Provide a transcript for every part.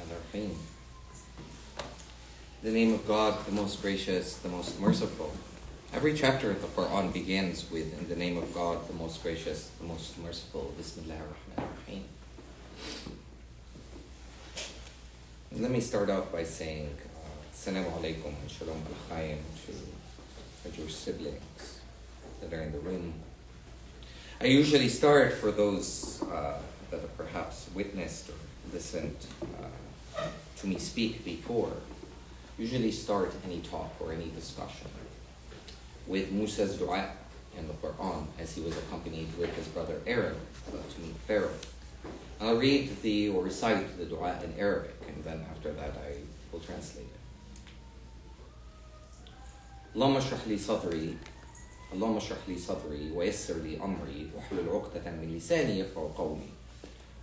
Ar-Rahim. The name of God, the most gracious, the most merciful. Every chapter of the Qur'an begins with, in the name of God, the most gracious, the most merciful. Bismillah ar-Rahman ar-Rahim. Let me start off by saying, Assalamu alaikum and Shalom al-Khaim to your siblings that are in the room. I usually start, for those that have perhaps witnessed or listened to me speak before, usually start any talk or any discussion with Musa's dua in the Qur'an, as he was accompanied with his brother Aaron to meet Pharaoh. I'll read or recite the dua in Arabic, and then after that I will translate it. Allahumma shrah li sadri, Allahumma shrah li sadri, wa yassir li amri, wa hlul uqdatan min lisani yafqahu qawli.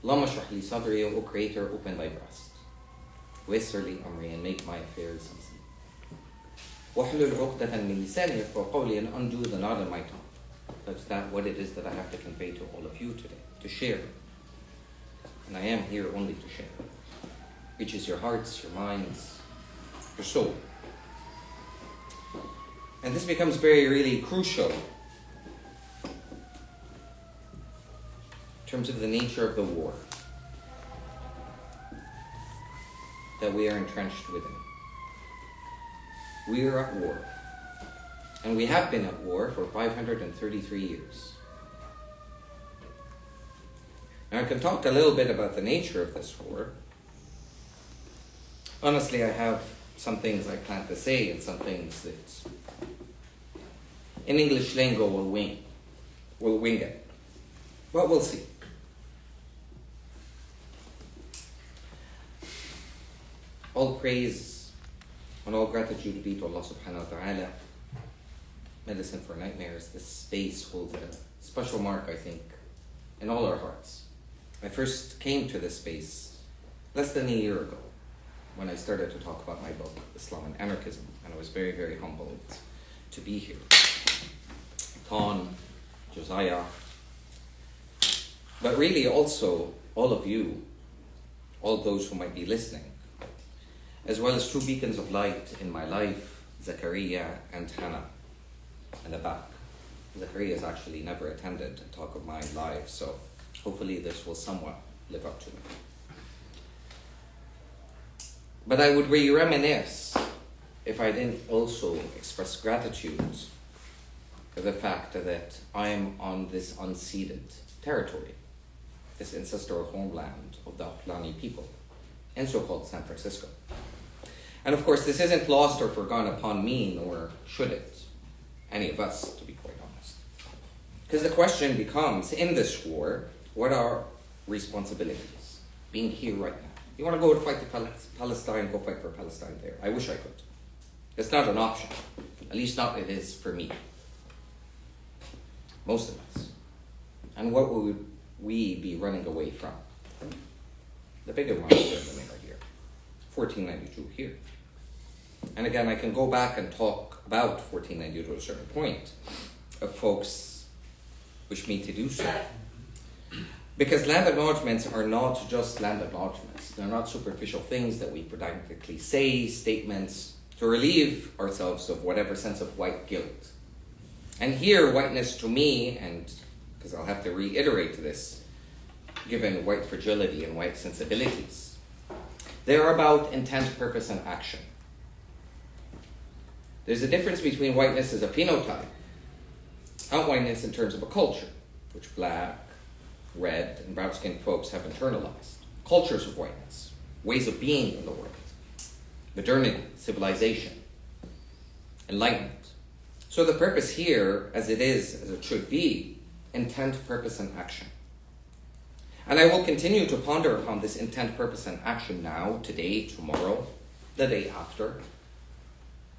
Allahumma shrah li sadri, O Creator, open thy breast. Wa yassir li amri, and make my affairs easy. Wa hlul uqdatan min lisani yafqahu qawli, and undo the knot in my tongue. That's what it is that I have to convey to all of you today, to share. And I am here only to share. Reaches your hearts, your minds, your soul. And this becomes really crucial in terms of the nature of the war that we are entrenched within. We are at war. And we have been at war for 533 years. Now I can talk a little bit about the nature of this war. Honestly, I have some things I plan to say and some things that in English lingo will wing it. But we'll see. All praise and all gratitude be to Allah subhanahu wa ta'ala. Medicine for nightmares. This space holds a special mark, I think, in all our hearts. I first came to this space less than a year ago when I started to talk about my book, Islam and Anarchism, and I was very, very humbled to be here. Khan, Josiah, but really also all of you, all those who might be listening, as well as two beacons of light in my life, Zakaria and Hannah in the back. Zakaria has actually never attended a talk of mine live, so hopefully this will somewhat live up to it. But I would reminisce if I didn't also express gratitude for the fact that I'm on this unceded territory, this ancestral homeland of the Ahlani people, in so-called San Francisco. And of course, this isn't lost or forgotten upon me, nor should it, any of us, to be quite honest. Because the question becomes, in this war, what are responsibilities? Being here right now. You want to go to fight Palestine, go fight for Palestine there. I wish I could. It's not an option. At least not it is for me. Most of us. And what would we be running away from? The bigger ones are here. 1492 here. And again, I can go back and talk about 1492 to a certain point of folks wish me to do so. Because land acknowledgements are not just land acknowledgements. They're not superficial things that we pedantically say, statements, to relieve ourselves of whatever sense of white guilt. And here, whiteness to me, and because I'll have to reiterate this, given white fragility and white sensibilities, they're about intent, purpose, and action. There's a difference between whiteness as a phenotype, and whiteness in terms of a culture, which black, red, and brown-skinned folks have internalized. Cultures of whiteness, ways of being in the world, modernity, civilization, enlightenment. So the purpose here, as it should be, intent, purpose, and action. And I will continue to ponder upon this intent, purpose, and action now, today, tomorrow, the day after,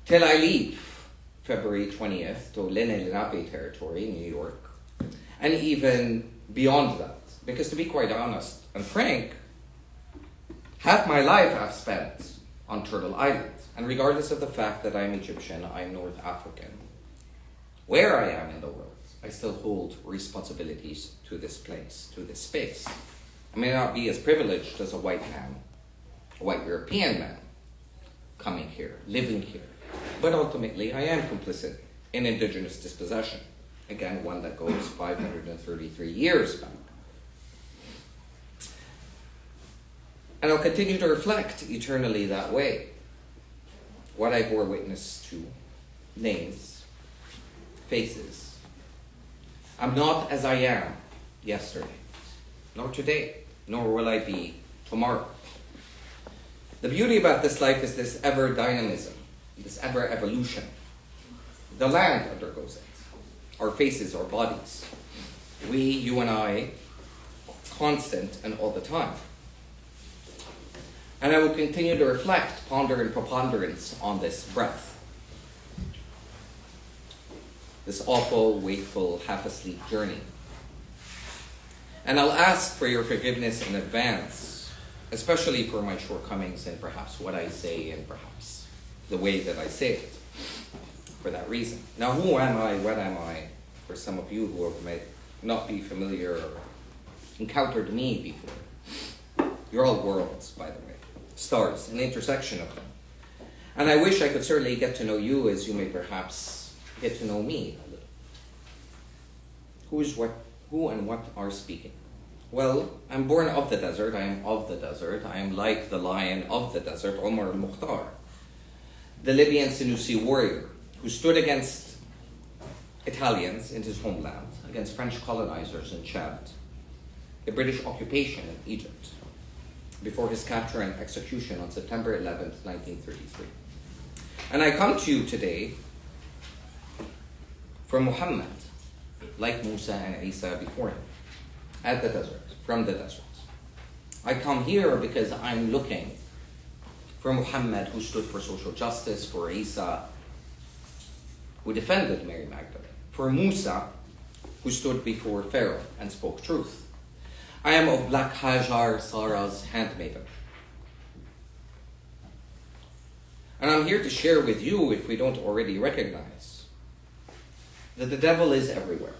till I leave February 20th to Lenape territory, New York, and even beyond that. Because to be quite honest and frank, half my life I've spent on Turtle Island. And regardless of the fact that I'm Egyptian, I'm North African, where I am in the world, I still hold responsibilities to this place, to this space. I may not be as privileged as a white man a white European man coming here, living here. But ultimately, I am complicit in indigenous dispossession. Again, one that goes 533 years back. And I'll continue to reflect eternally that way. What I bore witness to, names, faces. I'm not as I am yesterday, nor today, nor will I be tomorrow. The beauty about this life is this ever dynamism, this ever evolution. The land undergoes it. Our faces, our bodies. We, you and I, constant and all the time. And I will continue to reflect, ponder, and preponderance on this breath. This awful, wakeful, half-asleep journey. And I'll ask for your forgiveness in advance, especially for my shortcomings and perhaps what I say and perhaps the way that I say it, for that reason. Now, who am I, what am I, for some of you who may not be familiar or encountered me before. You're all worlds, by the way. Stars, an intersection of them. And I wish I could certainly get to know you as you may perhaps get to know me a little. Who and what are speaking? Well, I'm born of the desert, I am of the desert, I am like the lion of the desert, Omar al-Mukhtar, the Libyan Senussi warrior who stood against Italians in his homeland, against French colonizers in Chad, the British occupation in Egypt, before his capture and execution on September 11th, 1933. And I come to you today from Mohamed, like Musa and Isa before him, at the desert, from the desert. I come here because I'm looking for Mohamed, who stood for social justice, for Isa, who defended Mary Magdalene, for Musa, who stood before Pharaoh and spoke truth. I am of Black Hajar, Sarah's handmaiden. And I'm here to share with you, if we don't already recognize, that the devil is everywhere.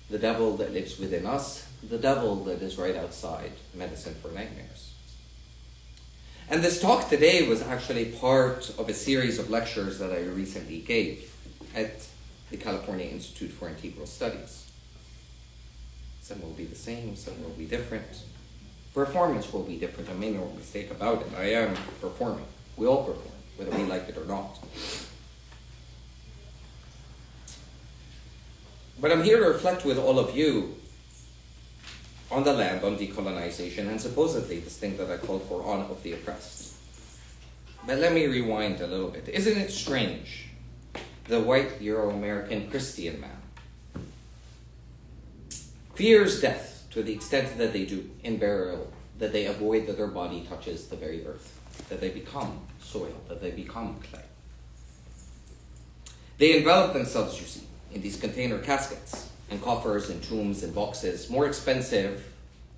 The devil that lives within us, the devil that is right outside Medicine for Nightmares. And this talk today was actually part of a series of lectures that I recently gave at the California Institute for Integral Studies. Some will be the same, some will be different. Performance will be different. I made no mistake about it. I am performing. We all perform, whether we like it or not. But I'm here to reflect with all of you on the land, on decolonization, and supposedly this thing that I call Qur'an of the oppressed. But let me rewind a little bit. Isn't it strange? The white Euro-American Christian man fears death to the extent that they do in burial, that they avoid that their body touches the very earth, that they become soil, that they become clay. They envelop themselves, you see, in these container caskets, and coffers, and tombs, and boxes, more expensive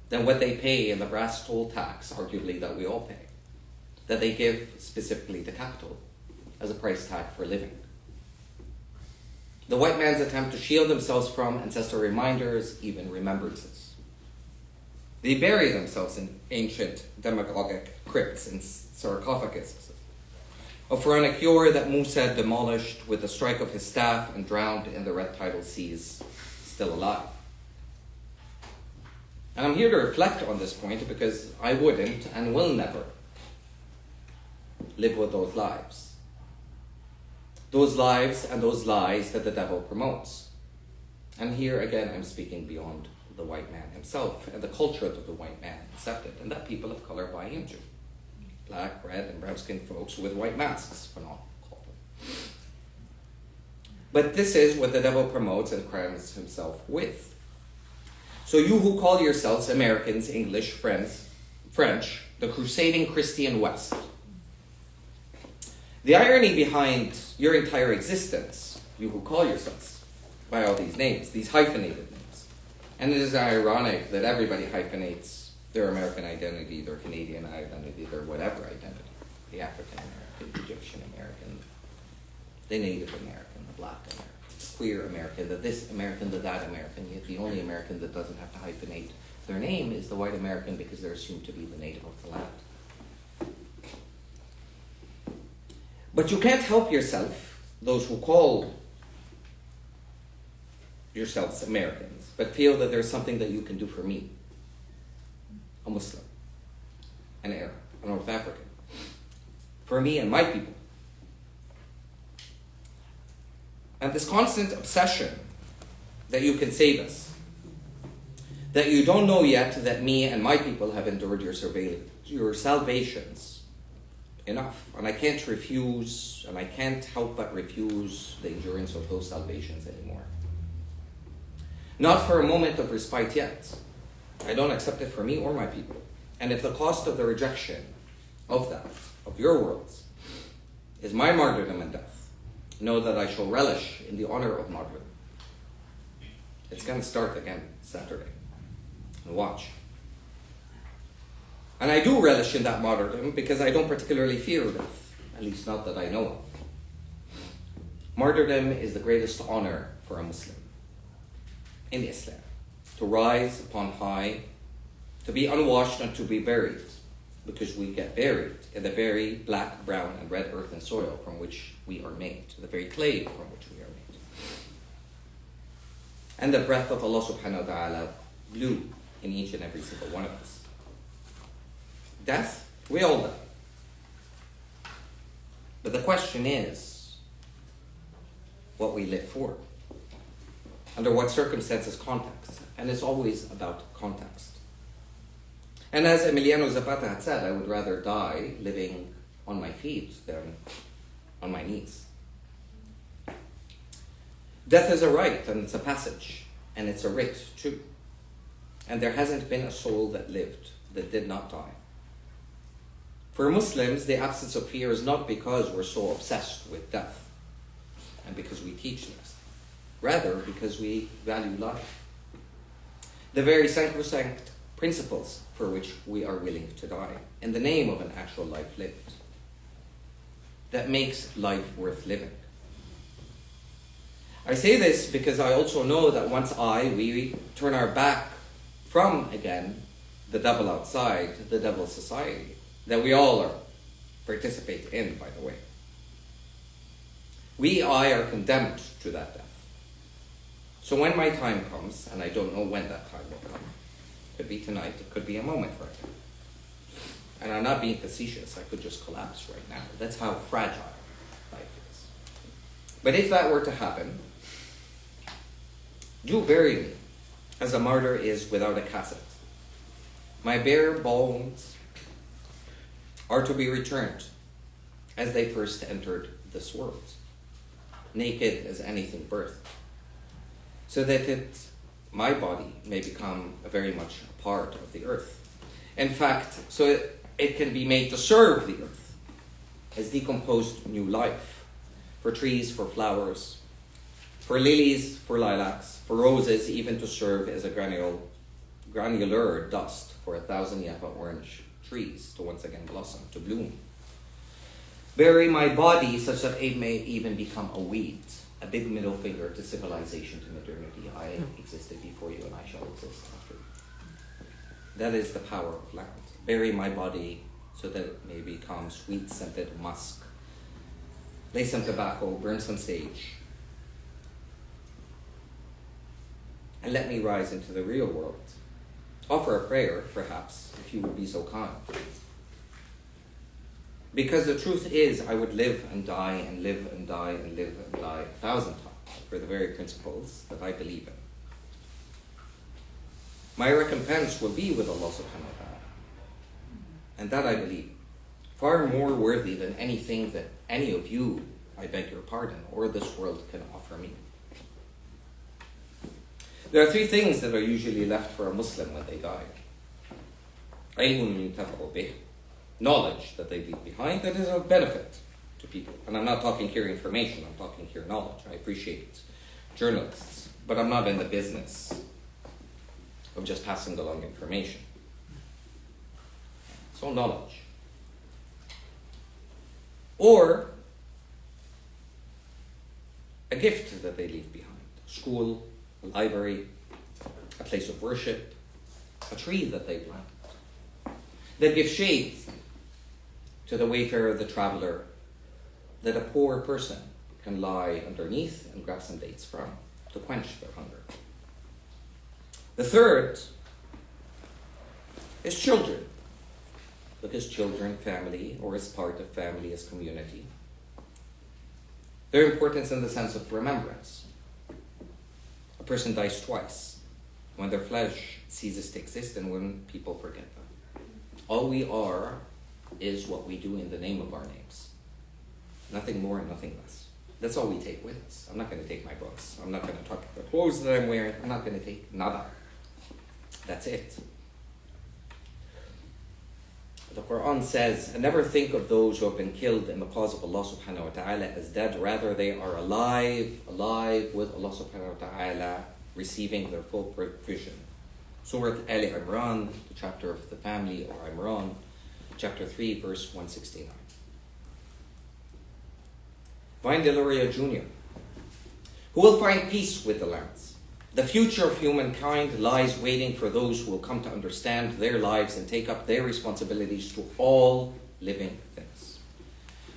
than what they pay in the brass toll tax, arguably, that we all pay, that they give specifically to capital as a price tag for living. The white man's attempt to shield themselves from ancestral reminders, even remembrances. They bury themselves in ancient demagogic crypts and sarcophaguses. A pharaonic cure that Musa demolished with the strike of his staff and drowned in the red tidal seas, still alive. And I'm here to reflect on this point because I wouldn't and will never live with those lives. Those lives and those lies that the devil promotes. And here again, I'm speaking beyond the white man himself and the culture that the white man accepted and that people of color buy into. Black, red, and brown-skinned folks with white masks, for not call them. But this is what the devil promotes and crowns himself with. So you who call yourselves Americans, English, French, the crusading Christian West, the irony behind your entire existence, you who call yourselves by all these names, these hyphenated names. And it is ironic that everybody hyphenates their American identity, their Canadian identity, their whatever identity. The African American, the Egyptian American, the Native American, the Black American, the queer American, the this American, the that American. Yet the only American that doesn't have to hyphenate their name is the white American because they're assumed to be the native of the land. But you can't help yourself, those who call yourselves Americans, but feel that there's something that you can do for me, a Muslim, an Arab, a North African, for me and my people. And this constant obsession that you can save us, that you don't know yet that me and my people have endured your salvations enough. And I can't refuse, and I can't help but refuse the endurance of those salvations anymore. Not for a moment of respite yet. I don't accept it for me or my people. And if the cost of the rejection of that, of your worlds, is my martyrdom and death, know that I shall relish in the honor of martyrdom. It's going to start again Saturday. And watch. And I do relish in that martyrdom because I don't particularly fear death, at least not that I know of. Martyrdom is the greatest honor for a Muslim in Islam. To rise upon high, to be unwashed and to be buried, because we get buried in the very black, brown, and red earth and soil from which we are made, the very clay from which we are made. And the breath of Allah subhanahu wa ta'ala blew in each and every single one of us. Death, we all die. But the question is, what we live for. Under what circumstances, context. And it's always about context. And as Emiliano Zapata had said, I would rather die living on my feet than on my knees. Death is a rite, and it's a passage, and it's a rite too. And there hasn't been a soul that lived that did not die. For Muslims, the absence of fear is not because we're so obsessed with death and because we teach this. Rather, because we value life. The very sacrosanct principles for which we are willing to die in the name of an actual life lived. That makes life worth living. I say this because I also know that once we turn our back from, again, the devil outside, the devil society, that we all are participate in, by the way. I are condemned to that death. So when my time comes, and I don't know when that time will come, it could be tonight, it could be a moment right now. And I'm not being facetious, I could just collapse right now. That's how fragile life is. But if that were to happen, do bury me, as a martyr is without a casket. My bare bones are to be returned as they first entered this world, naked as anything birthed, so that my body may become very much a part of the earth. In fact, so it can be made to serve the earth as decomposed new life, for trees, for flowers, for lilies, for lilacs, for roses, even to serve as a granular dust for 1,000 Yapa orange trees to once again blossom, to bloom. Bury my body such that it may even become a weed, a big middle finger to civilization, to modernity. I existed before you and I shall exist after you. That is the power of land. Bury my body so that it may become sweet-scented musk. Lay some tobacco, burn some sage, and let me rise into the real world. Offer a prayer, perhaps, if you would be so kind. Because the truth is, I would live and die and live and die and live and die 1,000 times for the very principles that I believe in. My recompense will be with Allah subhanahu wa ta'ala. And that I believe. Far more worthy than anything that any of you, I beg your pardon, or this world can offer me. There are 3 things that are usually left for a Muslim when they die. Knowledge that they leave behind that is of benefit to people. And I'm not talking here information, I'm talking here knowledge. I appreciate journalists, but I'm not in the business of just passing along information. So knowledge. Or a gift that they leave behind. A school, a library, a place of worship, a tree that they plant. That gives shade to the wayfarer, the traveler, that a poor person can lie underneath and grab some dates from to quench their hunger. The third is children, because children, family, or as part of family, as community. Their importance in the sense of remembrance. A person dies twice, when their flesh ceases to exist and when people forget them. All we are is what we do in the name of our names. Nothing more and nothing less. That's all we take with us. I'm not going to take my books. I'm not going to talk about the clothes that I'm wearing. I'm not going to take nada. That's it. The Qur'an says, and never think of those who have been killed in the cause of Allah subhanahu wa ta'ala as dead. Rather, they are alive with Allah subhanahu wa ta'ala, receiving their full provision. Surah Ali Imran, the chapter of the family of Imran, chapter 3, verse 169. Vine Deloria Jr., who will find peace with the lands. The future of humankind lies waiting for those who will come to understand their lives and take up their responsibilities to all living things.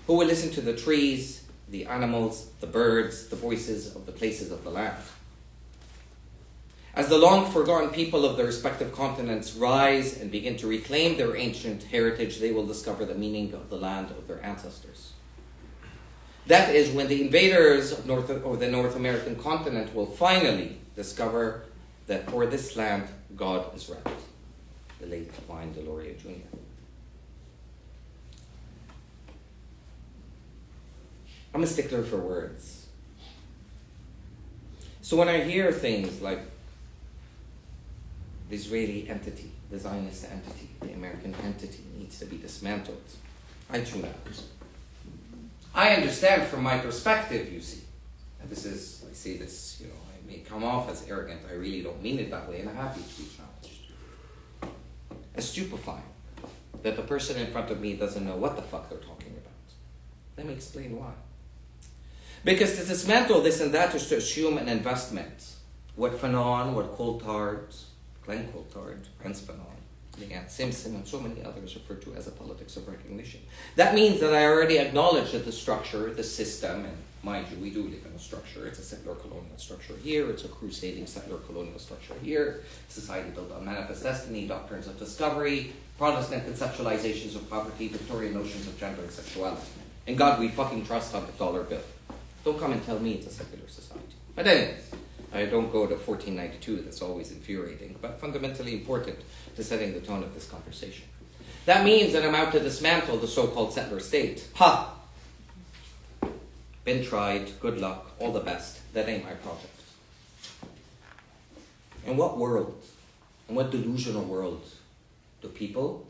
Who will listen to the trees, the animals, the birds, the voices of the places of the land. As the long-forgotten people of their respective continents rise and begin to reclaim their ancient heritage, they will discover the meaning of the land of their ancestors. That is when the invaders of the North American continent will finally discover that for this land, God is right. The late Vine Deloria Jr. I'm a stickler for words. So when I hear things like the Israeli entity, the Zionist entity, the American entity needs to be dismantled, I tune out. I understand from my perspective, you see, and this is, I say this, I may come off as arrogant, I really don't mean it that way, and I'm happy to be challenged. It's stupefying that the person in front of me doesn't know what the fuck they're talking about. Let me explain why. Because to dismantle this and that is to assume an investment. What Fanon, what Coulthard, Glenn Coulthard, Prince Fanon, Leanne Simpson, and so many others refer to as a politics of recognition. That means that I already acknowledge that the structure, the system, and mind you, we do live in a structure. It's a settler colonial structure here. It's a crusading settler colonial structure here. Society built on manifest destiny, doctrines of discovery, Protestant conceptualizations of poverty, Victorian notions of gender and sexuality. And God we fucking trust on the dollar bill. Don't come and tell me it's a secular society. But anyways, I don't go to 1492, that's always infuriating, but fundamentally important to setting the tone of this conversation. That means that I'm out to dismantle the so-called settler state. Ha! Been tried, good luck, all the best. That ain't my project. In what world, in what delusional world, do people,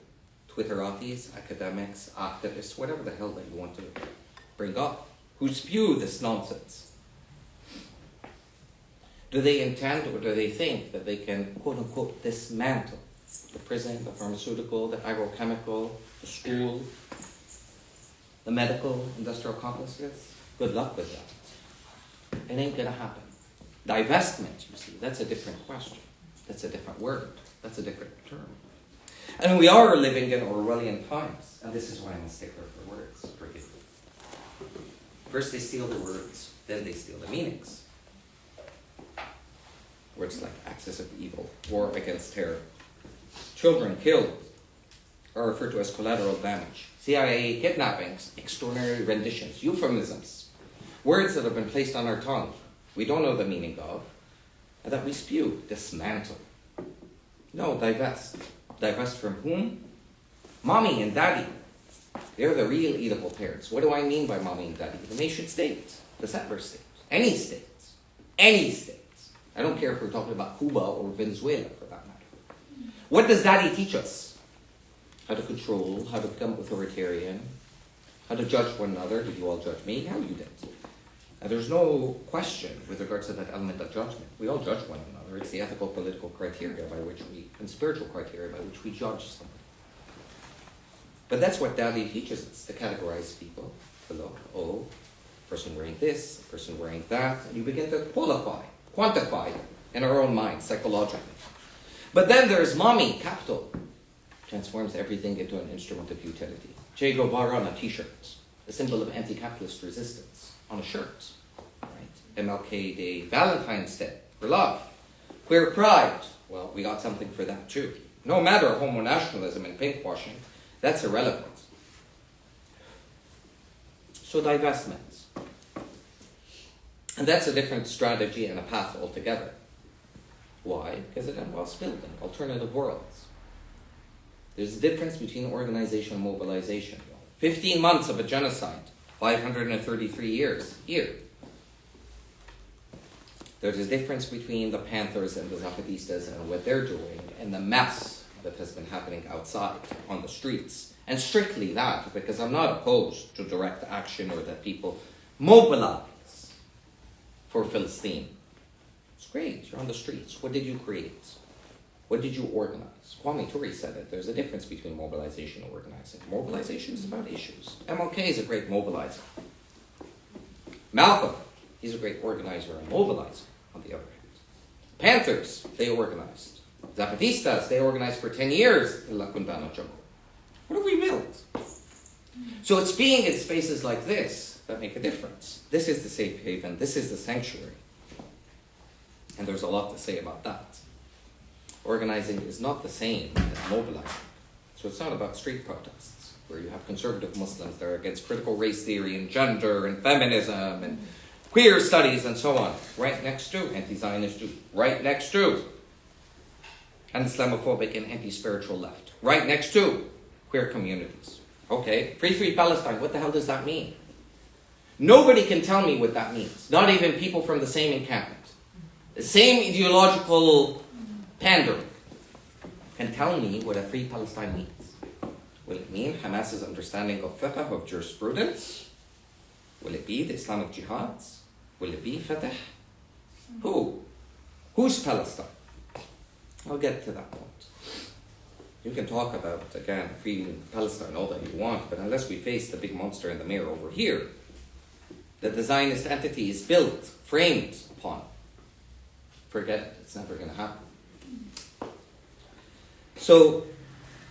Twitteratis, academics, activists, whatever the hell that you want to bring up, who spew this nonsense, do they intend or do they think that they can, quote-unquote, dismantle the prison, the pharmaceutical, the agrochemical, the school, the medical, industrial complexes? Good luck with that. It ain't gonna happen. Divestment, you see, that's a different question. That's a different word. That's a different term. And we are living in Orwellian times, and this is why I'm a stickler for words. Forgive me. First they steal the words, then they steal the meanings. Words like axis of evil, war against terror. Children killed are referred to as collateral damage. CIA kidnappings, extraordinary renditions, euphemisms. Words that have been placed on our tongue, we don't know the meaning of, and that we spew, dismantle. No, divest. Divest from whom? Mommy and daddy. They're the real eatable parents. What do I mean by mommy and daddy? The nation state, the settler state, any state, any state. I don't care if we're talking about Cuba or Venezuela for that matter. What does daddy teach us? How to control, how to become authoritarian, how to judge one another. Did you all judge me? Yeah, you did. And there's no question with regards to that element of judgment. We all judge one another. It's the ethical, political criteria by which and spiritual criteria by which we judge somebody. But that's what daddy teaches us, to categorize people, to look, oh, person wearing this, person wearing that, and you begin to quantify in our own minds, psychologically. But then there's mommy, capital, transforms everything into an instrument of utility. Che Guevara on a t-shirt, a symbol of anti-capitalist resistance on a shirt, right? MLK Day, Valentine's Day, for love. Queer pride, well, we got something for that too. No matter homo nationalism and pinkwashing, that's irrelevant. So divestments. And that's a different strategy and a path altogether. Why? Because it involves building alternative worlds. There's a difference between organization and mobilization. 15 months of a genocide, 533 years here. There's a difference between the Panthers and the Zapatistas and what they're doing and the mess that has been happening outside on the streets. And strictly that, because I'm not opposed to direct action or that people mobilize for Palestine. It's great, you're on the streets. What did you create? What did you organize? Kwame Ture said it. There's a difference between mobilization and organizing. Mobilization is about issues. MLK is a great mobilizer. Malcolm, he's a great organizer and mobilizer, on the other hand. Panthers, they organized. Zapatistas, they organized for 10 years in La Cundana jungle. What have we built? So it's being in spaces like this that make a difference. This is the safe haven. This is the sanctuary. And there's a lot to say about that. Organizing is not the same as mobilizing. So it's not about street protests, where you have conservative Muslims that are against critical race theory and gender and feminism and queer studies and so on. Right next to anti-Zionist, right next to an Islamophobic and anti-spiritual left. Right next to queer communities. Okay, free Palestine, what the hell does that mean? Nobody can tell me what that means. Not even people from the same encampment. The same ideological pandering can tell me what a free Palestine means. Will it mean Hamas's understanding of fiqh, of jurisprudence? Will it be the Islamic jihads? Will it be Fatah? Who? Who's Palestine? I'll get to that point. You can talk about, again, freeing Palestine all that you want, but unless we face the big monster in the mirror over here, that the Zionist entity is built, framed upon, forget it. It's never going to happen. So,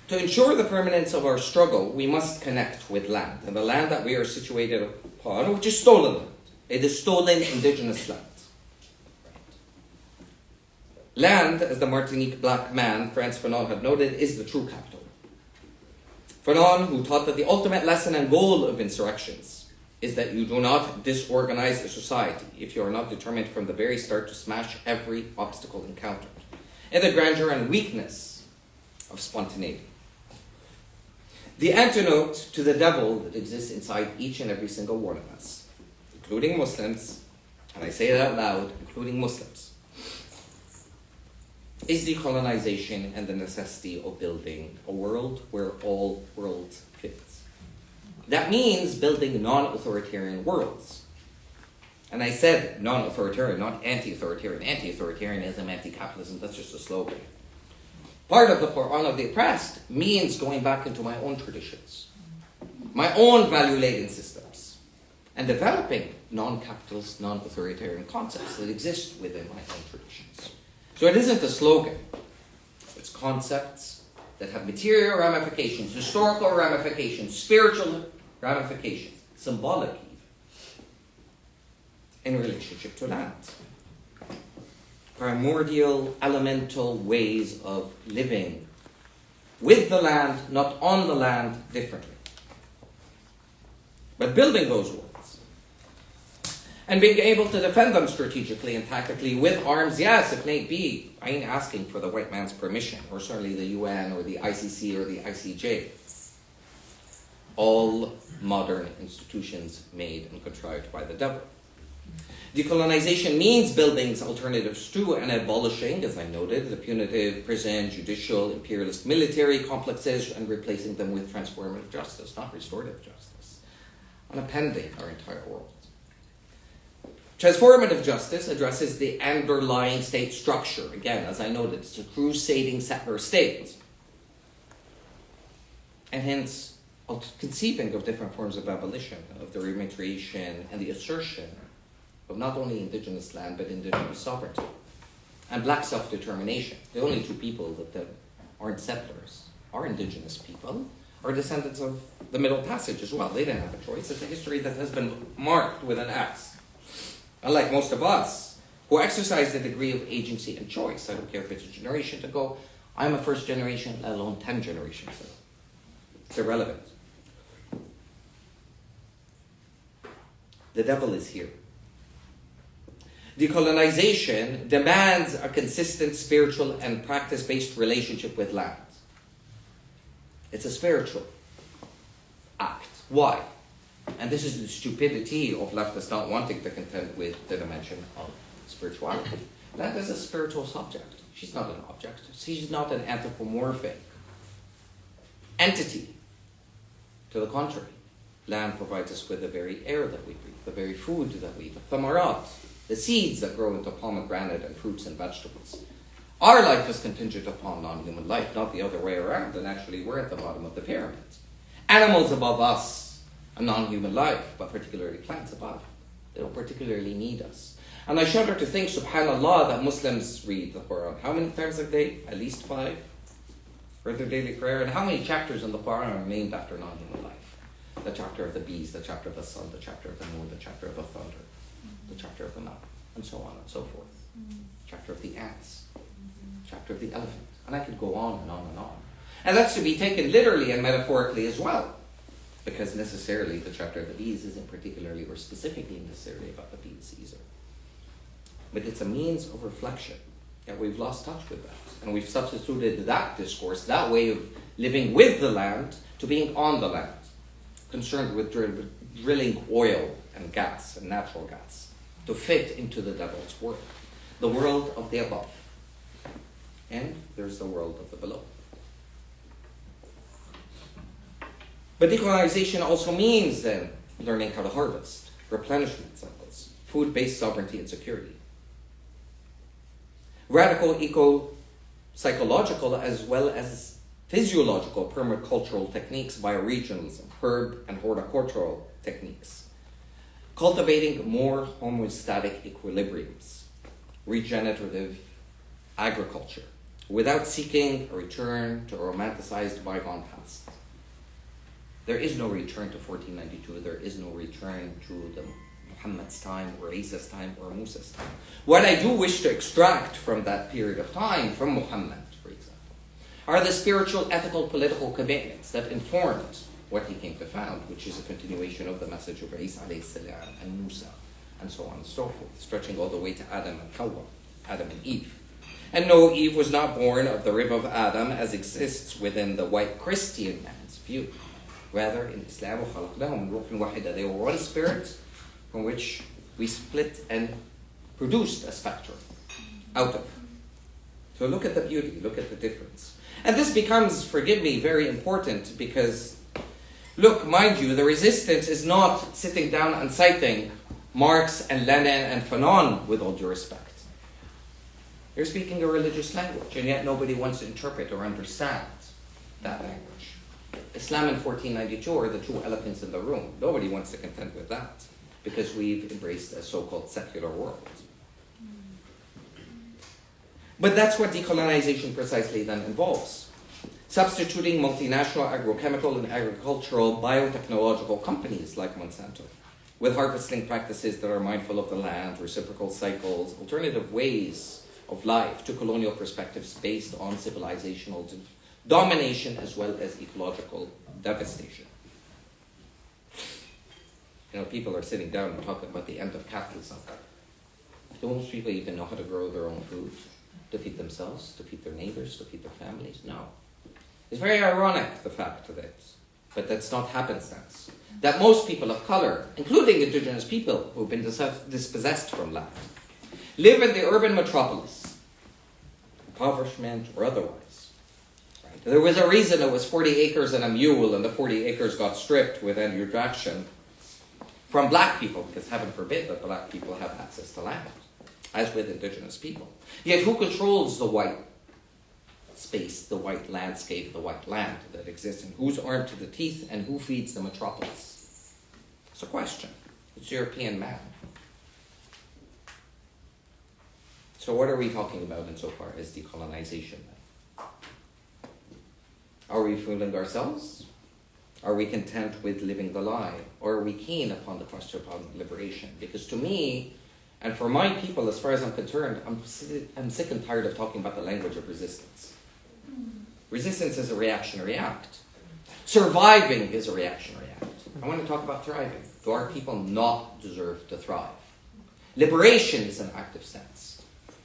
to ensure the permanence of our struggle, we must connect with land. And the land that we are situated upon, which is stolen land. It is stolen indigenous land. Land, as the Martinique black man, Frantz Fanon, had noted, is the true capital. Fanon, who taught that the ultimate lesson and goal of insurrections is that you do not disorganize a society if you are not determined from the very start to smash every obstacle encountered, and the grandeur and weakness of spontaneity. The antidote to the devil that exists inside each and every single one of us, including Muslims, and I say it out loud, including Muslims, is decolonization and the necessity of building a world where all worlds fit. That means building non-authoritarian worlds. And I said non-authoritarian, not anti-authoritarian. Anti-authoritarianism, anti-capitalism, that's just a slogan. Part of the Qur'an of the oppressed means going back into my own traditions, my own value-laden systems, and developing non-capitalist, non-authoritarian concepts that exist within my own traditions. So it isn't a slogan. It's concepts that have material ramifications, historical ramifications, spiritual ramifications, symbolic even, in relationship to land. Primordial, elemental ways of living with the land, not on the land, differently. But building those worlds. And being able to defend them strategically and tactically with arms, yes, if need be. I ain't asking for the white man's permission, or certainly the UN or the ICC or the ICJ. All modern institutions made and contrived by the devil. Decolonization means building alternatives to and abolishing, as I noted, the punitive, prison, judicial, imperialist, military complexes and replacing them with transformative justice, not restorative justice, unappending our entire world. Transformative justice addresses the underlying state structure. Again, as I noted, it's a crusading settler state. And hence, conceiving of different forms of abolition, of the repatriation and the assertion of not only indigenous land, but indigenous sovereignty. And black self-determination. The only two people that aren't settlers are indigenous people are descendants of the Middle Passage as well. They didn't have a choice. It's a history that has been marked with an X. Unlike most of us, who exercise a degree of agency and choice. I don't care if it's a generation ago. I'm a first generation, let alone 10 generations ago. It's irrelevant. The devil is here. Decolonization demands a consistent spiritual and practice-based relationship with land. It's a spiritual act. Why? And this is the stupidity of leftists not wanting to contend with the dimension of spirituality. Land is a spiritual subject. She's not an object. She's not an anthropomorphic entity. To the contrary, land provides us with the very air that we breathe, the very food that we eat, the thamarat, the seeds that grow into pomegranate and fruits and vegetables. Our life is contingent upon non-human life, not the other way around, and actually we're at the bottom of the pyramid. Animals above us, a non-human life, but particularly plants above. They don't particularly need us. And I shudder to think, subhanAllah, that Muslims read the Qur'an. How many times a day? At least 5 for their daily prayer. And how many chapters in the Qur'an are named after non-human life? The chapter of the bees, the chapter of the sun, the chapter of the moon, the chapter of the thunder, the chapter of the night, and so on and so forth. Chapter of the ants, chapter of the elephant. And I could go on and on and on. And that's to be taken literally and metaphorically as well. Because necessarily the chapter of the bees isn't particularly or specifically necessarily about the bees either. But it's a means of reflection. And we've lost touch with that. And we've substituted that discourse, that way of living with the land, to being on the land. Concerned with drilling oil and gas and natural gas to fit into the devil's world. The world of the above. And there's the world of the below. But decolonization also means then learning how to harvest, replenishment cycles, food-based sovereignty and security. Radical eco-psychological as well as physiological permacultural techniques, bioregionalism, herb and horticultural techniques. Cultivating more homeostatic equilibriums, regenerative agriculture, without seeking a return to a romanticized bygone past. There is no return to 1492. There is no return to the Mohammed's time or Isa's time or Musa's time. What I do wish to extract from that period of time, from Mohammed, for example, are the spiritual, ethical, political commitments that informed what he came to found, which is a continuation of the message of Isa alayhi salam and Musa, and so on and so forth, stretching all the way to Adam and Hawa, Adam and Eve. And no, Eve was not born of the rib of Adam as exists within the white Christian man's view. Rather, in Islam, they were one spirit from which we split and produced a spectrum out of. So look at the beauty, look at the difference. And this becomes, forgive me, very important because, look, mind you, the resistance is not sitting down and citing Marx and Lenin and Fanon with all due respect. They're speaking a religious language, and yet nobody wants to interpret or understand that language. Islam and 1492 are the two elephants in the room. Nobody wants to contend with that because we've embraced a so-called secular world. But that's what decolonization precisely then involves. Substituting multinational agrochemical and agricultural biotechnological companies like Monsanto with harvesting practices that are mindful of the land, reciprocal cycles, alternative ways of life to colonial perspectives based on civilizational domination as well as ecological devastation. You know, people are sitting down and talking about the end of capitalism. Do most people even know how to grow their own food? To feed themselves, to feed their neighbors, to feed their families? No. It's very ironic, the fact of it. But that's not happenstance. That most people of color, including indigenous people who've been dispossessed from land, live in the urban metropolis, impoverishment or otherwise. Right? There was a reason it was 40 acres and a mule, and the 40 acres got stripped with any retraction from black people, because heaven forbid that black people have access to land, as with indigenous people. Yet who controls the white space, the white landscape, the white land that exists, and who's armed to the teeth, and who feeds the metropolis? It's a question. It's European man. So what are we talking about insofar as decolonization then? Are we fooling ourselves? Are we content with living the lie? Or are we keen upon the question upon liberation? Because to me, and for my people, as far as I'm concerned, I'm sick and tired of talking about the language of resistance. Resistance is a reactionary act. Surviving is a reactionary act. I want to talk about thriving. Do our people not deserve to thrive? Liberation is an active sense.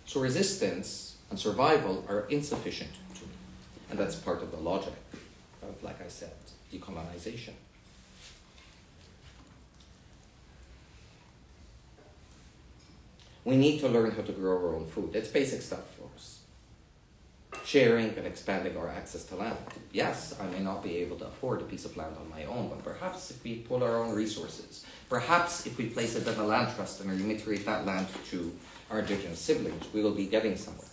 So resistance and survival are insufficient to me. And that's part of the logic of, like I said, decolonization. We need to learn how to grow our own food. It's basic stuff, folks. Sharing and expanding our access to land. Yes, I may not be able to afford a piece of land on my own, but perhaps if we pull our own resources, perhaps if we place it in a land trust and remittance that land to our indigenous siblings, we will be getting somewhere.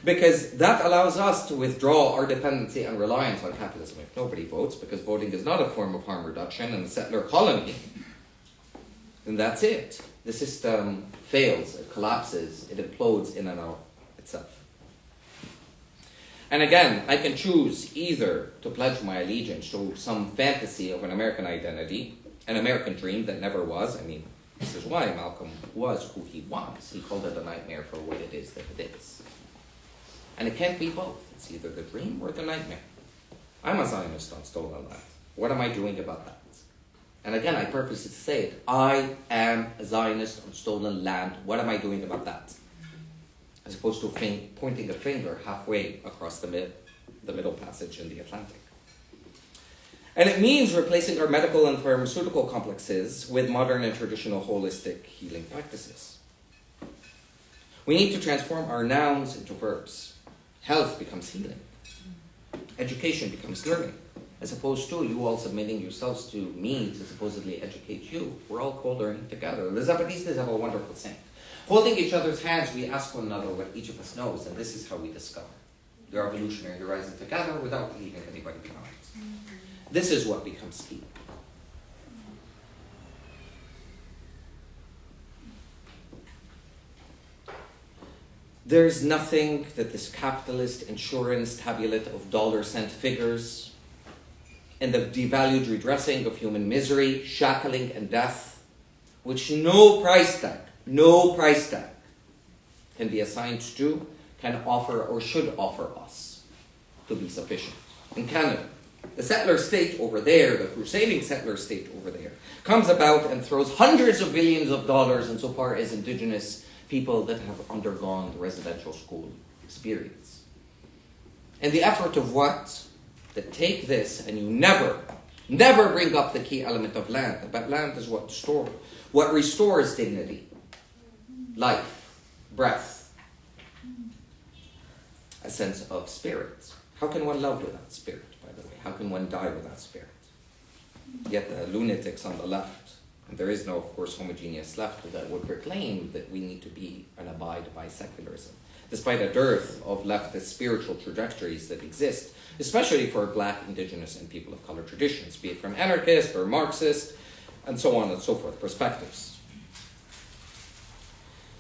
Because that allows us to withdraw our dependency and reliance on capitalism if nobody votes, because voting is not a form of harm reduction in the settler colony. And that's it. The system fails, it collapses, it implodes in and of itself. And again, I can choose either to pledge my allegiance to some fantasy of an American identity, an American dream that never was. I mean, this is why Malcolm was who he was. He called it a nightmare for what it is that it is. And it can't be both. It's either the dream or the nightmare. I'm a Zionist on stolen land. What am I doing about that? And again, I purposely say it. I am a Zionist on stolen land. What am I doing about that? As opposed to pointing a finger halfway across the middle passage in the Atlantic. And it means replacing our medical and pharmaceutical complexes with modern and traditional holistic healing practices. We need to transform our nouns into verbs. Health becomes healing. Education becomes learning. As opposed to you all submitting yourselves to me to supposedly educate you. We're all co-learning together. The Zapatistas have a wonderful saying. Holding each other's hands, we ask one another what each of us knows, and this is how we discover. The evolutionary horizon together without leaving anybody behind. This is what becomes key. There's nothing that this capitalist insurance tabulate of dollar-cent figures and the devalued redressing of human misery, shackling and death, which no price tag can be assigned to, can offer or should offer us to be sufficient. In Canada, the settler state over there, the crusading settler state over there, comes about and throws hundreds of billions of dollars insofar as indigenous people that have undergone the residential school experience. And the effort of what? That take this and you never bring up the key element of land. But land is what restores dignity, life, breath, a sense of spirit. How can one love without spirit, by the way? How can one die without spirit? Yet the lunatics on the left, and there is no, of course, homogeneous left that would proclaim that we need to be and abide by secularism, despite a dearth of leftist spiritual trajectories that exist, especially for Black, Indigenous, and people of color traditions, be it from anarchist or Marxist, and so on and so forth, perspectives.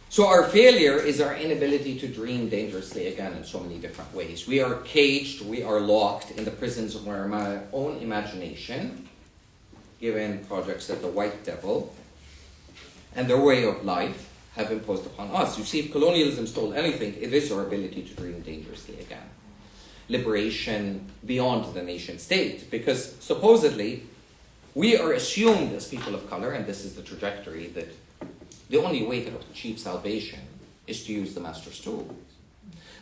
So our failure is our inability to dream dangerously again in so many different ways. We are caged, we are locked in the prisons of our own imagination, given projects that the white devil and their way of life have imposed upon us. You see, if colonialism stole anything, it is our ability to dream dangerously again. Liberation beyond the nation state, because supposedly we are assumed as people of color, and this is the trajectory, that the only way to achieve salvation is to use the master's tools.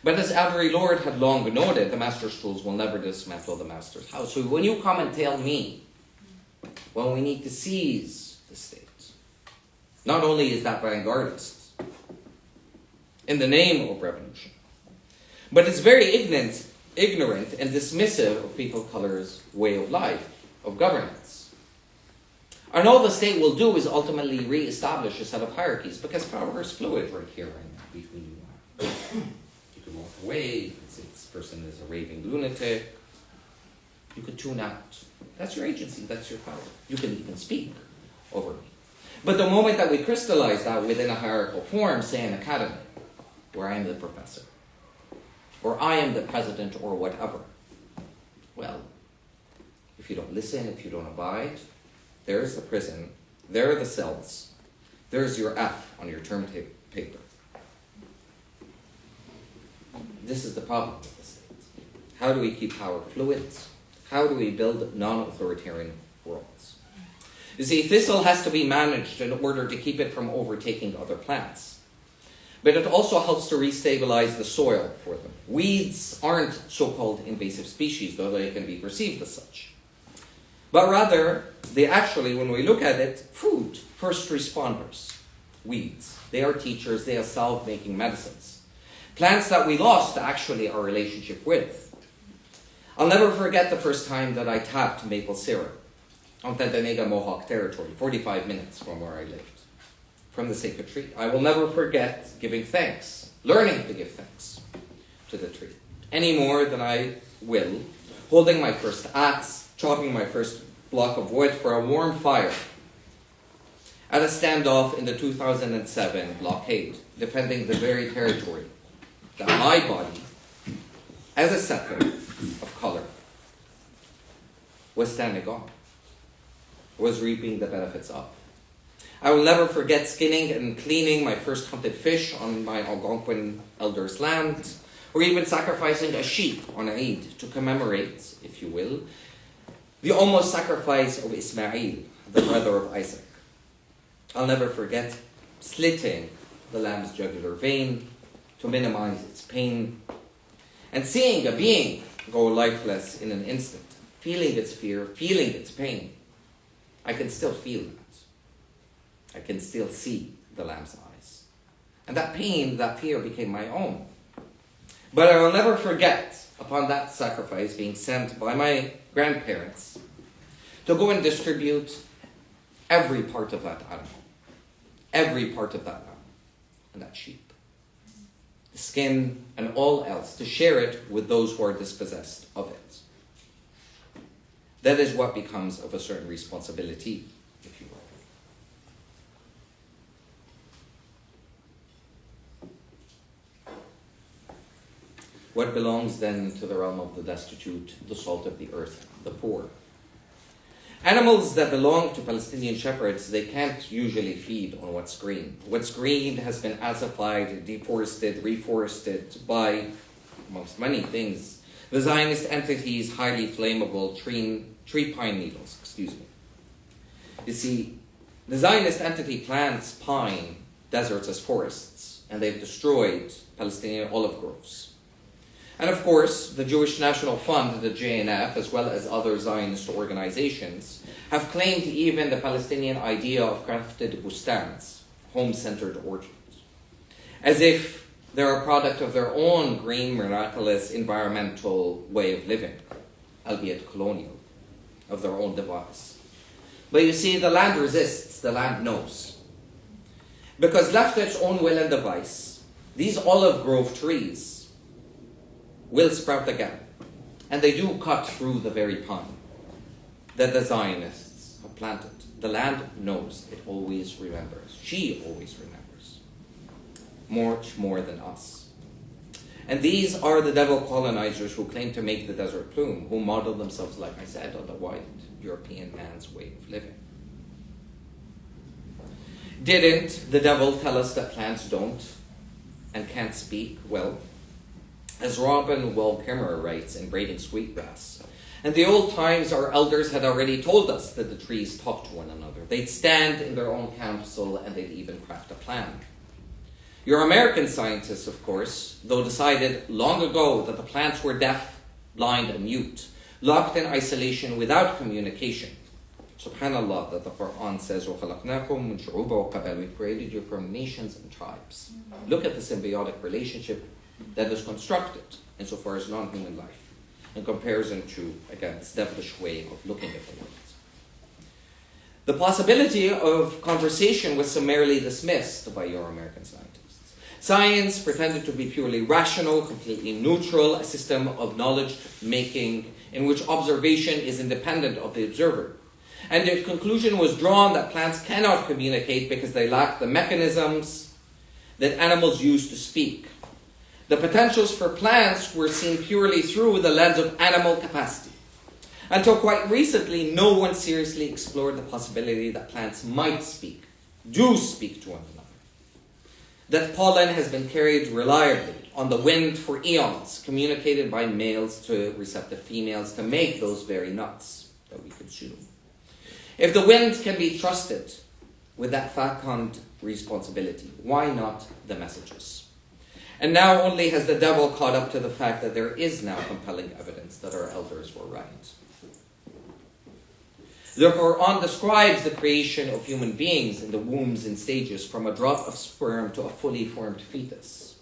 But as Avery Lord had long noted, the master's tools will never dismantle the master's house. So when you come and tell me, well, we need to seize the state, not only is that vanguardist in the name of revolution, but it's very ignorant and dismissive of people of color's way of life, of governance. And all the state will do is ultimately re-establish a set of hierarchies, because power is fluid right here, right now, between you. You can walk away, you can say this person is a raving lunatic, you could tune out. That's your agency, that's your power. You can even speak over me. But the moment that we crystallize that within a hierarchical form, say an academy, where I am the professor, or I am the president, or whatever, well, if you don't listen, if you don't abide, there's the prison, there are the cells, there's your F on your term paper. This is the problem with the state. How do we keep power fluid? How do we build non-authoritarian worlds? You see, thistle has to be managed in order to keep it from overtaking other plants. But it also helps to restabilize the soil for them. Weeds aren't so-called invasive species, though they can be perceived as such. But rather, they actually, when we look at it, food, first responders, weeds. They are teachers, they are self-making medicines. Plants that we lost actually our relationship with. I'll never forget the first time that I tapped maple syrup on Tendaniga Mohawk territory, 45 minutes from where I lived, from the sacred tree. I will never forget giving thanks, learning to give thanks to the tree, any more than I will holding my first axe, chopping my first block of wood for a warm fire at a standoff in the 2007 blockade, defending the very territory that my body, as a settler of color, was standing on, was reaping the benefits of. I will never forget skinning and cleaning my first hunted fish on my Algonquin elders' land, or even sacrificing a sheep on Eid to commemorate, if you will, the almost sacrifice of Ismail, the brother of Isaac. I'll never forget slitting the lamb's jugular vein to minimize its pain, and seeing a being go lifeless in an instant, feeling its fear, feeling its pain. I can still feel that. I can still see the lamb's eyes. And that pain, that fear became my own. But I will never forget, upon that sacrifice being sent by my grandparents, to go and distribute every part of that animal, every part of that lamb and that sheep, the skin and all else, to share it with those who are dispossessed of it. That is what becomes of a certain responsibility, if you will. What belongs then to the realm of the destitute, the salt of the earth, the poor? Animals that belong to Palestinian shepherds, they can't usually feed on what's green. What's green has been acidified, deforested, reforested by, amongst many things, the Zionist entity's highly flammable tree pine needles. You see, the Zionist entity plants pine deserts as forests, and they've destroyed Palestinian olive groves. And of course, the Jewish National Fund, the JNF, as well as other Zionist organizations, have claimed even the Palestinian idea of crafted bustans, home-centered orchards, as if they're a product of their own green, miraculous, environmental way of living, albeit colonial, of their own device. But you see, the land resists, the land knows. Because left to its own will and device, these olive grove trees will sprout again. And they do cut through the very pine that the Zionists have planted. The land knows, it always remembers. She always remembers. Much more than us. And these are the devil colonizers who claim to make the desert plume, who model themselves, like I said, on the white European man's way of living. Didn't the devil tell us that plants don't and can't speak? Well, as Robin Wall-Kimmerer writes in Braiding Sweetgrass, in the old times our elders had already told us that the trees talked to one another. They'd stand in their own council and they'd even craft a plan. Your American scientists, of course, though decided long ago that the plants were deaf, blind, and mute, locked in isolation without communication. Subhanallah, that the Qur'an says, وَخَلَقْنَاكُمْ مِنْ شُعُوبٍ وَقَبَائِلَ, we created you from nations and tribes. Look at the symbiotic relationship that is constructed insofar as non-human life in comparison to, again, this devilish way of looking at the world. The possibility of conversation was summarily dismissed by your American scientists. Science pretended to be purely rational, completely neutral, a system of knowledge-making in which observation is independent of the observer. And the conclusion was drawn that plants cannot communicate because they lack the mechanisms that animals use to speak. The potentials for plants were seen purely through the lens of animal capacity. Until quite recently, no one seriously explored the possibility that plants might do speak to one another. That pollen has been carried reliably on the wind for eons, communicated by males to receptive females to make those very nuts that we consume. If the wind can be trusted with that fecund responsibility, why not the messages? And now only has the devil caught up to the fact that there is now compelling evidence that our elders were right. The Qur'an describes the creation of human beings in the wombs in stages, from a drop of sperm to a fully formed fetus.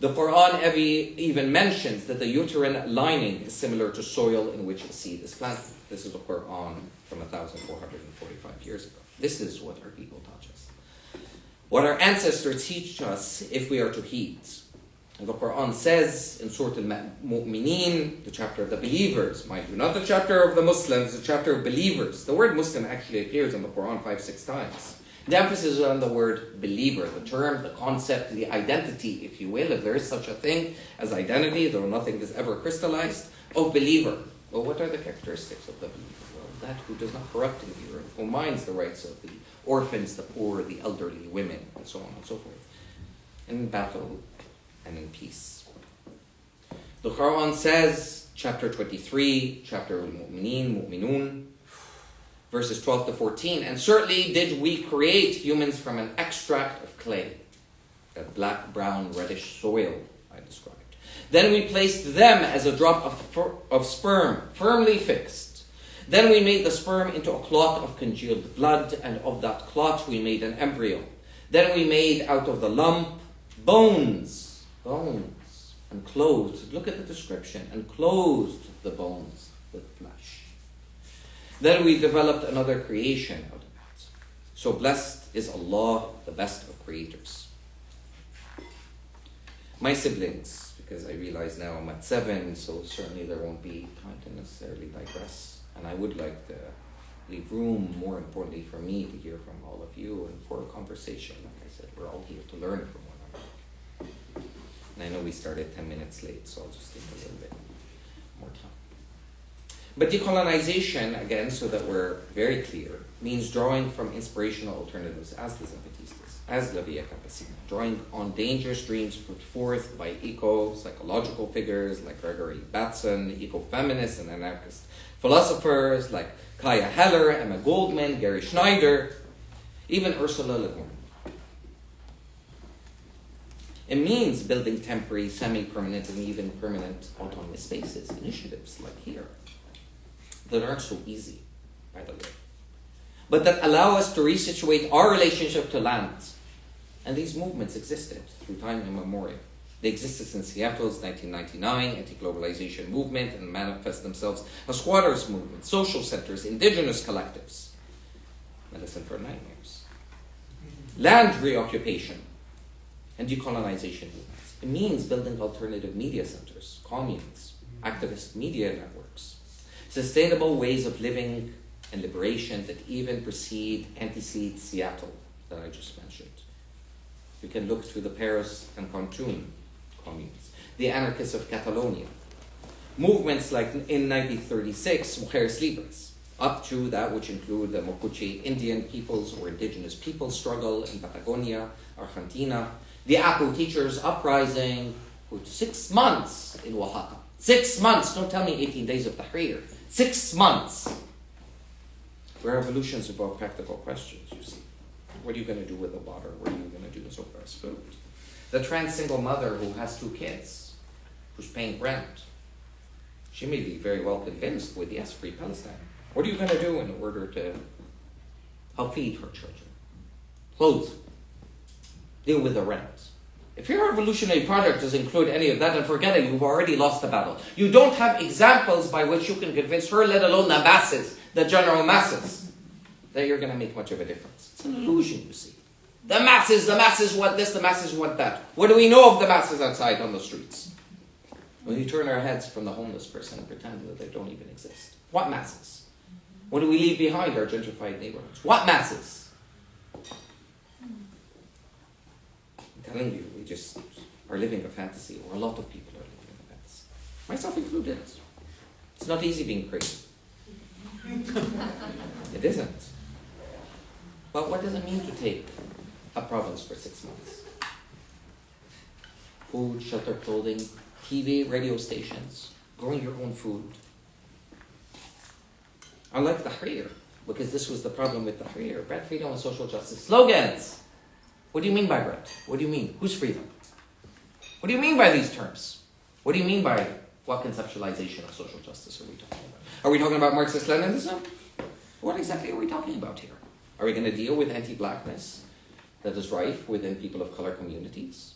The Qur'an even mentions that the uterine lining is similar to soil in which a seed is planted. This is the Qur'an from 1,445 years ago. This is what our people taught us. What our ancestors teach us if we are to heed. And the Qur'an says in Surah Al-Mu'mineen, the chapter of the believers, mind you, not the chapter of the Muslims, the chapter of believers. The word Muslim actually appears in the Qur'an 5-6 times. The emphasis is on the word believer, the term, the concept, the identity, if you will, if there is such a thing as identity, though nothing is ever crystallized, of believer. Well, what are the characteristics of the believer? Well, that who does not corrupt in the earth, who minds the rights of the orphans, the poor, the elderly, women, and so on and so forth. In battle and in peace. The Qur'an says, chapter 23, chapter Al-Mu'mineen, Mu'minun, verses 12 to 14, and certainly did we create humans from an extract of clay, that black, brown, reddish soil I described. Then we placed them as a drop of sperm, firmly fixed. Then we made the sperm into a clot of congealed blood, and of that clot we made an embryo. Then we made out of the lump bones, and clothed, look at the description, and clothed the bones with flesh. Then we developed another creation out of that. So blessed is Allah, the best of creators. My siblings, because I realize now I'm at 7, so certainly there won't be time to necessarily digress. And I would like to leave room, more importantly, for me to hear from all of you and for a conversation. Like I said, we're all here to learn from one another. And I know we started 10 minutes late, so I'll just take a little bit more time. But decolonization, again, so that we're very clear, means drawing from inspirational alternatives as the Zapatistas, as La Via Campesina, drawing on dangerous dreams put forth by eco-psychological figures like Gregory Bateson, eco-feminists and anarchist philosophers like Kaya Heller, Emma Goldman, Gary Schneider, even Ursula Le Guin. It means building temporary, semi-permanent, and even permanent autonomous spaces, initiatives like here, that aren't so easy, by the way, but that allow us to resituate our relationship to land. And these movements existed through time immemorial. They existed since Seattle's 1999 anti-globalization movement and manifest themselves as squatters' movements, social centers, indigenous collectives. Medicine for nightmares. Land reoccupation and decolonization movements. It means building alternative media centers, communes, activist media networks, sustainable ways of living and liberation that even antecede Seattle that I just mentioned. We can look through the Paris and Cancun communes, the anarchists of Catalonia, movements like in 1936, Mujeres Libres, up to that which include the Mapuche Indian peoples or indigenous peoples struggle in Patagonia, Argentina, the Apu teachers uprising, for 6 months in Oaxaca. 6 months, don't tell me 18 days of Tahrir. 6 months. Where revolutions involve practical questions, you see. What are you going to do with the water? What are you going to do so far as food? The trans single mother who has 2 kids, who's paying rent, she may be very well convinced with, yes, free Palestine. What are you going to do in order to help feed her children? Clothe. Deal with the rent. If your revolutionary project doesn't include any of that, then forget it, you've already lost the battle. You don't have examples by which you can convince her, let alone the masses, the general masses, that you're going to make much of a difference. It's an illusion, you see. The masses want this, the masses want that. What do we know of the masses outside on the streets? When we turn our heads from the homeless person and pretend that they don't even exist. What masses? What do we leave behind? Our gentrified neighborhoods. What masses? I'm telling you, we just are living a fantasy, or a lot of people are living a fantasy. Myself included. It's not easy being crazy. It isn't. But what does it mean to take a province for 6 months? Food, shelter, clothing, TV, radio stations, growing your own food. Unlike Tahrir, because this was the problem with Tahrir, bread, freedom, and social justice. Slogans! What do you mean by bread? What do you mean? Whose freedom? What do you mean by these terms? What do you mean by what conceptualization of social justice are we talking about? Are we talking about Marxist-Leninism? What exactly are we talking about here? Are we going to deal with anti-blackness that is rife within people of color communities?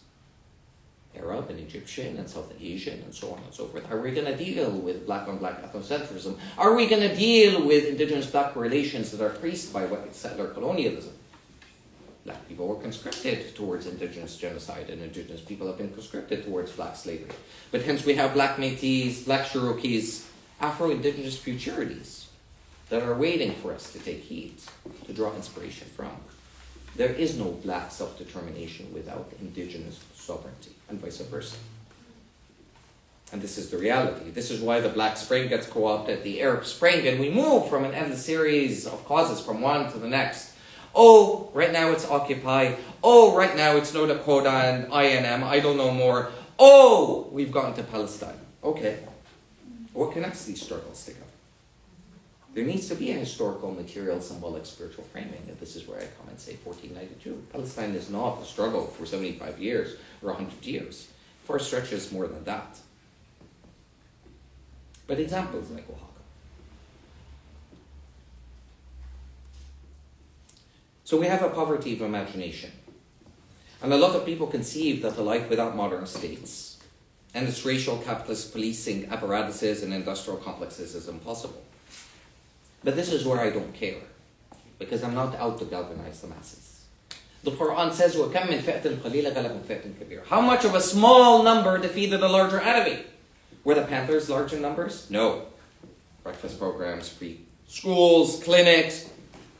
Arab and Egyptian and South Asian and so on and so forth. Are we going to deal with black-on-black ethnocentrism? Are we going to deal with indigenous black relations that are creased by what settler colonialism? Black people were conscripted towards indigenous genocide, and indigenous people have been conscripted towards black slavery. But hence we have black Métis, black Cherokees, Afro-indigenous futurities that are waiting for us to take heed, to draw inspiration from. There is no black self-determination without indigenous sovereignty, and vice versa. And this is the reality. This is why the Black Spring gets co-opted, the Arab Spring, and we move from an endless series of causes from one to the next. Oh, right now it's Occupy. Oh, right now it's No Dakota and INM. I don't know more. Oh, we've gone to Palestine. Okay. What connects these struggles together? There needs to be a historical, material, symbolic, spiritual framing. And this is where I come and say 1492. Palestine is not a struggle for 75 years or 100 years. For stretches more than that. But examples like Oaxaca. So we have a poverty of imagination. And a lot of people conceive that a life without modern states and its racial capitalist policing apparatuses and industrial complexes is impossible. But this is where I don't care, because I'm not out to galvanize the masses. The Qur'an says, وَكَمْ مِنْ فِئَةٍ قَلِيلَةٍ غَلَبَتْ فِئَةٍ كَبِيرَةٍ. How much of a small number defeated a larger enemy? Were the Panthers large in numbers? No. Breakfast programs, free schools, clinics,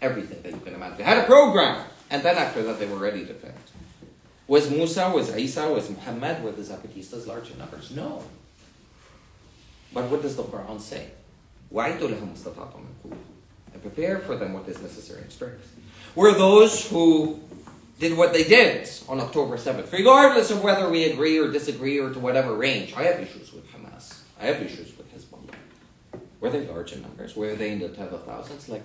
everything that you can imagine. They had a program, and then after that they were ready to defend. Was Musa, was Isa, was Mohamed, were the Zapatistas large in numbers? No. But what does the Qur'an say? وَعِدُّ لَهُمْ اسْتَطَعْتُم مِّن قُوَّةٍ. And prepare for them what is necessary in strength. Were those who did what they did on October 7th, regardless of whether we agree or disagree or to whatever range. I have issues with Hamas. I have issues with Hezbollah. Were they large in numbers? Were they in the tens of thousands? Like,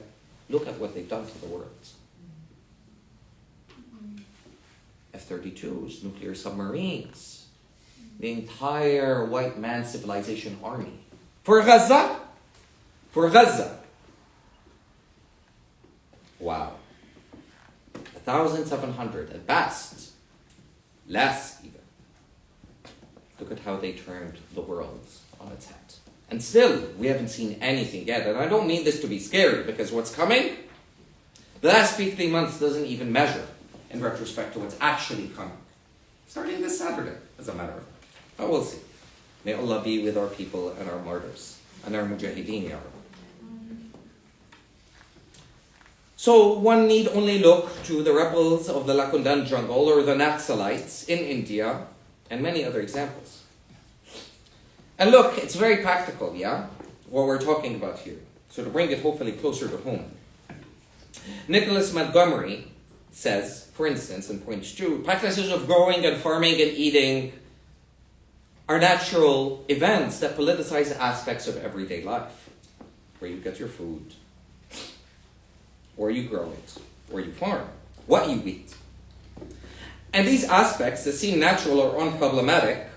look at what they've done to the world. F-32s, nuclear submarines, the entire white man civilization army. For Gaza? For Gaza. Wow. 1,700 at best. Less even. Look at how they turned the world on its head. And still, we haven't seen anything yet. And I don't mean this to be scary, because what's coming, the last 15 months doesn't even measure in retrospect to what's actually coming. Starting this Saturday, as a matter of fact. But we'll see. May Allah be with our people and our martyrs and our mujahideen, ya Rabbi. So one need only look to the rebels of the Lakundan jungle or the Naxalites in India and many other examples. And look, it's very practical, yeah? What we're talking about here. So to bring it hopefully closer to home. Nicholas Montgomery says, for instance, in point 2, practices of growing and farming and eating are natural events that politicize aspects of everyday life. Where you get your food, or you grow it, or you farm, what you eat. And these aspects that seem natural or unproblematic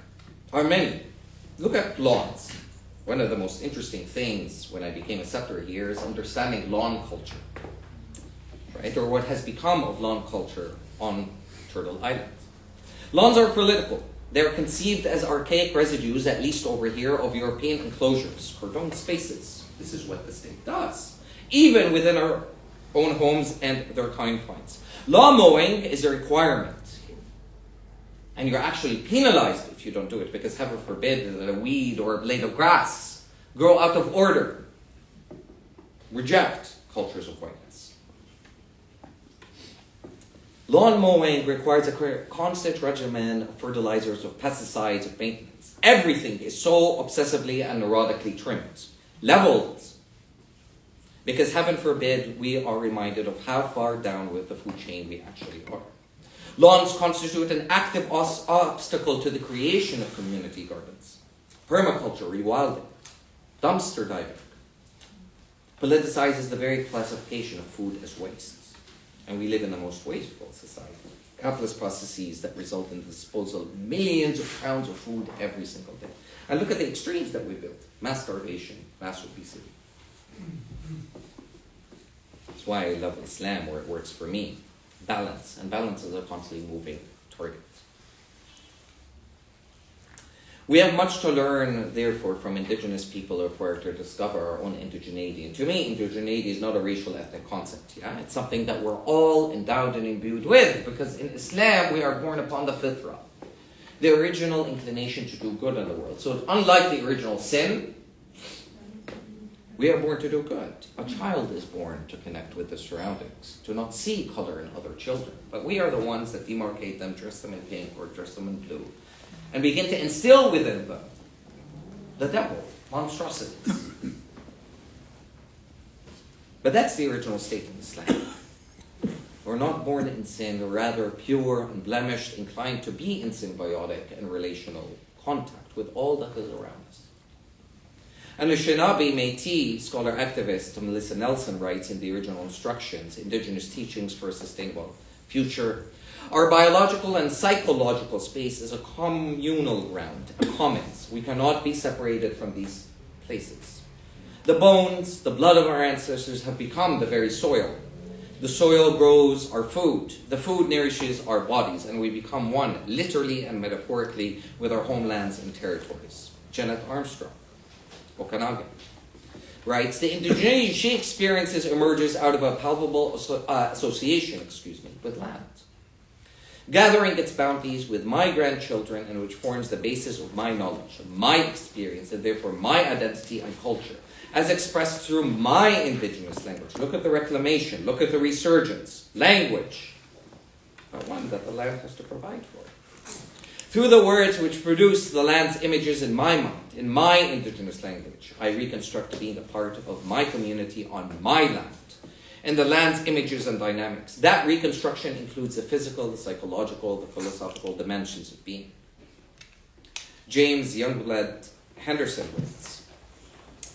are many. Look at lawns. One of the most interesting things when I became a settler here is understanding lawn culture, right? Or what has become of lawn culture on Turtle Island. Lawns are political. They are conceived as archaic residues, at least over here, of European enclosures, cordoned spaces. This is what the state does, even within our own homes and their confines. Lawn mowing is a requirement. And you're actually penalized if you don't do it, because heaven forbid that a weed or a blade of grass grow out of order. Reject cultures of whiteness. Lawn mowing requires a constant regimen of fertilizers, of pesticides, of maintenance. Everything is so obsessively and neurotically trimmed, leveled. Because heaven forbid we are reminded of how far down with the food chain we actually are. Lawns constitute an active obstacle to the creation of community gardens. Permaculture, rewilding, dumpster diving, politicizes the very classification of food as waste. And we live in the most wasteful society. Capitalist processes that result in the disposal of millions of pounds of food every single day. And look at the extremes that we built. Mass starvation, mass obesity. That's why I love Islam, where it works for me. Balance. And balance is a constantly moving target. We have much to learn, therefore, from indigenous people if we're to discover our own indigeneity. And to me, indigeneity is not a racial ethnic concept. Yeah? It's something that we're all endowed and imbued with, because in Islam, we are born upon the fitra, the original inclination to do good in the world. So unlike the original sin, we are born to do good. A child is born to connect with the surroundings, to not see color in other children. But we are the ones that demarcate them, dress them in pink or dress them in blue, and begin to instill within them the devil, monstrosities. But that's the original state of Islam. We're not born in sin, or rather pure, unblemished, inclined to be in symbiotic and relational contact with all that is around us. And the Shinabi Métis scholar activist Melissa Nelson writes in the original instructions, Indigenous Teachings for a Sustainable Future, our biological and psychological space is a communal ground, a commons. We cannot be separated from these places. The bones, the blood of our ancestors have become the very soil. The soil grows our food. The food nourishes our bodies, and we become one, literally and metaphorically, with our homelands and territories. Janet Armstrong, Okanagan, writes, the indigeneity she experiences emerges out of a palpable association with land, gathering its bounties with my grandchildren, and which forms the basis of my knowledge, of my experience, and therefore my identity and culture, as expressed through my indigenous language. Look at the reclamation, look at the resurgence, language, but one that the land has to provide for. Through the words which produce the land's images in my mind, in my indigenous language, I reconstruct being a part of my community on my land, and the land's images and dynamics. That reconstruction includes the physical, the psychological, the philosophical dimensions of being. James Youngblood Henderson writes,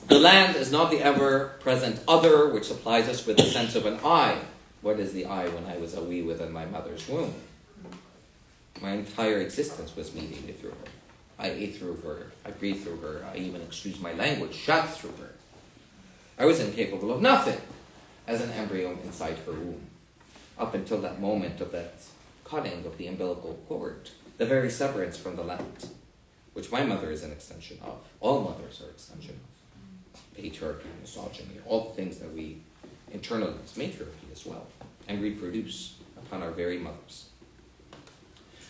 the land is not the ever-present other which supplies us with a sense of an I. What is the I when I was a wee within my mother's womb? My entire existence was mediated through her. I ate through her. I breathed through her. I even excused my language, shot through her. I was incapable of nothing as an embryo inside her womb, up until that moment of that cutting of the umbilical cord, the very severance from the land, which my mother is an extension of. All mothers are extension of. Patriarchy, misogyny, all the things that we internalize, matriarchy as well, and reproduce upon our very mothers.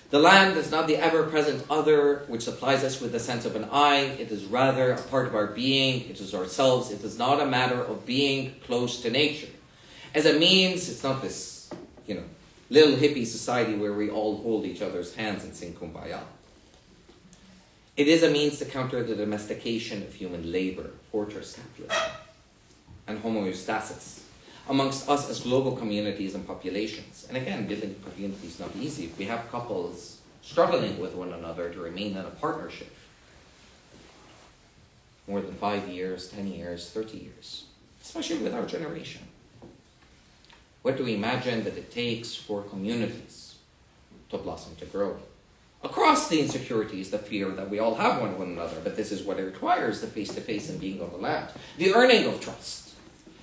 The land is not the ever-present other which supplies us with the sense of an I. It is rather a part of our being. It is ourselves. It is not a matter of being close to nature. As a means, it's not this, little hippie society where we all hold each other's hands and sing Kumbaya. It is a means to counter the domestication of human labor, fortress capitalism, and homeostasis amongst us as global communities and populations. And again, building communities is not easy. If we have couples struggling with one another to remain in a partnership, more than 5 years, 10 years, 30 years, especially with our generation. What do we imagine that it takes for communities to blossom, to grow? Across the insecurities, the fear that we all have one another, but this is what it requires, the face-to-face and being on the land. The earning of trust.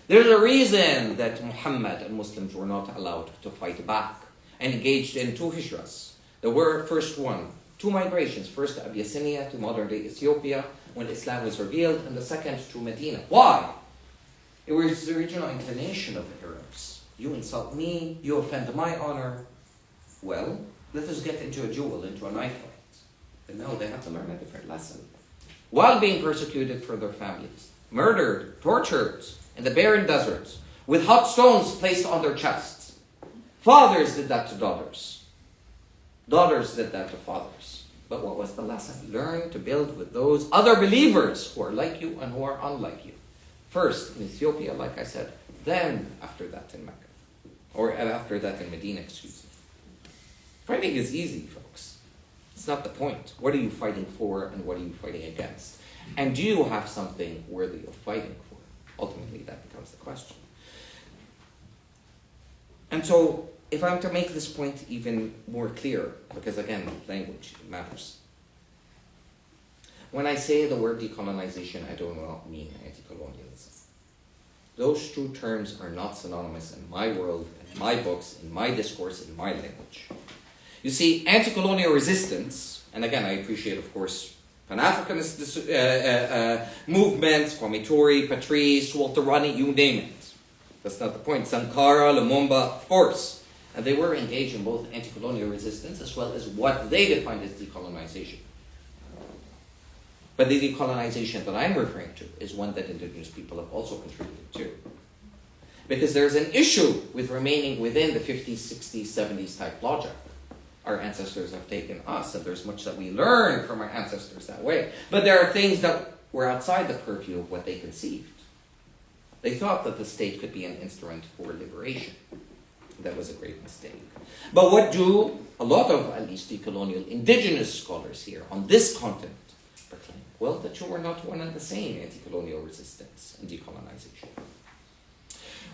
There's a reason that Mohamed and Muslims were not allowed to fight back and engaged in 2 hijras. There were first 2 migrations, first to Abyssinia, to modern-day Ethiopia, when Islam was revealed, and the second to Medina. Why? It was the original inclination of the Arabs. You insult me, you offend my honor. Well, let us get into a duel, into a knife fight. But no, they had to learn a different lesson. While being persecuted for their families, murdered, tortured in the barren deserts, with hot stones placed on their chests. Fathers did that to daughters. Daughters did that to fathers. But what was the lesson? Learn to build with those other believers who are like you and who are unlike you. First in Ethiopia, like I said, then after that in Mecca. Or after that in Medina, excuse me. Fighting is easy, folks. It's not the point. What are you fighting for and what are you fighting against? And do you have something worthy of fighting for? Ultimately, that becomes the question. And so, if I'm to make this point even more clear, because again, language matters. When I say the word decolonization, I do not mean anti-colonialism. Those two terms are not synonymous in my world, in my books, in my discourse, in my language. You see, anti-colonial resistance, and again, I appreciate, of course, Pan-Africanist movements, Kwame Ture, Patrice, Walter Rodney, you name it. That's not the point. Sankara, Lumumba, of course. And they were engaged in both anti-colonial resistance as well as what they defined as decolonization. But the decolonization that I'm referring to is one that indigenous people have also contributed to. Because there's an issue with remaining within the 50s, 60s, 70s type logic. Our ancestors have taken us, and there's much that we learn from our ancestors that way. But there are things that were outside the purview of what they conceived. They thought that the state could be an instrument for liberation. That was a great mistake. But what do a lot of, at least decolonial indigenous scholars here on this continent proclaim? Well, that you are not one and the same, anti-colonial resistance and decolonization.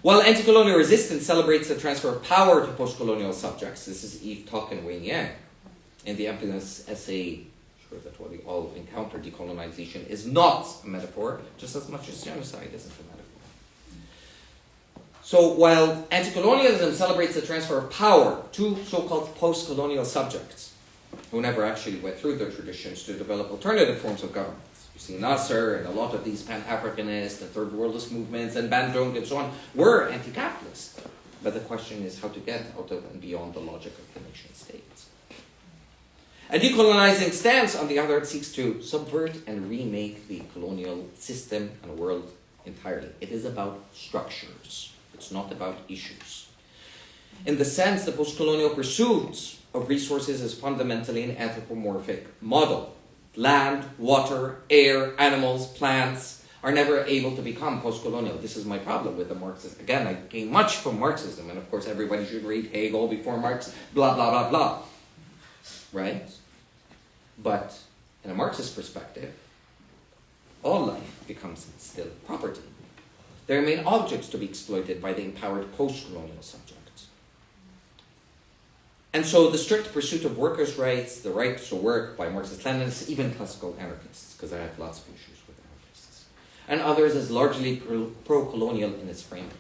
While anti-colonial resistance celebrates the transfer of power to post-colonial subjects, this is Yves Tok and Wayne Yang, in the Emptiness essay, sure that what we all encounter, decolonization is not a metaphor, just as much as genocide isn't a metaphor. So while anti-colonialism celebrates the transfer of power to so-called post-colonial subjects, who never actually went through their traditions to develop alternative forms of government. You see Nasser and a lot of these Pan-Africanist and Third Worldist movements and Bandung and so on were anti-capitalist. But the question is how to get out of and beyond the logic of the nation state. A decolonizing stance, on the other hand, seeks to subvert and remake the colonial system and world entirely. It is about structures. It's not about issues. In the sense, the post-colonial pursuit of resources is fundamentally an anthropomorphic model. Land, water, air, animals, plants are never able to become post-colonial. This is my problem with the Marxists. Again, I gain much from Marxism, and of course everybody should read Hegel before Marx, blah, blah, blah, blah. Right? But in a Marxist perspective, all life becomes still property. They remain objects to be exploited by the empowered post-colonial subject. And so the strict pursuit of workers' rights, the right to work by Marxist-Leninists, even classical anarchists, because I have lots of issues with anarchists, and others is largely pro-colonial in its framework.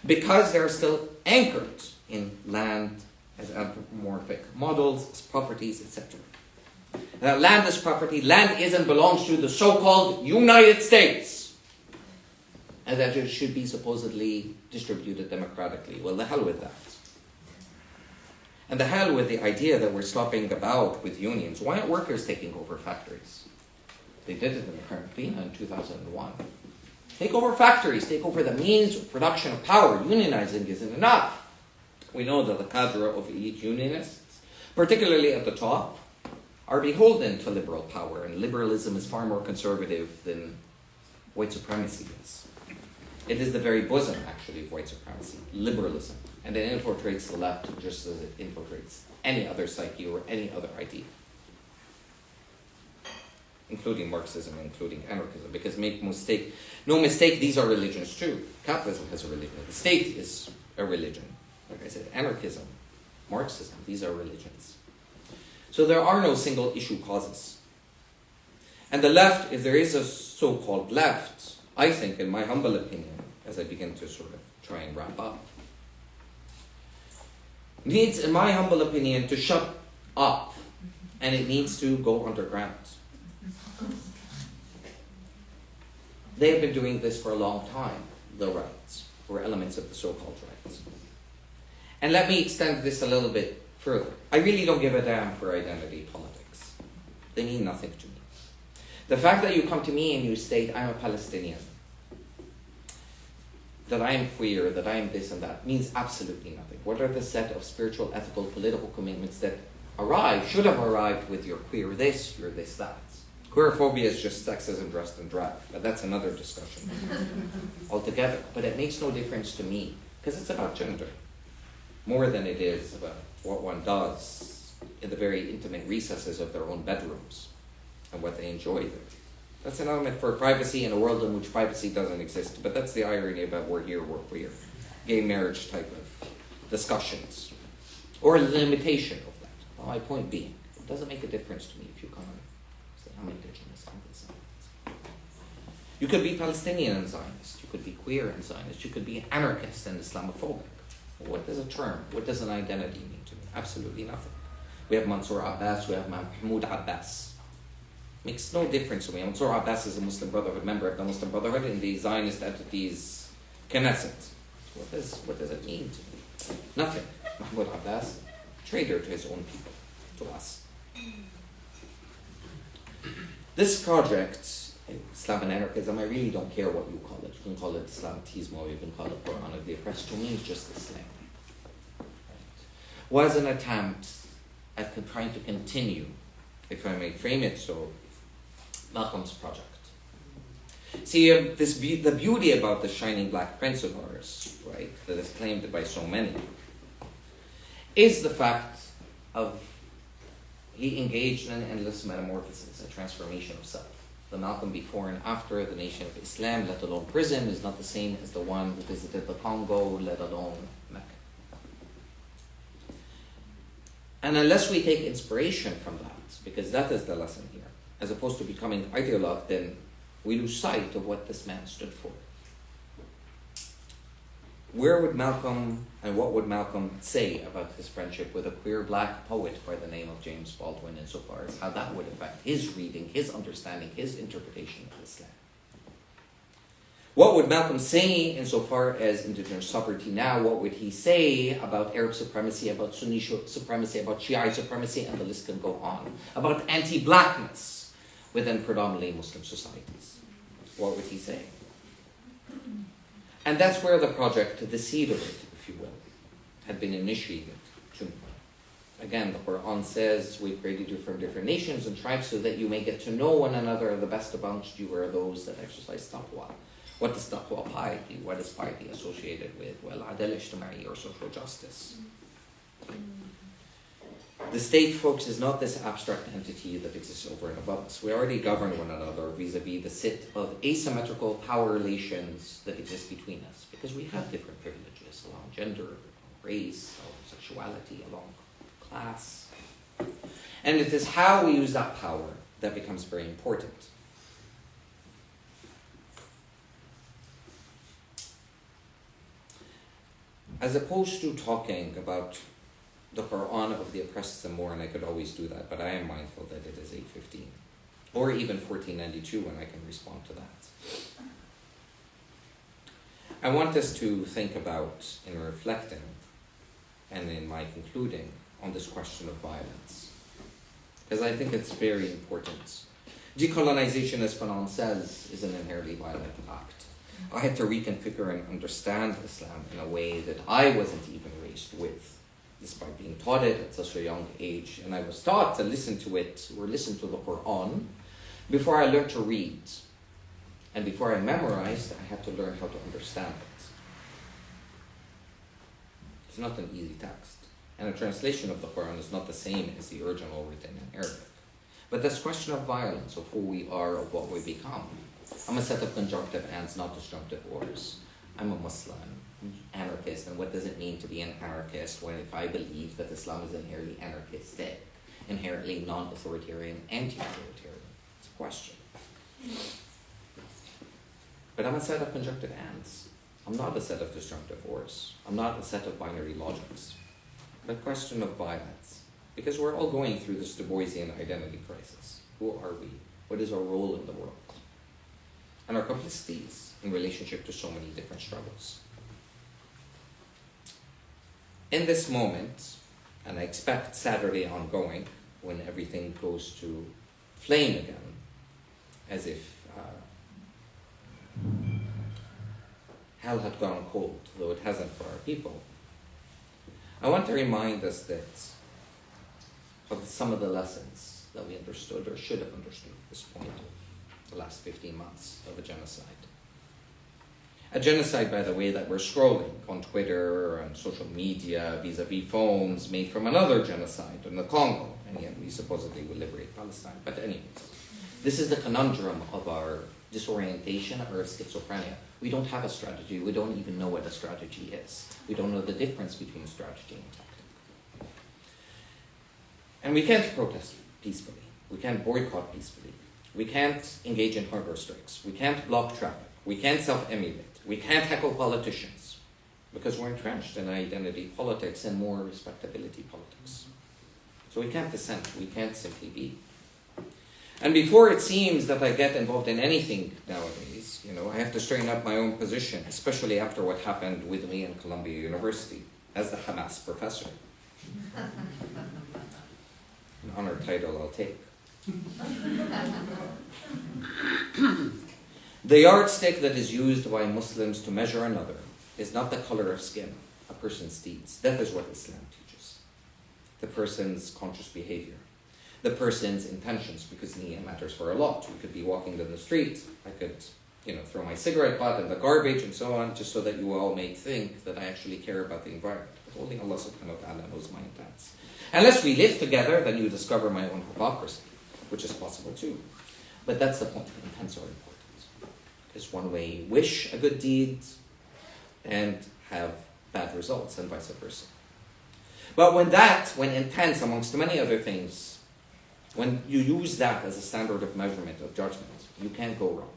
Because they are still anchored in land as anthropomorphic models, as properties, etc. That land is property, land is and belongs to the so-called United States. And that it should be supposedly distributed democratically. Well, the hell with that. And the hell with the idea that we're slopping about with unions. Why aren't workers taking over factories? They did it in Argentina in 2001. Take over factories, take over the means of production of power. Unionizing isn't enough. We know that the cadre of elite unionists, particularly at the top, are beholden to liberal power, and liberalism is far more conservative than white supremacy is. It is the very bosom, actually, of white supremacy, liberalism. And it infiltrates the left just as it infiltrates any other psyche or any other idea. Including Marxism, including anarchism. Because make no mistake, these are religions too. Capitalism has a religion. The state is a religion. Like I said, anarchism, Marxism, these are religions. So there are no single issue causes. And the left, if there is a so-called left, I think, in my humble opinion, as I begin to sort of try and wrap up, needs, in my humble opinion, to shut up, and it needs to go underground. They have been doing this for a long time, the rights, or elements of the so-called rights. And let me extend this a little bit further. I really don't give a damn for identity politics. They mean nothing to me. The fact that you come to me and you state, I'm a Palestinian, that I am queer, that I am this and that, means absolutely nothing. What are the set of spiritual, ethical, political commitments that should have arrived with your queer this, your this, that? Queerphobia is just sexism dressed in drag, but that's another discussion altogether. But it makes no difference to me, because it's about gender, more than it is about what one does in the very intimate recesses of their own bedrooms and what they enjoy there. That's an element for privacy in a world in which privacy doesn't exist. But that's the irony about we're here, we're queer. Gay marriage type of discussions. Or the limitation of that. Well, my point being, it doesn't make a difference to me if you come and say, I'm indigenous, I'm this, I'm this. You could be Palestinian and Zionist. You could be queer and Zionist. You could be an anarchist and Islamophobic. What does a term, what does an identity mean to me? Absolutely nothing. We have Mansour Abbas, we have Mahmoud Abbas. Makes no difference to me. Mansour Abbas is a Muslim Brotherhood member of the Muslim Brotherhood in the Zionist entity's Knesset. What does it mean to me? Nothing. Mahmoud Abbas, traitor to his own people, to us. This project, Islam and Anarchism, I really don't care what you call it. You can call it Islamitismo, you can call it Qur'an of the oppressed. To me, it's just Islam. Right. Was an attempt at trying to continue, if I may frame it so, Malcolm's project. See, the beauty about the shining black prince of ours, right, that is claimed by so many, is the fact of he engaged in an endless metamorphosis, a transformation of self. The Malcolm before and after the Nation of Islam, let alone prison, is not the same as the one who visited the Congo, let alone Mecca. And unless we take inspiration from that, because that is the lesson here, as opposed to becoming ideologue, then we lose sight of what this man stood for. Where would Malcolm, and what would Malcolm say about his friendship with a queer black poet by the name of James Baldwin, insofar as how that would affect his reading, his understanding, his interpretation of Islam? What would Malcolm say insofar as indigenous sovereignty now? What would he say about Arab supremacy, about Sunni supremacy, about Shiite supremacy, and the list can go on? About anti-blackness within predominantly Muslim societies. What would he say? And that's where the project, the seed of it, if you will, had been initiated. Again, the Qur'an says, we created you from different nations and tribes so that you may get to know one another. The best amongst you are those that exercise taqwa. What is taqwa? Piety. What is piety associated with? Well, adal ijtima'i, or social justice. The state, folks, is not this abstract entity that exists over and above us. We already govern one another vis-a-vis the set of asymmetrical power relations that exist between us, because we have different privileges along gender, along race, along sexuality, along class. And it is how we use that power that becomes very important. As opposed to talking about the Qur'an of the oppressed some more, and I could always do that, but I am mindful that it is 8:15, or even 1492 when I can respond to that. I want us to think about, in reflecting, and in my concluding, on this question of violence, because I think it's very important. Decolonization, as Fanon says, is an inherently violent act. I had to reconfigure and understand Islam in a way that I wasn't even raised with, despite being taught it at such a young age. And I was taught to listen to it, or listen to the Qur'an, before I learned to read. And before I memorized, I had to learn how to understand it. It's not an easy text. And a translation of the Qur'an is not the same as the original written in Arabic. But this question of violence, of who we are, of what we become. I'm a set of conjunctive ands, not disjunctive ors. I'm a Muslim, anarchist, and what does it mean to be an anarchist when if I believe that Islam is inherently anarchistic, inherently non-authoritarian, anti-authoritarian? It's a question. But I'm a set of conjunctive ands. I'm not a set of disjunctive ors. I'm not a set of binary logics. The question of violence. Because we're all going through this Du Boisian identity crisis. Who are we? What is our role in the world? And our complicities in relationship to so many different struggles. In this moment, and I expect Saturday ongoing, when everything goes to flame again, as if hell had gone cold, though it hasn't for our people, I want to remind us that of some of the lessons that we understood or should have understood at this point of the last 15 months of a genocide. A genocide, by the way, that we're scrolling on Twitter and social media vis-a-vis phones made from another genocide in the Congo, and yet we supposedly will liberate Palestine. But anyways, this is the conundrum of our disorientation or schizophrenia. We don't have a strategy. We don't even know what a strategy is. We don't know the difference between strategy and tactic. And we can't protest peacefully. We can't boycott peacefully. We can't engage in hunger strikes. We can't block traffic. We can't self-emulate. We can't heckle politicians because we're entrenched in identity politics and more respectability politics. So we can't dissent. We can't simply be. And before it seems that I get involved in anything nowadays, I have to straighten up my own position, especially after what happened with me in Columbia University as the Hamas professor. An honor title I'll take. The yardstick that is used by Muslims to measure another is not the color of skin, a person's deeds. That is what Islam teaches. The person's conscious behavior. The person's intentions, because niyyah matters for a lot. We could be walking down the street. I could, throw my cigarette butt in the garbage and so on, just so that you all may think that I actually care about the environment. But only Allah subhanahu wa ta'ala knows my intents. Unless we live together, then you discover my own hypocrisy, which is possible too. But that's the point. Intents are important. Because one way wish a good deed and have bad results, and vice versa. But when intents, amongst many other things, when you use that as a standard of measurement, of judgment, you can't go wrong.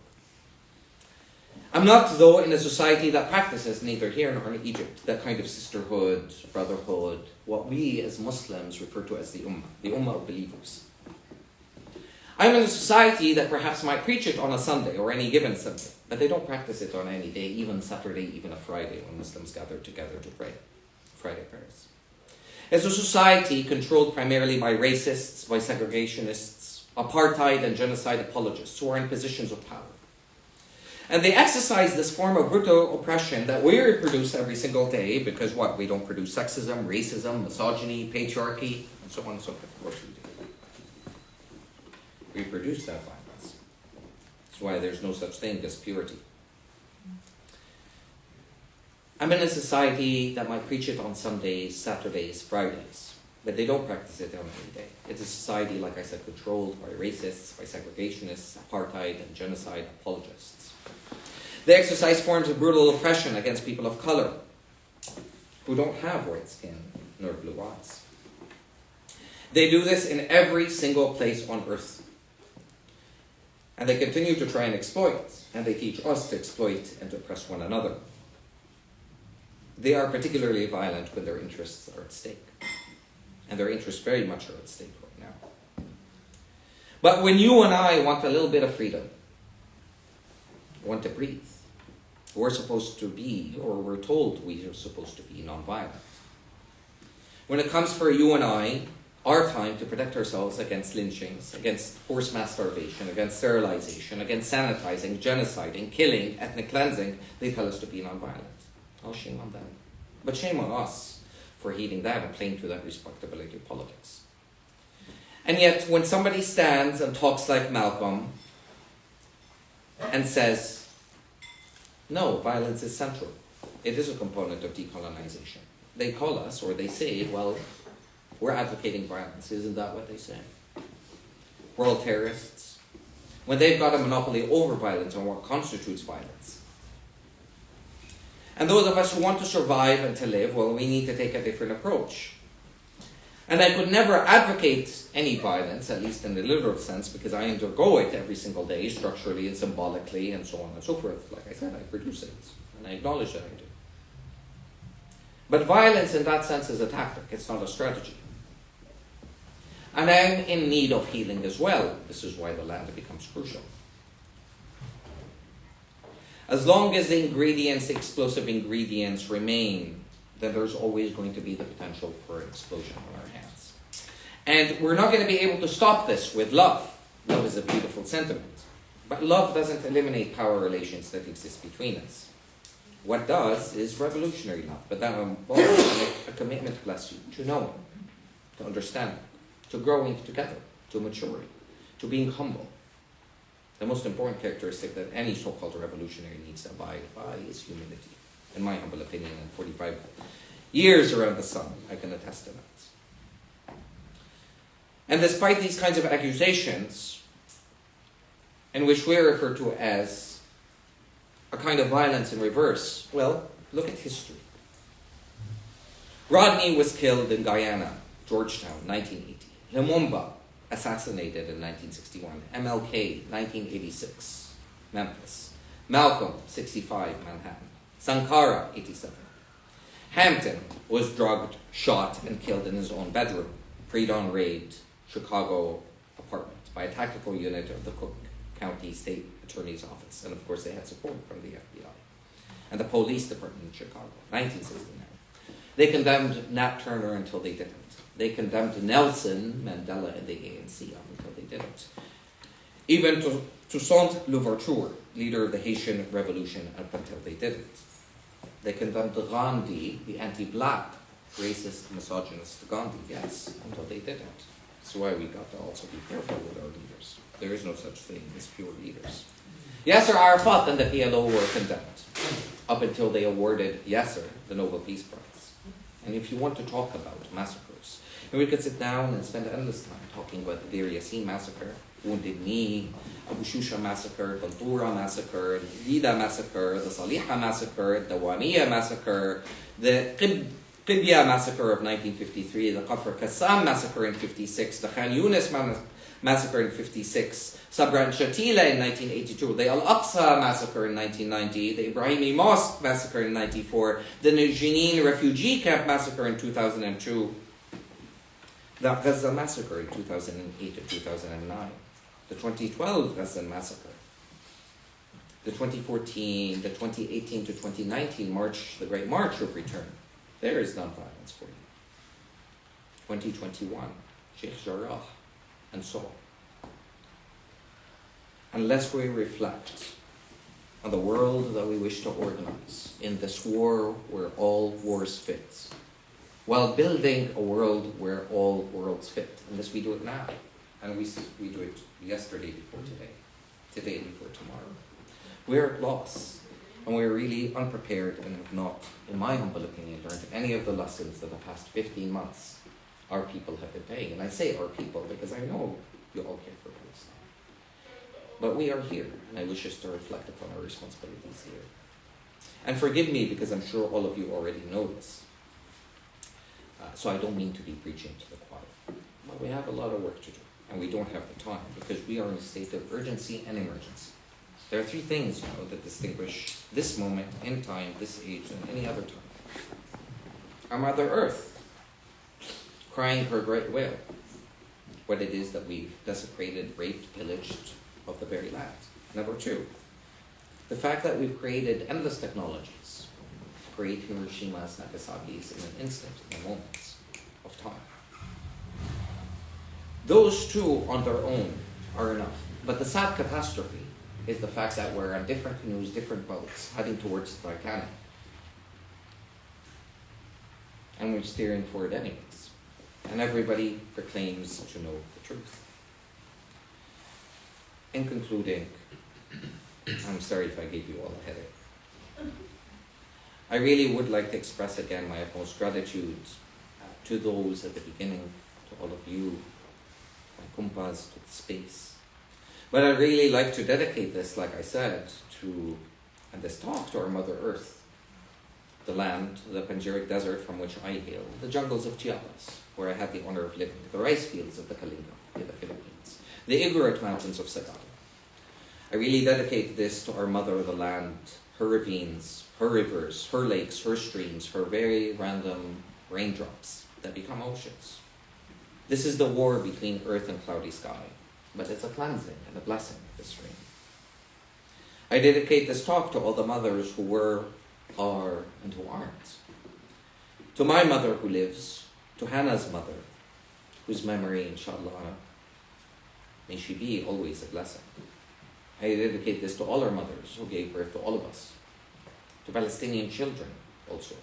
I'm not, though, in a society that practices, neither here nor in Egypt, that kind of sisterhood, brotherhood, what we as Muslims refer to as the Ummah of believers. I'm in a society that perhaps might preach it on a Sunday or any given Sunday, but they don't practice it on any day, even Saturday, even a Friday, when Muslims gather together to pray. Friday prayers. It's a society controlled primarily by racists, by segregationists, apartheid and genocide apologists who are in positions of power. And they exercise this form of brutal oppression that we reproduce every single day because what? We don't produce sexism, racism, misogyny, patriarchy, and so on and so forth. Of course we do. We produce that violence. That's why there's no such thing as purity. I'm in a society that might preach it on Sundays, Saturdays, Fridays, but they don't practice it on any day. It's a society, like I said, controlled by racists, by segregationists, apartheid and genocide apologists. They exercise forms of brutal oppression against people of color who don't have white skin nor blue eyes. They do this in every single place on earth. And they continue to try and exploit, and they teach us to exploit and to oppress one another. They are particularly violent when their interests are at stake. And their interests very much are at stake right now. But when you and I want a little bit of freedom, want to breathe, we're supposed to be, or we're told we are supposed to be, nonviolent. When it comes for you and I, our time to protect ourselves against lynchings, against forced mass starvation, against sterilization, against sanitizing, genociding, killing, ethnic cleansing, they tell us to be nonviolent. Oh, shame on them. But shame on us for heeding that and playing to that respectability of politics. And yet, when somebody stands and talks like Malcolm and says, no, violence is central. It is a component of decolonization. They call us, or they say, well, we're advocating violence. Isn't that what they say? We're all terrorists. When they've got a monopoly over violence and what constitutes violence. And those of us who want to survive and to live, well, we need to take a different approach. And I could never advocate any violence, at least in the literal sense, because I undergo it every single day, structurally and symbolically, and so on and so forth. Like I said, I produce it, and I acknowledge that I do. But violence in that sense is a tactic, it's not a strategy. And I'm in need of healing as well. This is why the land becomes crucial. As long as the explosive ingredients remain, then there's always going to be the potential for an explosion on our hands. And we're not going to be able to stop this with love. Love is a beautiful sentiment. But love doesn't eliminate power relations that exist between us. What does is revolutionary love. But that involves a commitment, bless you, to knowing, to understanding, to growing together, to maturity, to being humble. The most important characteristic that any so-called revolutionary needs to abide by is humility. In my humble opinion, in 45 years around the sun, I can attest to that. And despite these kinds of accusations, in which we refer to as a kind of violence in reverse, well, look at history. Rodney was killed in Guyana, Georgetown, 1980. Lumumba, assassinated in 1961. MLK, 1986, Memphis. Malcolm, 65, Manhattan. Sankara, 87. Hampton was drugged, shot, and killed in his own bedroom. Pre-dawn raid, Chicago apartment, by a tactical unit of the Cook County State Attorney's Office. And of course they had support from the FBI. And the police department in Chicago, 1969. They condemned Nat Turner until they didn't. They condemned Nelson Mandela and the ANC until they didn't. Even Toussaint Louverture, leader of the Haitian Revolution, up until they didn't. They condemned Gandhi, the anti-black, racist, misogynist Gandhi, yes, until they didn't. That's why we got to also be careful with our leaders. There is no such thing as pure leaders. Yasser Arafat and the PLO were condemned, up until they awarded Yasser the Nobel Peace Prize. And if you want to talk about massacres, and we could sit down and spend endless time talking about the Deir Yassin massacre, Wounded Knee, Abu Shusha massacre, the Tura massacre, the Lida massacre, the Saliha massacre, the Wamiya massacre, the Qibya massacre of 1953, the Kafr Qassam massacre in 56, the Khan Yunis massacre in 56, Sabra and Shatila in 1982, the Al-Aqsa massacre in 1990, the Ibrahimi Mosque massacre in 94, the Jenin refugee camp massacre in 2002, the Gaza massacre in 2008 and 2009, the 2012 Gaza massacre, the 2014, the 2018 to 2019 March, the Great March of Return. There is nonviolence for you. 2021, Sheikh Jarrah, and so on. Unless we reflect on the world that we wish to organize in this war where all wars fit, while building a world where all worlds fit, unless we do it now, and we do it yesterday before today before tomorrow, we're at loss, and we're really unprepared and have not, in my humble opinion, learned any of the lessons that the past 15 months our people have been paying. And I say our people because I know you all care for Palestine. But we are here, and I wish us to reflect upon our responsibilities here. And forgive me, because I'm sure all of you already know this. So I don't mean to be preaching to the choir. But we have a lot of work to do, and we don't have the time, because we are in a state of urgency and emergency. There are three things, that distinguish this moment in time, this age, and any other time. Our Mother Earth, crying her great wail, what it is that we've desecrated, raped, pillaged of the very land. Number two, the fact that we've created endless technologies, create Hiroshima's, Nagasaki's in an instant, in a moment of time. Those two on their own are enough. But the sad catastrophe is the fact that we're on different canoes, different boats, heading towards the Titanic. And we're steering for it anyways. And everybody proclaims to know the truth. In concluding, I'm sorry if I gave you all a headache. I really would like to express again my utmost gratitude to those at the beginning, to all of you, my kumpas, to the space. But I'd really like to dedicate this, like I said, and this talk to our Mother Earth, the land, the Panjiric Desert from which I hail, the jungles of Chiapas, where I had the honor of living, the rice fields of the Kalinga in the Philippines, the Igorot mountains of Sagada. I really dedicate this to our mother, the land, her ravines, her rivers, her lakes, her streams, her very random raindrops that become oceans. This is the war between earth and cloudy sky, but it's a cleansing and a blessing of this rain. I dedicate this talk to all the mothers who were, are, and who aren't. To my mother who lives, to Hannah's mother, whose memory, inshallah, may she be always a blessing. I dedicate this to all our mothers who gave birth to all of us, to Palestinian children also,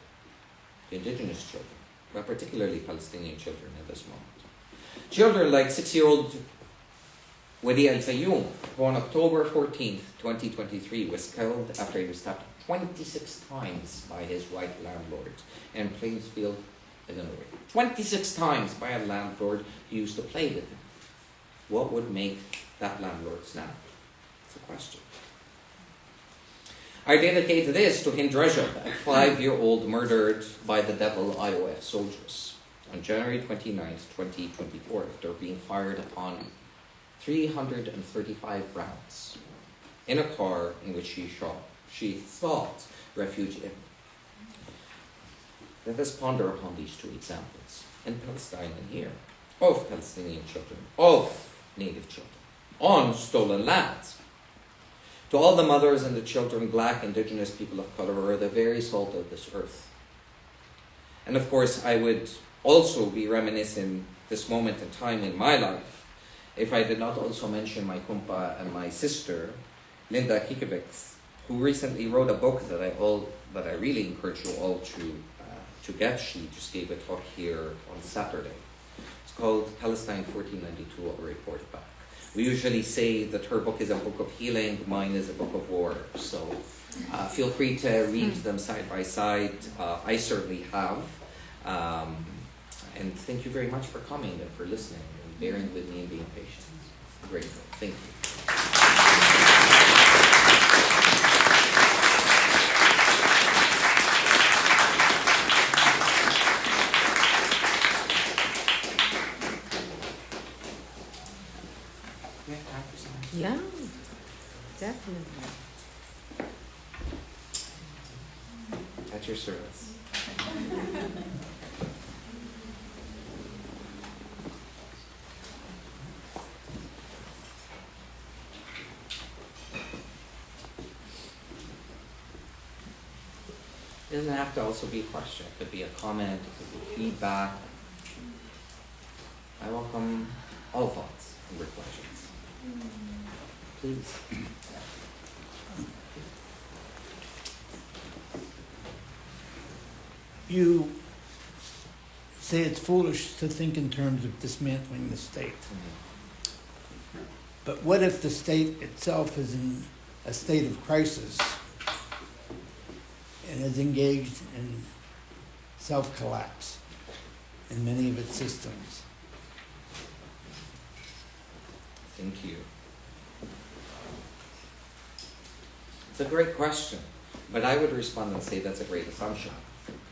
to indigenous children, but particularly Palestinian children at this moment. Children like 6-year-old Wadi al-Fayoum, on October 14th, 2023, was killed after he was stabbed 26 times by his white landlord in Plainsfield, Illinois. 26 times by a landlord who used to play with him. What would make that landlord snap? It's a question. I dedicate this to Hind Rajab, a 5-year-old murdered by the Devil IOF soldiers on January 29th, 2024, after being fired upon 335 rounds in a car in which she sought refuge in. Let us ponder upon these two examples in Palestine and here, of Palestinian children, of native children, on stolen lands. To all the mothers and the children, Black, Indigenous, people of color, are the very salt of this earth. And of course, I would also be reminiscing this moment in time in my life if I did not also mention my kumpa and my sister, Linda Kikevix, who recently wrote a book that I really encourage you all to get. She just gave a talk here on Saturday. It's called Palestine 1492, a report back. We usually say that her book is a book of healing, mine is a book of war. So feel free to read them side by side. I certainly have. And thank you very much for coming and for listening and bearing with me and being patient. I'm grateful. Thank you. Yeah, definitely. At your service. It doesn't have to also be a question. It could be a comment, it could be feedback. I welcome all thoughts and reflections. Please. You say it's foolish to think in terms of dismantling the state. Mm-hmm. But what if the state itself is in a state of crisis and is engaged in self-collapse in many of its systems? Thank you. It's a great question, but I would respond and say that's a great assumption.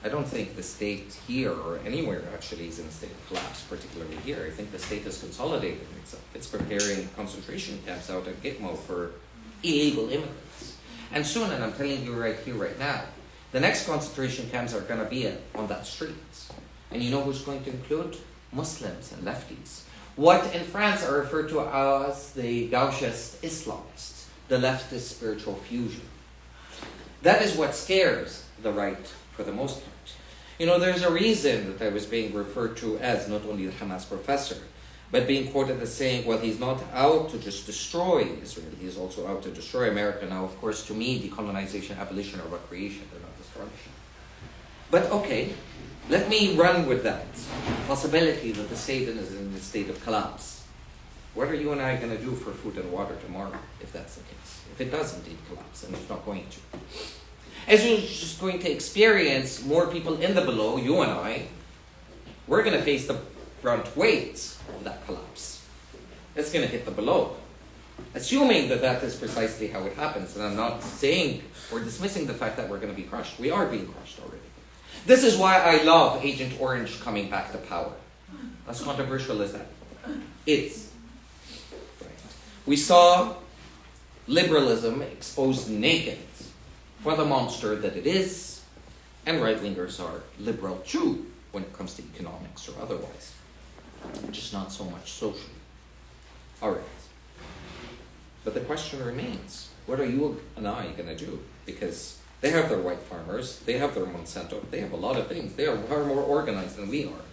I don't think the state here or anywhere actually is in a state of collapse, particularly here. I think the state is consolidating itself. It's preparing concentration camps out at Gitmo for illegal immigrants. And soon, and I'm telling you right here, right now, the next concentration camps are going to be on that street. And you know who's going to include? Muslims and lefties. What in France are referred to as the gauchist Islamists, the leftist spiritual fusion. That is what scares the right for the most part. You know, there's a reason that I was being referred to as not only the Hamas professor, but being quoted as saying, well, he's not out to just destroy Israel, he's also out to destroy America. Now, of course, to me, decolonization, abolition, or recreation, they're not destruction. But okay, let me run with that possibility that the state is in a state of collapse. What are you and I going to do for food and water tomorrow, if that's the case? If it does indeed collapse, and it's not going to. As you're just going to experience more people in the below, you and I, we're going to face the brunt weight of that collapse. It's going to hit the below. Assuming that that is precisely how it happens, and I'm not saying or dismissing the fact that we're going to be crushed. We are being crushed already. This is why I love Agent Orange coming back to power. As controversial as that is. Right. We saw liberalism exposed naked for the monster that it is, and right-wingers are liberal too when it comes to economics or otherwise, just not so much socially. All right. But the question remains, what are you and I going to do? Because they have their white farmers, they have their Monsanto, they have a lot of things. They are far more organized than we are.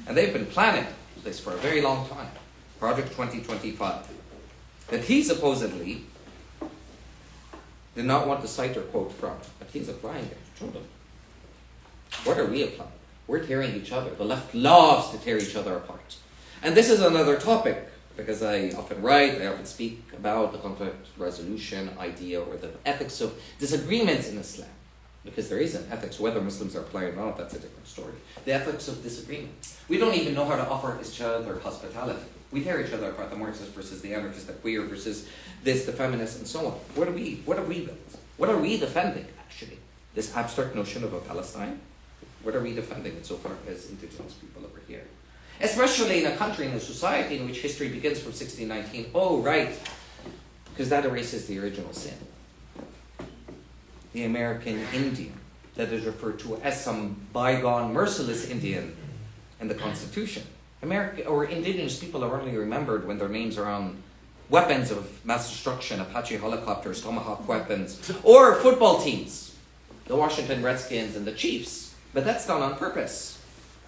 And they've been planning this for a very long time. Project 2025. That he supposedly did not want to cite or quote from, but he's applying it. Show them. What are we applying? We're tearing each other. The left loves to tear each other apart. And this is another topic because I often write, I often speak about the conflict resolution idea or the ethics of disagreements in Islam. Because there is an ethics, whether Muslims are applying or not, that's a different story. The ethics of disagreement. We don't even know how to offer each other hospitality. We tear each other apart, the Marxists versus the anarchists, the queer versus this, the feminists, and so on. What are we built? What are we defending, actually? This abstract notion of a Palestine? What are we defending insofar as indigenous people over here? Especially in a country, in a society in which history begins from 1619. Oh, right. Because that erases the original sin. The American Indian that is referred to as some bygone, merciless Indian in the Constitution. American or indigenous people are only remembered when their names are on weapons of mass destruction, Apache helicopters, Tomahawk weapons, or football teams, the Washington Redskins and the Chiefs. But that's done on purpose.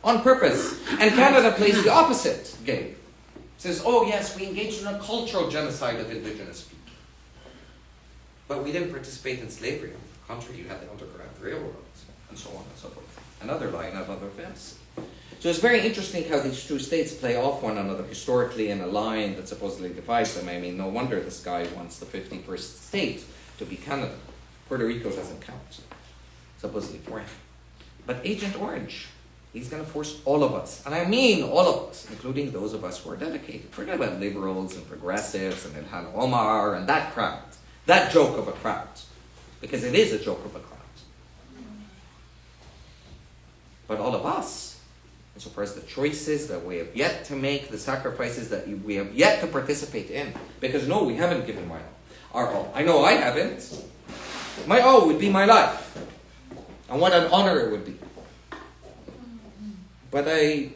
On purpose. And Canada plays the opposite game. It says, oh yes, we engaged in a cultural genocide of indigenous people. But we didn't participate in slavery. On the contrary, you had the Underground Railroads, and so on and so forth. Another lie, another fantasy. So it's very interesting how these two states play off one another historically in a line that supposedly divides them. I mean, no wonder this guy wants the 51st state to be Canada. Puerto Rico doesn't count, supposedly for him. But Agent Orange, he's going to force all of us, and I mean all of us, including those of us who are dedicated. Forget about liberals and progressives and Ilhan Omar and that crowd. That joke of a crowd. Because it is a joke of a crowd. But all of us, insofar as the choices that we have yet to make, the sacrifices that we have yet to participate in. Because no, we haven't given our all. I know I haven't. My all would be my life. And what an honor it would be. But I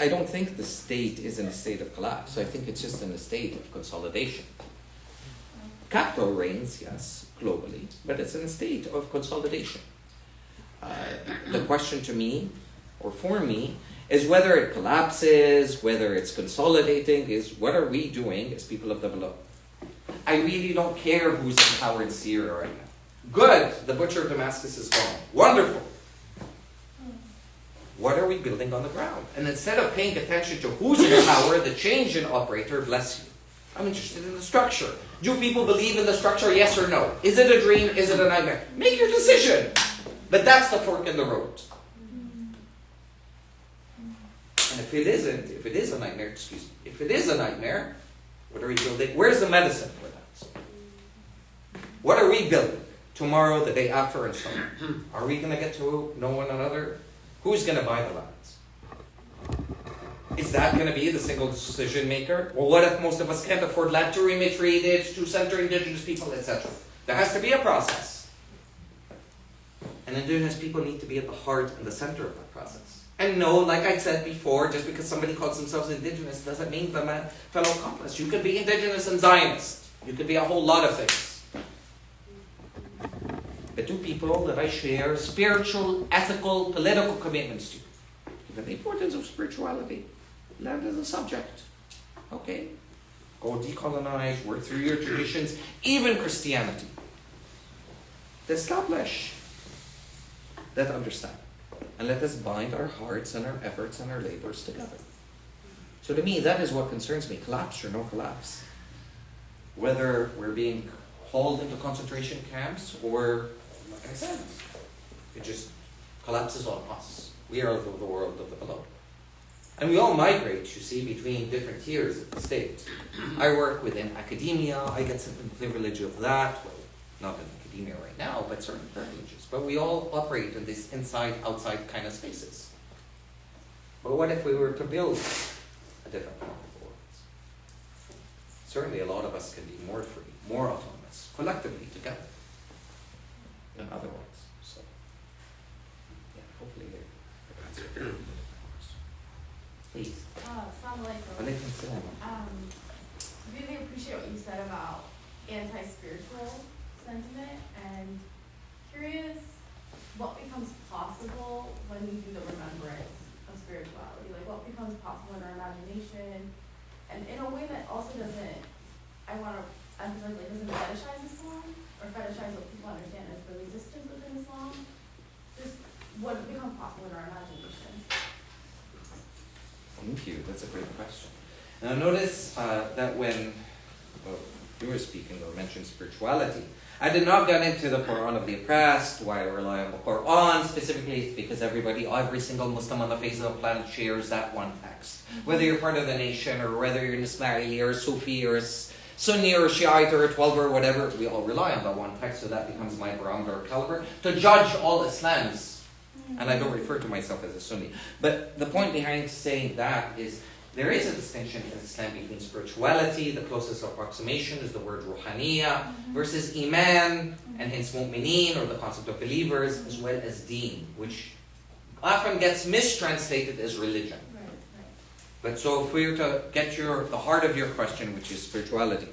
don't think the state is in a state of collapse. I think it's just in a state of consolidation. Capital reigns, yes, globally, but it's in a state of consolidation. The question to me, or for me, is whether it collapses, whether it's consolidating, is what are we doing as people of the below? I really don't care who's in power in Syria right now. Good, the butcher of Damascus is gone. Wonderful. What are we building on the ground? And instead of paying attention to who's in power, the change in operator, bless you. I'm interested in the structure. Do people believe in the structure, yes or no? Is it a dream? Is it a nightmare? Make your decision. But that's the fork in the road. And if it is a nightmare, what are we building? Where's the medicine for that? What are we building? Tomorrow, the day after, and so on. Are we going to get to know one another? Who's going to buy the lands? Is that going to be the single decision maker? Or what if most of us can't afford land to remitreat it, to center indigenous people, etc.? There has to be a process. And indigenous people need to be at the heart and the center of that process. And no, like I said before, just because somebody calls themselves indigenous doesn't mean they're a fellow communist. You could be indigenous and Zionist. You could be a whole lot of things. The two people that I share spiritual, ethical, political commitments to. Even the importance of spirituality. Land as a subject. Okay. Go decolonize, work through your traditions, even Christianity. Establish that understanding. And let us bind our hearts and our efforts and our labors together. So to me, that is what concerns me. Collapse or no collapse. Whether we're being hauled into concentration camps or, like I said, it just collapses on us. We are the world of the below. And we all migrate, you see, between different tiers of the state. I work within academia. I get some privilege of that. Well, not in academia right now, but certain privileges. But we all operate in these inside-outside kind of spaces. But what if we were to build a different form of world? Certainly a lot of us can be more free, more autonomous, collectively together than otherwise. So, yeah, hopefully that's it. Please. Assalamu alaikum. Really appreciate what you said about anti-spiritual sentiment, and curious what becomes possible when we do the remembrance of spirituality. Like what becomes possible in our imagination, and in a way that also doesn't, I want to emphasize, like doesn't fetishize Islam or fetishize what people understand as the resistance within Islam. Just what becomes possible in our imagination. Thank you. That's a great question. Now notice that when you were speaking or mentioned spirituality, I did not get into the Qur'an of the oppressed, why I rely on the Qur'an specifically. It's because every single Muslim on the face of the planet shares that one text. Whether you're part of the nation or whether you're an Ismaili or a Sufi or a Sunni or a Shiite or a Twelver or whatever, we all rely on that one text, so that becomes my barometer of caliber to judge all Islams. And I don't refer to myself as a Sunni. But the point behind saying that is there is a distinction in Islam between spirituality, the closest approximation is the word ruhaniya, versus iman, and hence mu'mineen, or the concept of believers, as well as deen, which often gets mistranslated as religion. But so if we were to get the heart of your question, which is spirituality,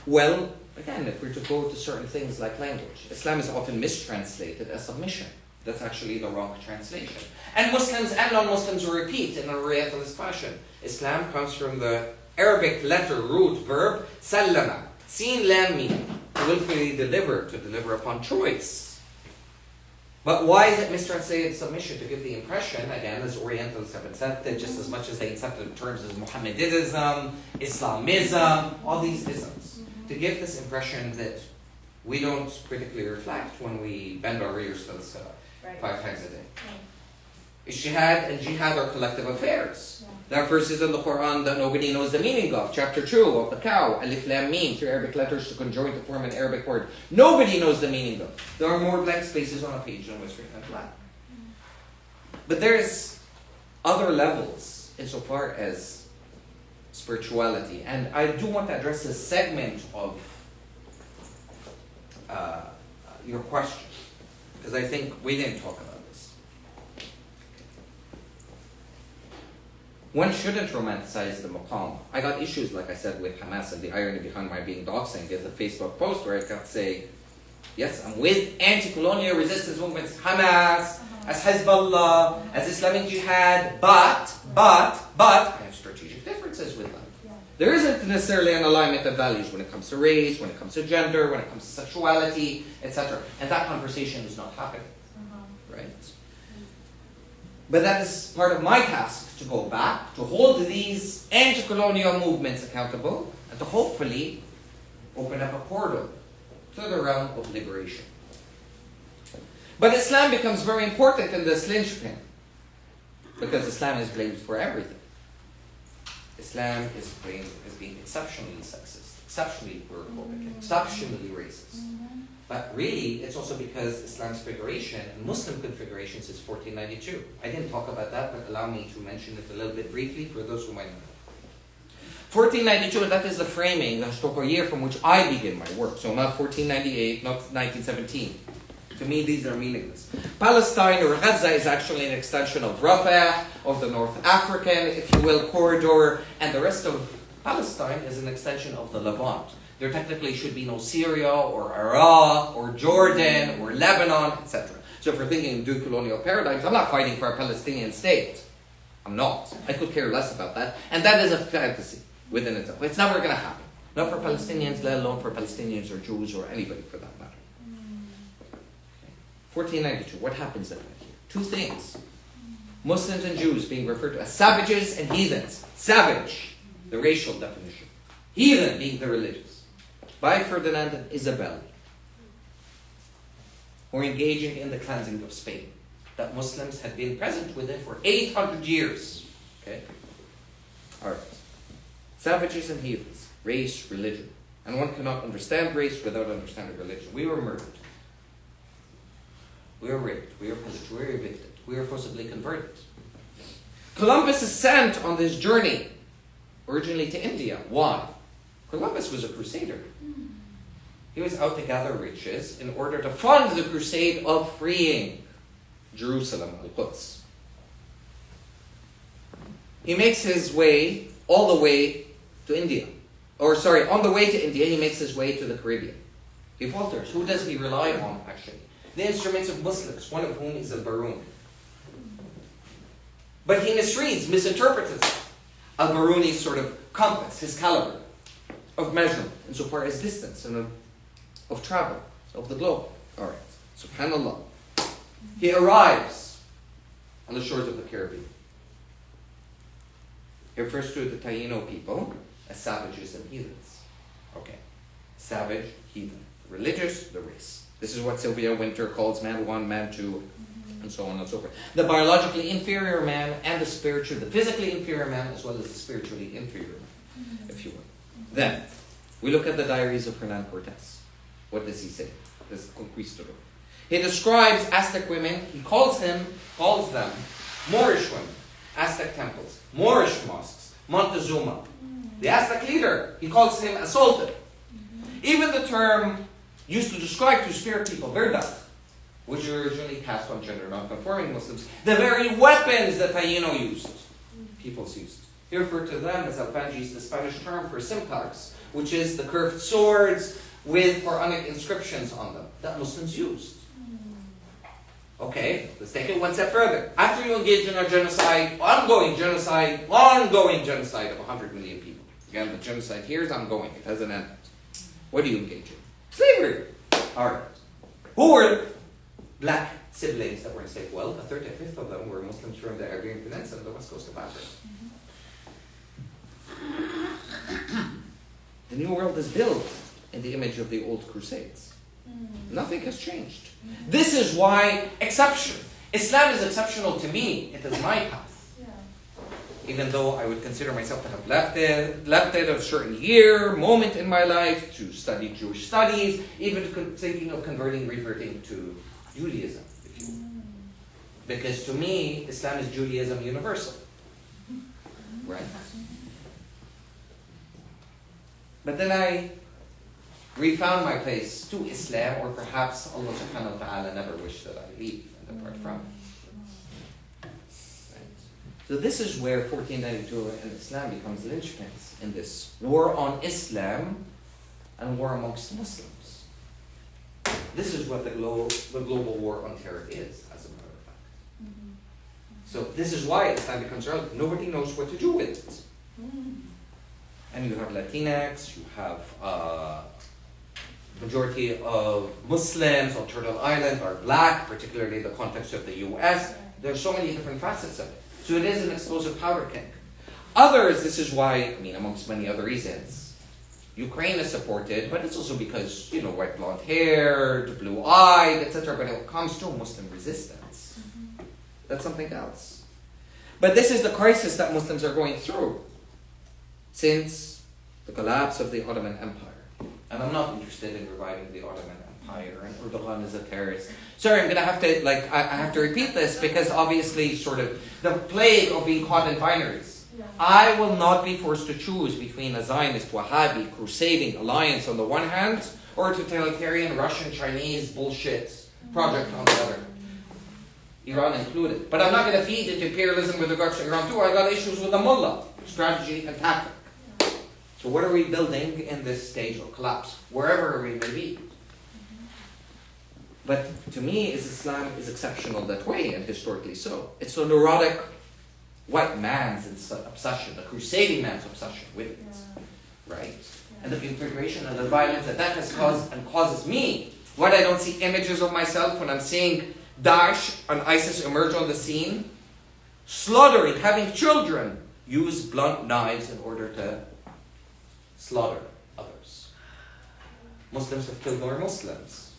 well, again, if we were to go to certain things like language, Islam is often mistranslated as submission. That's actually the wrong translation. And Muslims and non-Muslims will repeat in a Orientalist fashion. Islam comes from the Arabic letter root verb, sallama, sin lam mim, willfully deliver, to deliver upon choice. But why is it mistranslated submission? To give the impression, again, as Orientalists have accepted, just as much as they accepted terms as Mohammedanism, Islamism, all these isms, to give this impression that we don't critically reflect when we bend our ears to the sky 5 times a day. Ijtihad and jihad are collective affairs. There are verses in the Qur'an that nobody knows the meaning of. Chapter 2 of the cow, alif lam mim, 3 Arabic letters to conjoin to form an Arabic word. Nobody knows the meaning of. There are more blank spaces on a page than what's written in black. But there's other levels insofar as spirituality. And I do want to address a segment of your question, because I think we didn't talk about this. One shouldn't romanticize the maqam. I got issues, like I said, with Hamas, and the irony behind my being doxing is a Facebook post where I got say, yes, I'm with anti-colonial resistance movements, Hamas, as Hezbollah, as Islamic Jihad, but I have strategic differences with them. There isn't necessarily an alignment of values when it comes to race, when it comes to gender, when it comes to sexuality, etc. And that conversation is not happening, right? But that is part of my task, to go back, to hold these anti-colonial movements accountable, and to hopefully open up a portal to the realm of liberation. But Islam becomes very important in this linchpin, because Islam is blamed for everything. Islam is blamed as being exceptionally sexist, exceptionally queerphobic, exceptionally racist. But really, it's also because Islam's figuration and Muslim configurations is 1492. I didn't talk about that, but allow me to mention it a little bit briefly for those who might not know. 1492, and that is the framing, the historical year from which I begin my work. So not 1498, not 1917. To me, these are meaningless. Palestine, or Gaza, is actually an extension of Rafah, of the North African, if you will, corridor, and the rest of Palestine is an extension of the Levant. There technically should be no Syria, or Iraq, or Jordan, or Lebanon, etc. So if we're thinking in decolonial paradigms, I'm not fighting for a Palestinian state. I'm not. I could care less about that. And that is a fantasy within itself. It's never going to happen. Not for Palestinians, let alone for Palestinians or Jews or anybody for that matter. 1492, what happens in that year? 2 things. Muslims and Jews being referred to as savages and heathens. Savage, the racial definition. Heathen being the religious. By Ferdinand and Isabel, who are engaging in the cleansing of Spain, that Muslims had been present with it for 800 years. Okay? Alright. Savages and heathens. Race, religion. And one cannot understand race without understanding religion. We were murdered. We were raped, we were pillaged, we were evicted, we were forcibly converted. Columbus is sent on this journey, originally to India. Why? Columbus was a crusader. He was out to gather riches in order to fund the crusade of freeing Jerusalem, Al-Quds. He makes his way all the way to India. On the way to India, he makes his way to the Caribbean. He falters. Who does he rely on, actually? The instruments of Muslims, one of whom is a Barun. But he misreads, misinterprets Al-Baruni's sort of compass, his caliber of measurement, insofar as distance and of travel, of the globe. Alright, subhanallah. He arrives on the shores of the Caribbean. He refers to the Taino people as savages and heathens. Okay. Savage, heathen. Religious, the race. This is what Sylvia Winter calls man 1, man 2, and so on and so forth. The biologically inferior man and the physically inferior man, as well as the spiritually inferior man, if you will. Then, we look at the diaries of Hernan Cortes. What does he say? This conquistador. He describes Aztec women. He calls them Moorish women, Aztec temples, Moorish mosques, Montezuma. The Aztec leader, he calls him assaulted. Even the term used to describe two-spirit people, verdad, which were originally cast on gender non-conforming Muslims, the very weapons that Taino used, peoples used. He referred to them as alfanjis, the Spanish term for simplex, which is the curved swords with Quranic inscriptions on them that Muslims used. Okay, let's take it one step further. After you engage in a genocide, ongoing genocide of 100 million people. Again, the genocide here is ongoing. It hasn't ended. What do you engage in? Slavery. All right. Who were black siblings that were enslaved? Well, a third to a fifth of them were Muslims from the Arabian Peninsula, the west coast of Africa. The New World is built in the image of the old Crusades. Nothing has changed. This is why exception. Islam is exceptional to me. It is my path. Even though I would consider myself to have left it at a certain moment in my life to study Jewish studies, even thinking of reverting to Judaism, if you will. Because to me, Islam is Judaism universal. Right? But then I refound my place to Islam, or perhaps Allah subhanahu wa ta'ala never wished that I leave and depart from it. So this is where 1492 and Islam becomes linchpins in this war on Islam and war amongst Muslims. This is what the global war on terror is, as a matter of fact. So this is why Islam becomes relevant. Nobody knows what to do with it. And you have Latinx, you have majority of Muslims on Turtle Island are black, particularly in the context of the US. There are so many different facets of it. So it is an explosive powder keg. Others, this is why, amongst many other reasons, Ukraine is supported, but it's also because, white blonde haired, blue eyed, etc. But when it comes to Muslim resistance, that's something else. But this is the crisis that Muslims are going through since the collapse of the Ottoman Empire. And I'm not interested in reviving the Ottoman Empire, and Erdogan is a terrorist. Sorry, I'm going to have to, I have to repeat this because obviously sort of the plague of being caught in binaries. I will not be forced to choose between a Zionist, Wahhabi, crusading alliance on the one hand, or a totalitarian Russian, Chinese bullshit project on the other. Iran included. But I'm not going to feed into imperialism with regards to Iran too. I got issues with the mullah, strategy and tactic. So what are we building in this stage of collapse, wherever we may be? But to me, Islam is exceptional that way, and historically so. It's the neurotic white man's obsession, the crusading man's obsession with it, right? And the configuration and the violence that has caused and causes me. What I don't see images of myself when I'm seeing Daesh and ISIS emerge on the scene, slaughtering, having children use blunt knives in order to slaughter others. Muslims have killed more Muslims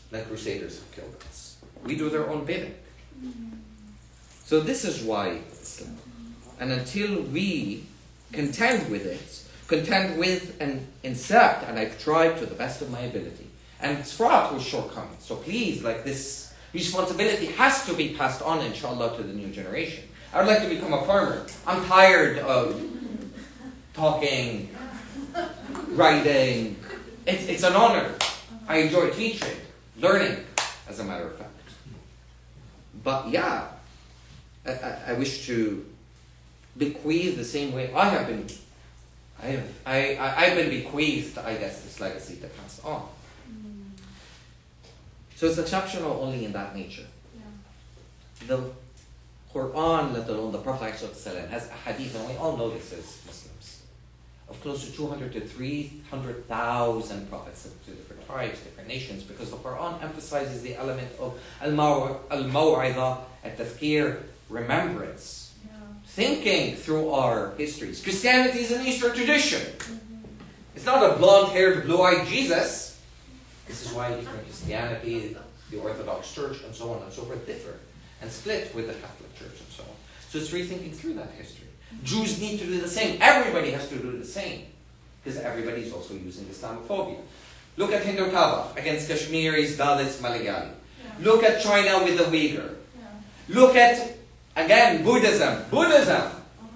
than Crusaders have killed us. We do their own bidding. So this is why Islam. And until we contend with and accept, and I've tried to the best of my ability, and it's fraught with shortcomings. So please, this responsibility has to be passed on, inshallah, to the new generation. I would like to become a farmer. I'm tired of talking, writing. It's an honor. I enjoy teaching, learning, as a matter of fact. But yeah, I wish to bequeath the same way I have been. I've been bequeathed, I guess, this legacy to pass on. So it's exceptional only in that nature. The Qur'an, let alone the Prophet ﷺ, has a hadith, and we all know this as Muslims, of close to 200 to 300,000 prophets of different tribes, different nations, because the Qur'an emphasizes the element of al-maw'idah, at-tadhkir, remembrance, thinking through our histories. Christianity is an Easter tradition. It's not a blonde-haired, blue-eyed Jesus. This is why different Christianity, the Orthodox Church, and so on and so forth differ and split with the Catholic Church and so on. So it's rethinking through that history. Jews need to do the same. Everybody has to do the same because everybody is also using Islamophobia. Look at Hindu Kaba against Kashmiris, Dalits, Malayali. Yeah. Look at China with the Uyghur. Look at, again, Buddhism.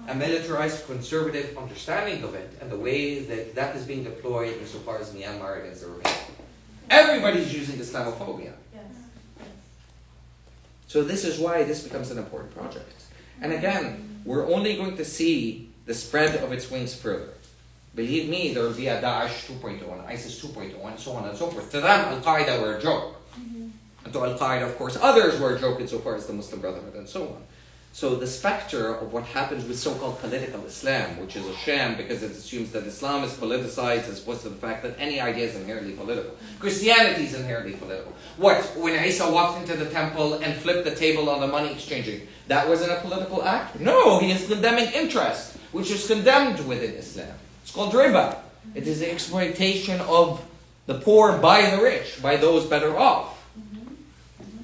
A militarized conservative understanding of it and the way that that is being deployed insofar as Myanmar against the Rohingya. Everybody's using Islamophobia. Yes. So this is why this becomes an important project. And again, we're only going to see the spread of its wings further. Believe me, there will be a Daesh 2.0 and ISIS 2.0 and so on and so forth. To them, Al-Qaeda were a joke. And to Al-Qaeda, of course, others were a joke insofar as the Muslim Brotherhood and so on. So the specter of what happens with so-called political Islam, which is a sham because it assumes that Islam is politicized as opposed to the fact that any idea is inherently political. Christianity is inherently political. What? When Isa walked into the temple and flipped the table on the money exchanging, that wasn't a political act? No, he is condemning interest, which is condemned within Islam. It's called riba. It is the exploitation of the poor by the rich, by those better off.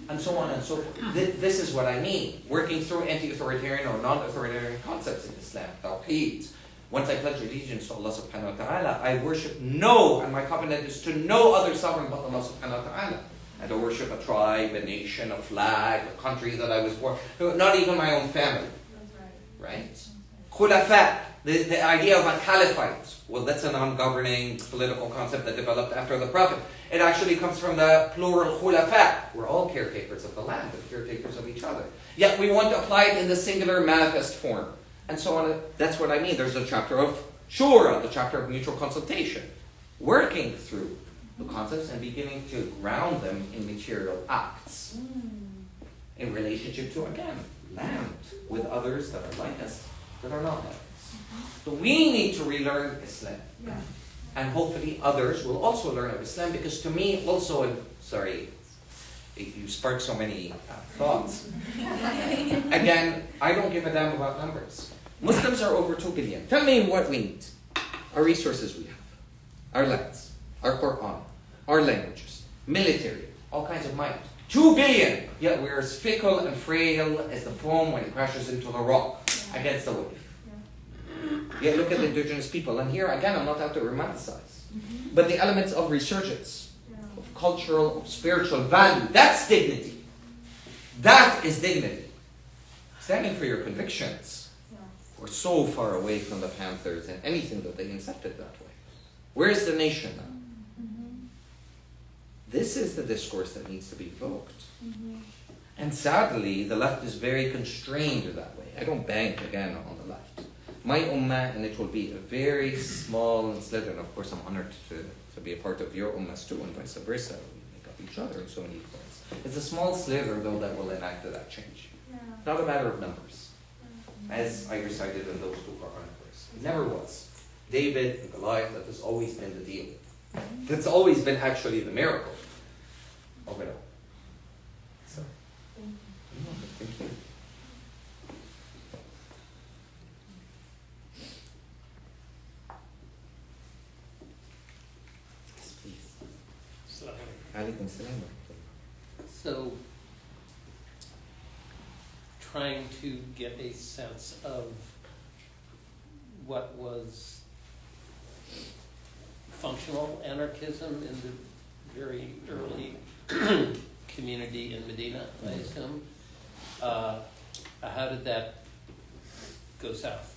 And so on and so forth. This is what I mean. Working through anti-authoritarian or non-authoritarian concepts in Islam. Tawheed. Once I pledge allegiance to Allah subhanahu wa ta'ala, I worship no, and my covenant is to no other sovereign but Allah subhanahu wa ta'ala. I don't worship a tribe, a nation, a flag, a country that I was born. Not even my own family. That's right. Right? Khulafa. The idea of a caliphate. Well, that's a non-governing political concept that developed after the Prophet. It actually comes from the plural khulafa. We're all caretakers of the land, and caretakers of each other. Yet we want to apply it in the singular manifest form. And so on. That's what I mean. There's a chapter of shura, the chapter of mutual consultation. Working through the concepts and beginning to ground them in material acts. In relationship to, again, land with others that are like us, that are not like us. So we need to relearn Islam. Yeah. And hopefully others will also learn of Islam, because to me also, sorry, you spark so many thoughts. Again, I don't give a damn about numbers. Muslims are over 2 billion. Tell me what we need. Our resources we have. Our lands. Our Qur'an. Our languages. Military. All kinds of might. 2 billion! Yet we're as fickle and frail as the foam when it crashes into the rock against the wave. Yeah, look at the indigenous people. And here, again, I'm not out to romanticize. But the elements of resurgence, of cultural, of spiritual value, that's dignity. That is dignity. Standing for your convictions. We're so far away from the Panthers and anything that they incepted that way. Where's the nation now? This is the discourse that needs to be evoked. And sadly, the left is very constrained that way. I don't bank, again, on the left. My ummah, and it will be a very small sliver, and of course I'm honored to be a part of your ummahs too, and vice versa. We make up each other in so many points. It's a small sliver, though, that will enact that change. It's not a matter of numbers, as I recited in those 2 Qur'an verses. It never was. David and Goliath, that has always been the deal. That's always been actually the miracle of it all. So, thank you. So, trying to get a sense of what was functional anarchism in the very early community in Medina, I assume. How did that go south?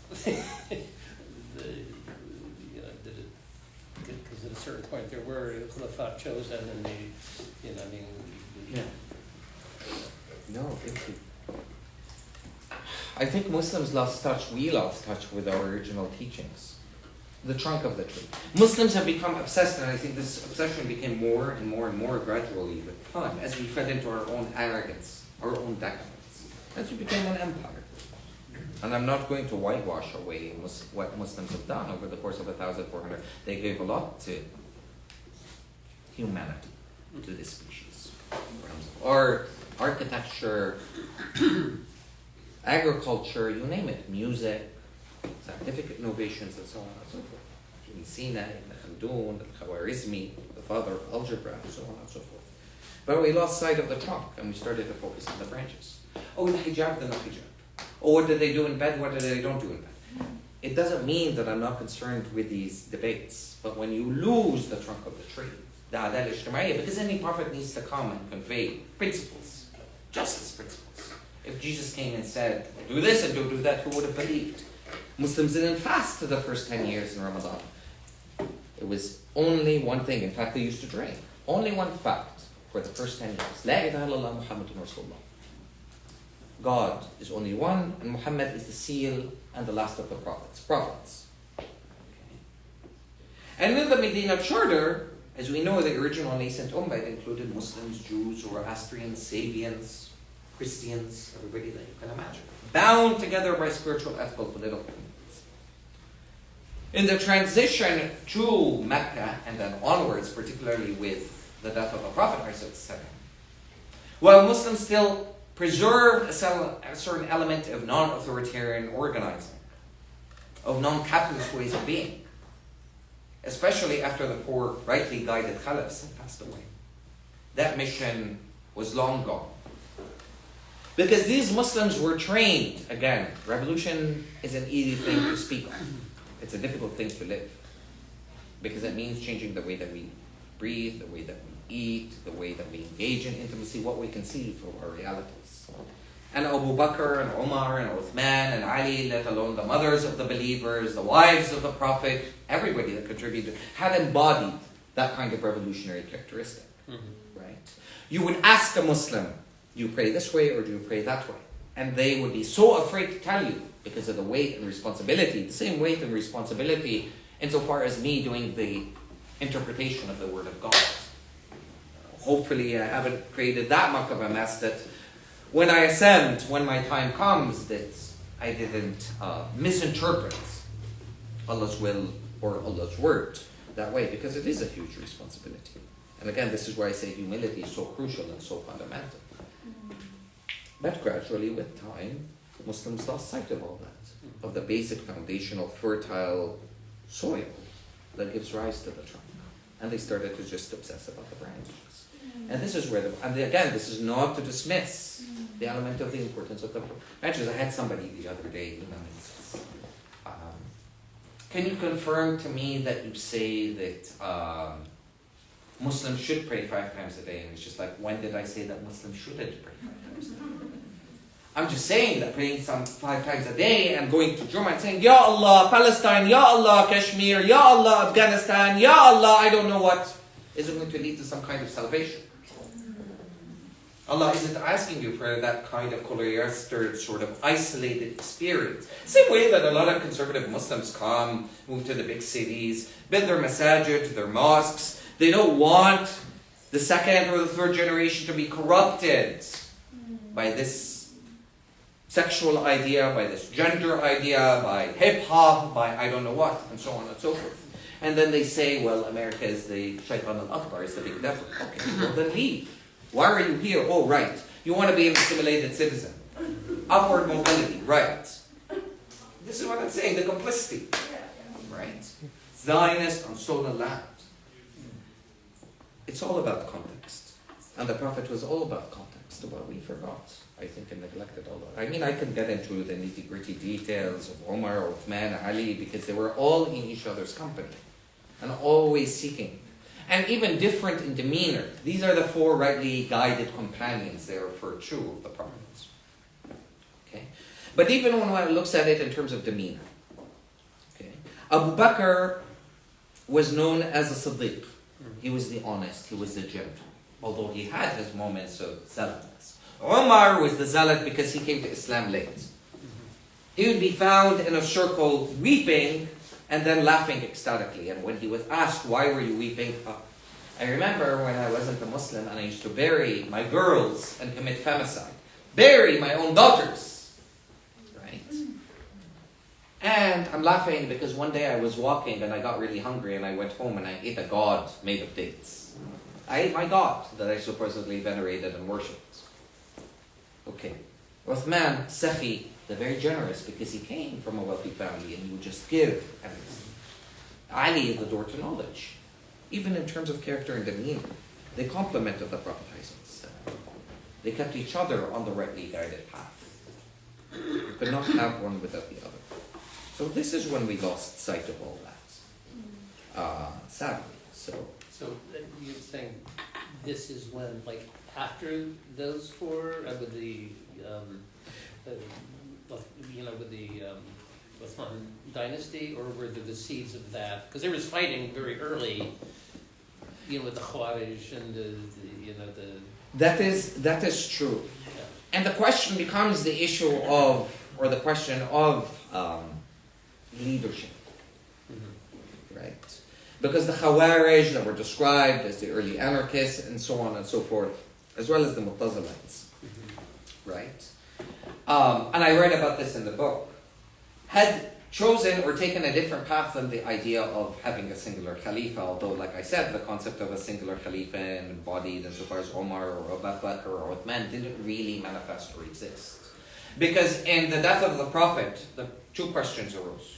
Because at a certain point there were Khulafat chosen, and No, thank you. I think Muslims lost touch, we lost touch with our original teachings. The trunk of the tree. Muslims have become obsessed, and I think this obsession became more and more and more gradually with time, as we fed into our own arrogance, our own decadence, as we became an empire. And I'm not going to whitewash away what Muslims have done over the course of 1,400. They gave a lot to humanity, to this species. In terms of art, architecture, agriculture, you name it, music, scientific innovations, and so on and so forth. Ibn Sina, Ibn Khaldun, Al-Khwarizmi, the father of algebra, and so on and so forth. But we lost sight of the trunk, and we started to focus on the branches. Oh, the hijab, the no hijab. Oh, what did they do in bed, what did they don't do in bed? It doesn't mean that I'm not concerned with these debates, but when you lose the trunk of the tree, the adal ijtimaiya, because any prophet needs to come and convey principles, justice principles. If Jesus came and said, do this and don't do that, who would have believed? Muslims didn't fast for the first 10 years in Ramadan. It was only one thing. In fact, they used to drink. Only one fact for the first 10 years. La ilaha illallah Muhammadun Rasulullah. God is only one, and Muhammad is the seal and the last of the prophets. Okay. And with the Medina Charter, as we know, the original nascent ummah included Muslims, Jews, Zoroastrians, Sabians, Christians, everybody that you can imagine. Bound together by spiritual, ethical, political commitments. In the transition to Mecca and then onwards, particularly with the death of the Prophet, while Muslims still preserved a certain element of non-authoritarian organizing, of non-capitalist ways of being, especially after the 4 rightly guided caliphs had passed away. That mission was long gone. Because these Muslims were trained, again, revolution is an easy thing to speak of. It's a difficult thing to live. Because it means changing the way that we breathe, the way that we eat, the way that we engage in intimacy, what we conceive of our realities. And Abu Bakr and Umar and Uthman and Ali, let alone the mothers of the believers, the wives of the Prophet, everybody that contributed, had embodied that kind of revolutionary characteristic. Right? You would ask a Muslim, do you pray this way or do you pray that way? And they would be so afraid to tell you because of the weight and responsibility, the same weight and responsibility insofar as me doing the interpretation of the Word of God. Hopefully I haven't created that much of a mess that when I ascend, when my time comes, that I didn't misinterpret Allah's will or Allah's word that way, because it is a huge responsibility. And again, this is why I say humility is so crucial and so fundamental. But gradually, with time, Muslims lost sight of all that, of the basic foundational fertile soil that gives rise to the trunk. And they started to just obsess about the branches. And this is where, again, this is not to dismiss the element of the importance of the branches. I had somebody the other day, can you confirm to me that you say that Muslims should pray 5 times a day? And it's just like, when did I say that Muslims shouldn't pray 5 times a day? I'm just saying that praying 5 times a day and going to Jummah and saying, Ya Allah, Palestine, Ya Allah, Kashmir, Ya Allah, Afghanistan, Ya Allah, I don't know what, is going to lead to some kind of salvation. Allah isn't asking you for that kind of cloistered, sort of isolated experience. Same way that a lot of conservative Muslims come, move to the big cities, build their masajid, their mosques. They don't want the 2nd or the 3rd generation to be corrupted by this sexual idea, by this gender idea, by hip-hop, by I don't know what, and so on and so forth. And then they say, well, America is the Shaitan al-Akbar, is the big devil. Okay, well then leave. Why are you here? Oh, right. You want to be an assimilated citizen. Upward mobility, right. This is what I'm saying, the complicity. Right? Zionist on stolen land. It's all about context. And the Prophet was all about context, but we forgot, I think, and neglected all that. I mean, I can get into the nitty-gritty details of Umar, Uthman, Ali, because they were all in each other's company and always seeking. And even different in demeanor. These are the 4 rightly guided companions they refer to of the prophets. Okay? But even when one looks at it in terms of demeanor. Okay? Abu Bakr was known as a Siddiq. He was the honest, he was the gentle. Although he had his moments of zealotness. Umar was the zealot because he came to Islam late. He would be found in a circle weeping and then laughing ecstatically. And when he was asked, why were you weeping? I remember when I wasn't a Muslim and I used to bury my girls and commit femicide. Bury my own daughters. Right? And I'm laughing because one day I was walking and I got really hungry and I went home and I ate a god made of dates. I ate my god that I supposedly venerated and worshipped. Okay. Uthman, Sakhi, the very generous, because he came from a wealthy family and he would just give. And Ali is the door to knowledge. Even in terms of character and demeanor, they complemented the Prophet. They kept each other on the rightly guided path. You could not have one without the other. So this is when we lost sight of all that, sadly. So you're saying this is when, like, after those four, with the, with the Uthman dynasty, or were there the seeds of that? Because there was fighting very early, with the Khawarij and the. That is true. Yeah. And the question becomes the issue of, or the question of leadership. Mm-hmm. Right? Because the Khawarij that were described as the early anarchists and so on and so forth, as well as the Mu'tazilites, right? And I write about this in the book, had chosen or taken a different path than the idea of having a singular Khalifa, although, like I said, the concept of a singular Khalifa and embodied insofar as Omar or Abu Bakr or Uthman didn't really manifest or exist. Because in the death of the Prophet, the two questions arose.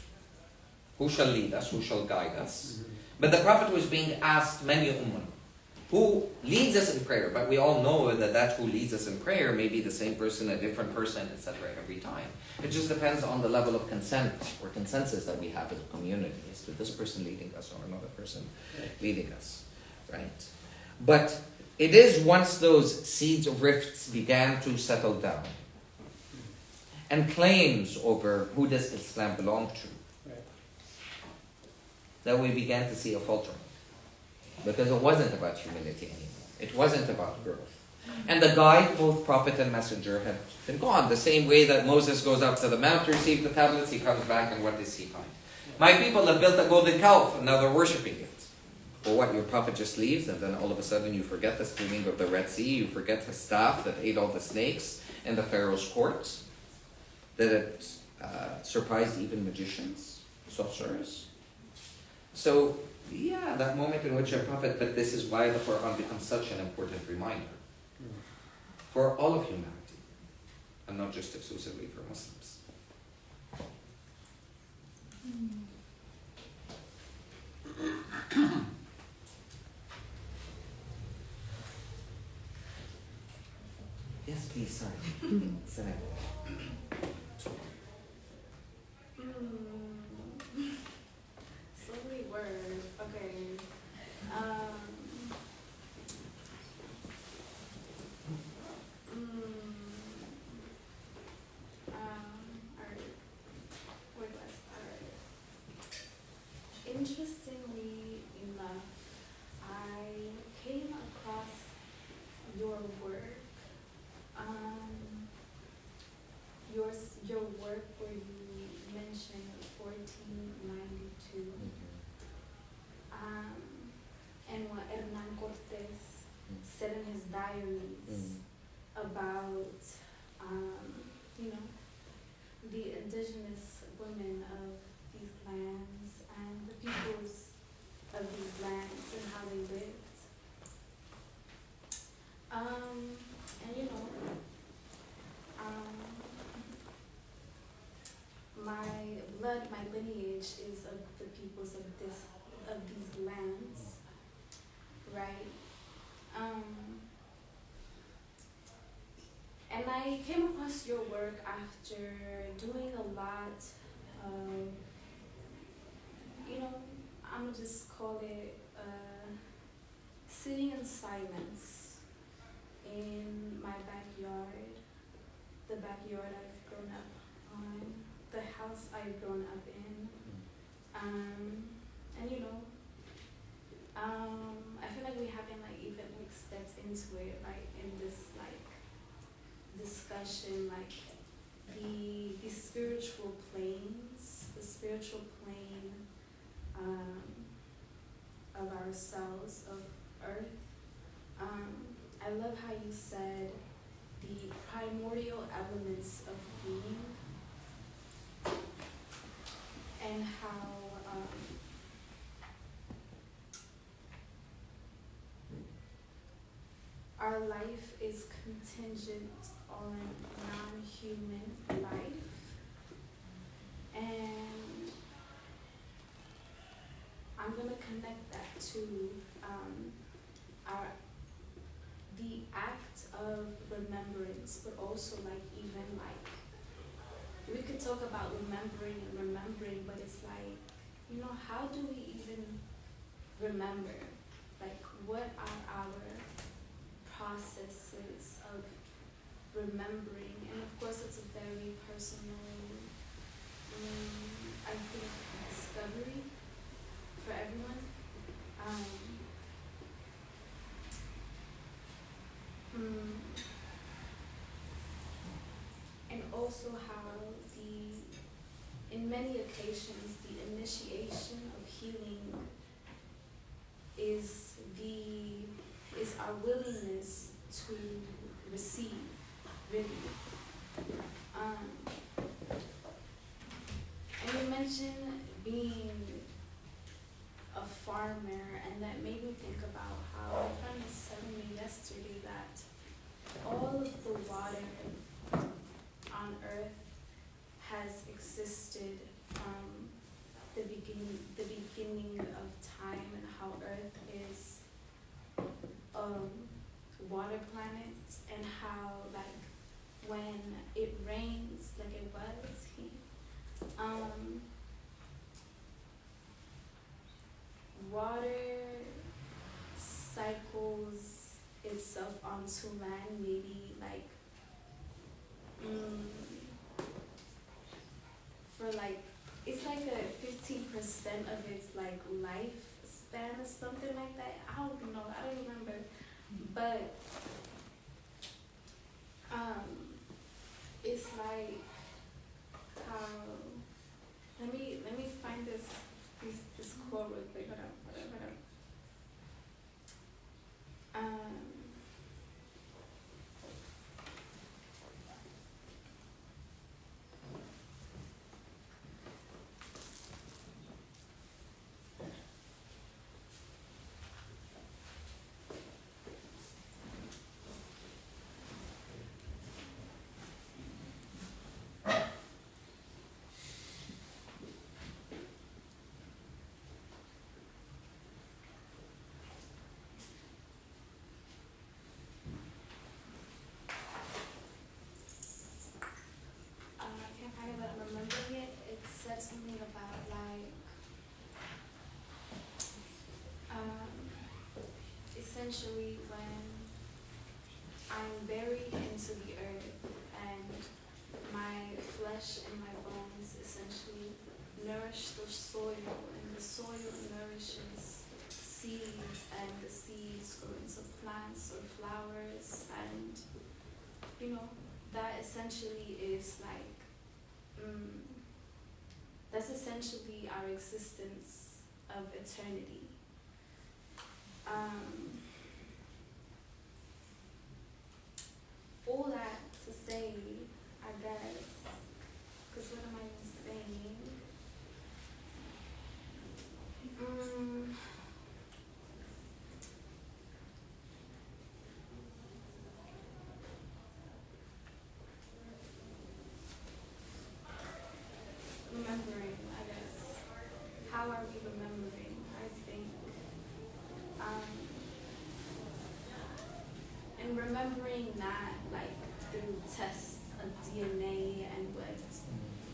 Who shall lead us? Who shall guide us? But the Prophet was being asked many ummah, who leads us in prayer? But we all know that who leads us in prayer may be the same person, a different person, etc. every time. It just depends on the level of consent or consensus that we have as a community as to this person leading us or another person leading us, right? But it is once those seeds of rifts began to settle down and claims over who does Islam belong to, that we began to see a faltering. Because it wasn't about humility anymore. It wasn't about growth. And the guide, both prophet and messenger, had been gone. The same way that Moses goes up to the mount to receive the tablets, he comes back, and what does he find? My people have built a golden calf, and now they're worshipping it. Or what, your prophet just leaves, and then all of a sudden you forget the splitting of the Red Sea, you forget the staff that ate all the snakes in the Pharaoh's court, that it surprised even magicians, sorcerers. So, yeah, that moment in which a prophet, but this is why the Qur'an becomes such an important reminder for all of humanity, and not just exclusively for Muslims. Yes, please, sorry. Sorry. So many words. Okay. Alright. Where do I start? Interestingly enough, I came across your work. Your work where you mentioned 1492. And what Hernan Cortés said in his diaries about, the indigenous women of these lands and the peoples of these lands and how they lived. My blood, my lineage is of the peoples of these lands, right? And I came across your work after doing a lot of, I'm gonna just call it sitting in silence in my backyard, the backyard I've grown up on, the house I've grown up in. I feel like we haven't even stepped into it, right, in this discussion, the spiritual planes, the spiritual plane of ourselves, of earth. I love how you said the primordial elements of being, and how our life is contingent on non-human life, and I'm gonna connect that to the act of remembrance, but also like even like we could talk about remembering, but it's like, you know, how do we even remember? Like, what are our processes of remembering? And of course, it's a very personal, I think, discovery for everyone. And also how in many occasions, the initiation of healing is our willingness to receive, really. And you mentioned being a farmer, and that made me think about how my friend was telling me yesterday that all of the water on Earth has existed from the beginning of time, and how Earth is water planet, and how like when it rains, like it was water cycles itself onto land, maybe like for like it's like a 15% of its like lifespan or something like that. I don't know, I don't remember. But it's like how let me find this quote real quick. Hold on. I can't find it, but I'm remembering it. It said something about like essentially when I'm buried into the earth and my flesh and my bones essentially nourish the soil, and the soil nourishes seeds, and the seeds grow into plants or flowers, and you know, that essentially is like that's essentially our existence of eternity. All that to say, I guess, because what am I even saying? Remembering, I guess. How are we remembering? I think. And remembering not like through tests of DNA and what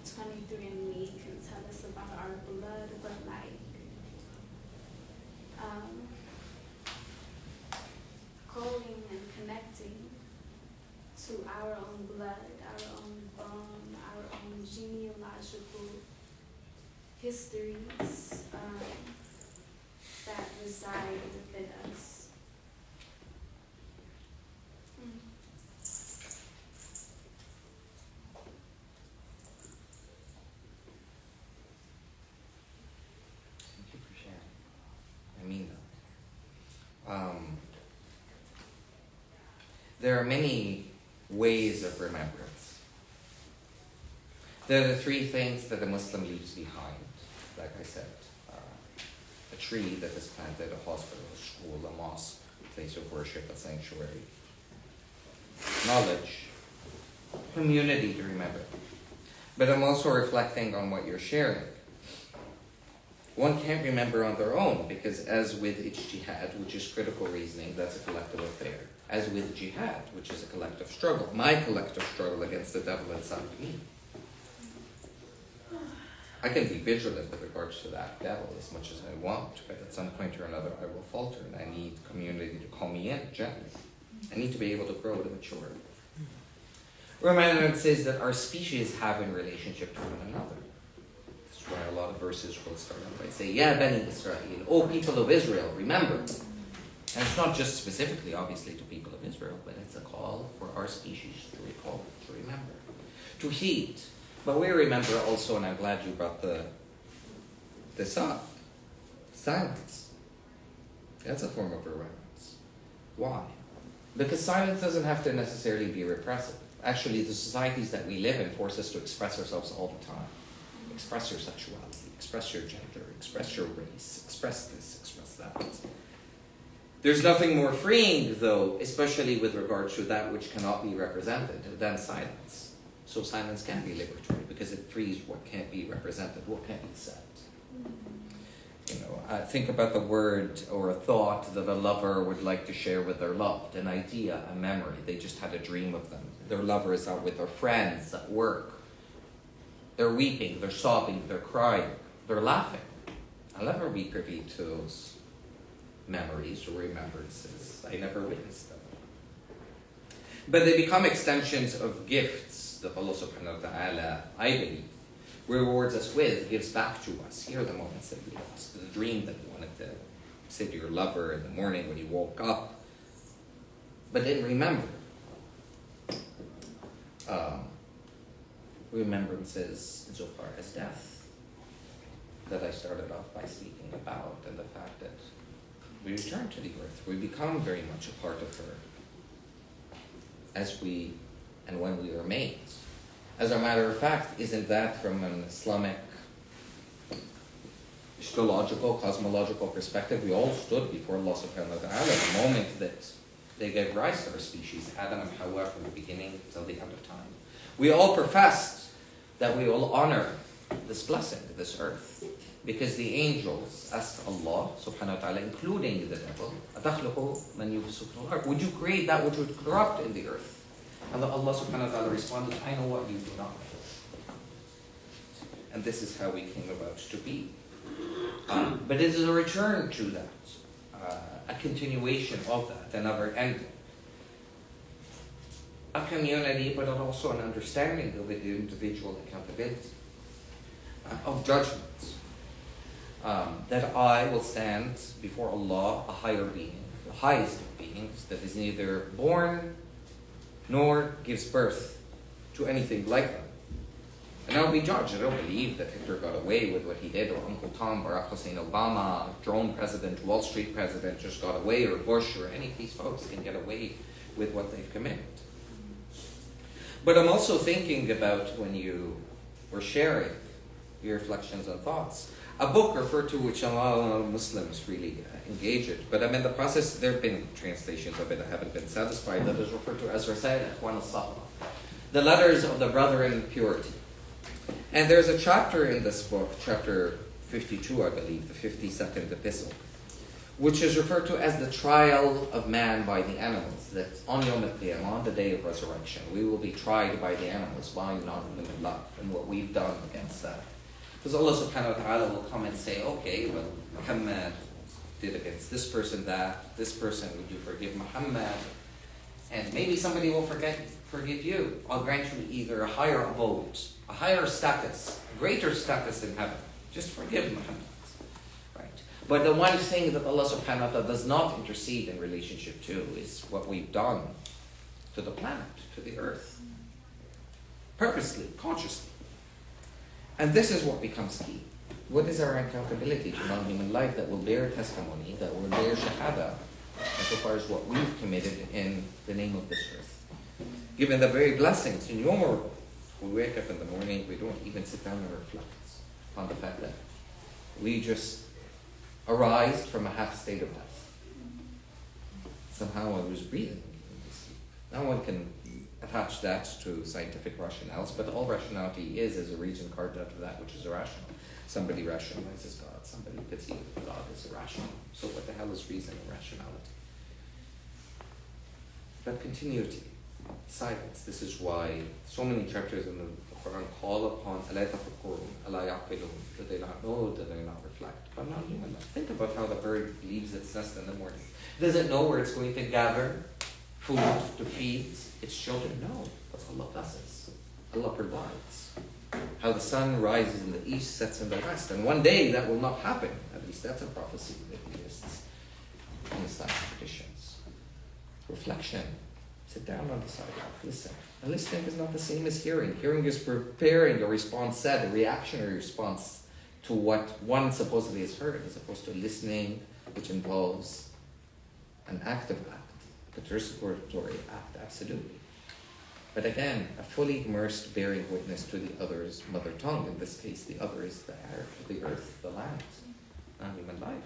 23andMe can tell us about our blood, but like calling and connecting to our own blood, our own bone, our own genealogical histories that reside within us. Thank you for sharing. I mean that. There are many ways of remembrance. There are the three things that a Muslim leaves behind, like I said. A tree that is planted, a hospital, a school, a mosque, a place of worship, a sanctuary. knowledge, community to remember. But I'm also reflecting on what you're sharing. One can't remember on their own, because as with ijtihad, which is critical reasoning, that's a collective affair. As with jihad, which is a collective struggle, my collective struggle against the devil inside of me. I can be vigilant with regards to that devil as much as I want, but at some point or another I will falter, and I need community to call me in gently. I need to be able to grow to mature. Mohamed says that our species have in relationship to one another. That's why a lot of verses will start out by saying, Ya Bani Israel, O people of Israel, remember. And it's not just specifically, obviously, to people of Israel, but it's a call for our species to recall, to remember, to heed. But we remember also, and I'm glad you brought this up, silence. That's a form of reverence. Why? Because silence doesn't have to necessarily be repressive. Actually, the societies that we live in force us to express ourselves all the time. Express your sexuality, express your gender, express your race, express this, express that. There's nothing more freeing, though, especially with regards to that which cannot be represented, than silence. So silence can be liberatory because it frees what can't be represented, what can't be said. You know, think about the word or a thought that a lover would like to share with their loved, an idea, a memory. They just had a dream of them. Their lover is out with their friends at work. They're weeping, they're sobbing, they're crying, they're laughing. I'll never be privy to those memories or remembrances. I never witnessed them. But they become extensions of gifts that Allah subhanahu wa ta'ala, I believe, rewards us with, gives back to us. Here are the moments that we lost, the dream that you wanted to say to your lover in the morning when you woke up, but didn't remember. Remembrances insofar as death that I started off by speaking about, and the fact that we return to the earth. We become very much a part of her as we and when we were made. As a matter of fact, isn't that from an Islamic histological, cosmological perspective? We all stood before Allah subhanahu wa ta'ala the moment that they gave rise to our species, Adam and Hawa, from the beginning till the end of time. We all professed that we will honor this blessing, this earth, because the angels asked Allah subhanahu wa ta'ala, including the devil, would you create that which would corrupt in the earth? And Allah subhanahu wa ta'ala responded, I know what you do not. And this is how we came about to be. But it is a return to that, a continuation of that, another ending. A community, but also an understanding of the individual accountability, of judgments. That I will stand before Allah, a higher being, the highest of beings, that is neither born nor gives birth to anything like them. And I'll be judged. I don't believe that Hitler got away with what he did, or Uncle Tom, Barack Hussein Obama, drone president, Wall Street president just got away, or Bush, or any of these folks can get away with what they've committed. But I'm also thinking about when you were sharing your reflections and thoughts. A book referred to which a lot of Muslims really engage it. But I'm in the process, there have been translations of it I haven't been satisfied, that is referred to as Rasail Ikhwan al-Sahwa, the letters of the brethren in purity. And there's a chapter in this book, chapter 52, I believe, the 52nd epistle, which is referred to as the trial of man by the animals. That on Yom al-Qiyamah, on the day of resurrection, we will be tried by the animals, by non-human love, and what we've done against that. Because Allah subhanahu wa ta'ala will come and say, okay, well, Muhammad did against this person that, this person, would you forgive Muhammad? And maybe somebody will forgive you. I'll grant you either a higher abode, a higher status, a greater status in heaven. Just forgive Muhammad. Right? But the one thing that Allah subhanahu wa ta'ala does not intercede in relationship to is what we've done to the planet, to the earth. Purposely, consciously. And this is what becomes key. What is our accountability to non-human life that will bear testimony, that will bear shahada, insofar as what we've committed in the name of this earth? Given the very blessings, innumerable, we wake up in the morning, we don't even sit down and reflect on the fact that we just arise from a half state of death. Somehow I was breathing. No one can attach that to scientific rationales, but all rationality is a region carved out of that which is irrational. Somebody rationalizes God, somebody perceives God as irrational. So what the hell is reason and rationality? But continuity, silence. This is why so many chapters in the Qur'an call upon أَلَا تَفَكُّرُونَ أَلَا يَعْقِلُونَ. Do they not know? Do they not reflect? But not human life. Think about how the bird leaves its nest in the morning. Does it know where it's going to gather food to feed its children? No. But Allah blesses. Allah provides. How the sun rises in the east, sets in the west. And one day that will not happen. At least that's a prophecy that exists in Islamic traditions. Reflection. Sit down on the sidewalk. Listen. And listening is not the same as hearing. Hearing is preparing a response set, a reactionary response to what one supposedly has heard, as opposed to listening, which involves an active act, a participatory act, absolutely. But again, a fully immersed bearing witness to the other's mother tongue. In this case, the other is the air, the earth, the land, not human life.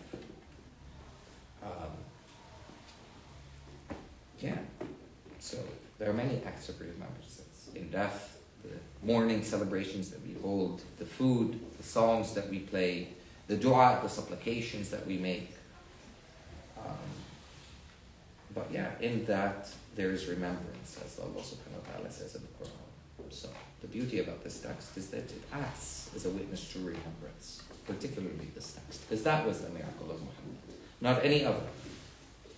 So there are many acts of remembrance. In death, the mourning celebrations that we hold, the food, the songs that we play, the dua, the supplications that we make. But in that there is remembrance, as Allah subhanahu wa ta'ala says in the Qur'an. So the beauty about this text is that it acts as a witness to remembrance, particularly this text, because that was the miracle of Muhammad, not any other.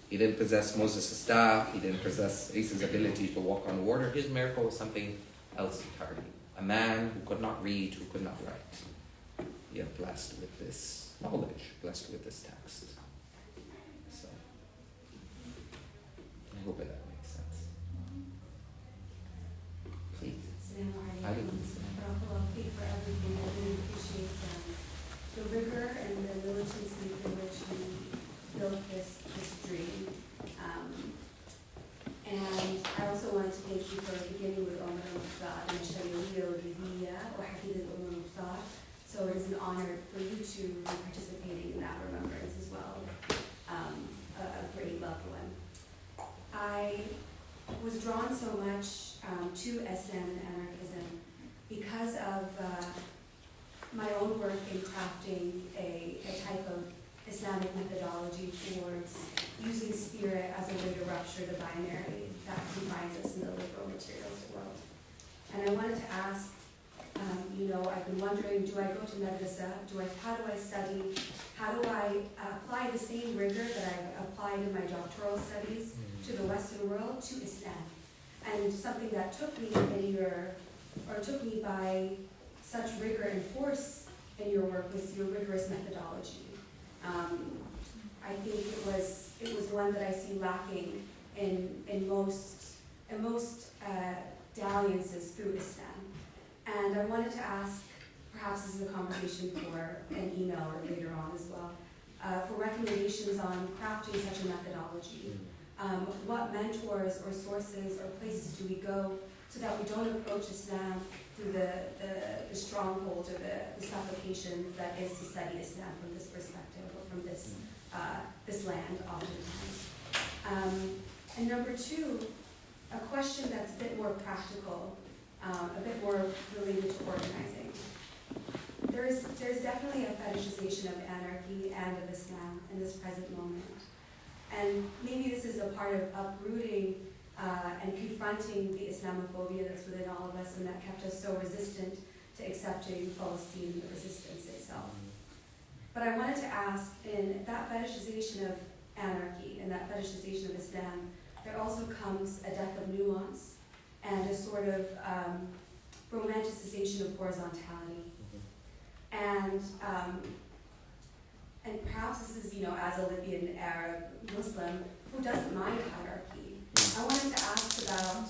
He didn't possess Moses' staff, he didn't possess Isa's ability to walk on water. His miracle was something else entirely. A man who could not read, who could not write, yet blessed with this knowledge, blessed with this text. So, I hope that makes sense. Please. I didn't for everything. I really appreciate the rigor and the militancy in which you built this dream. And I also wanted to thank you for beginning with Omar al-Muqtad and Shari'iyya al-Ridiyya or Hafid al-Muqtad. So it is an honor for you to be participating in that remembrance as well. A great loved one. I was drawn so much to Islam and anarchism because of my own work in crafting a type of Islamic methodology towards using spirit as a way to rupture the binary that confines us in the liberal materialist world. And I wanted to ask, I've been wondering, do I go to madrasa? How do I study? How do I apply the same rigor that I've applied in my doctoral studies to the Western world, to Islam? And something that took me by such rigor and force in your work was your rigorous methodology. I think it was one that I see lacking in most dalliances through Islam. And I wanted to ask, perhaps this is a conversation for an email or later on as well, for recommendations on crafting such a methodology. What mentors or sources or places do we go so that we don't approach Islam through the stronghold or the supplication that is to study Islam from this perspective or from this land oftentimes. And number two, a question that's a bit more practical, a bit more related to organizing. There's definitely a fetishization of anarchy and of Islam in this present moment. And maybe this is a part of uprooting and confronting the Islamophobia that's within all of us and that kept us so resistant to accepting Palestine and the resistance itself. But I wanted to ask, in that fetishization of anarchy and that fetishization of Islam, there also comes a death of nuance and a sort of romanticization of horizontality. And perhaps this is, as a Libyan Arab Muslim who doesn't mind hierarchy, I wanted to ask about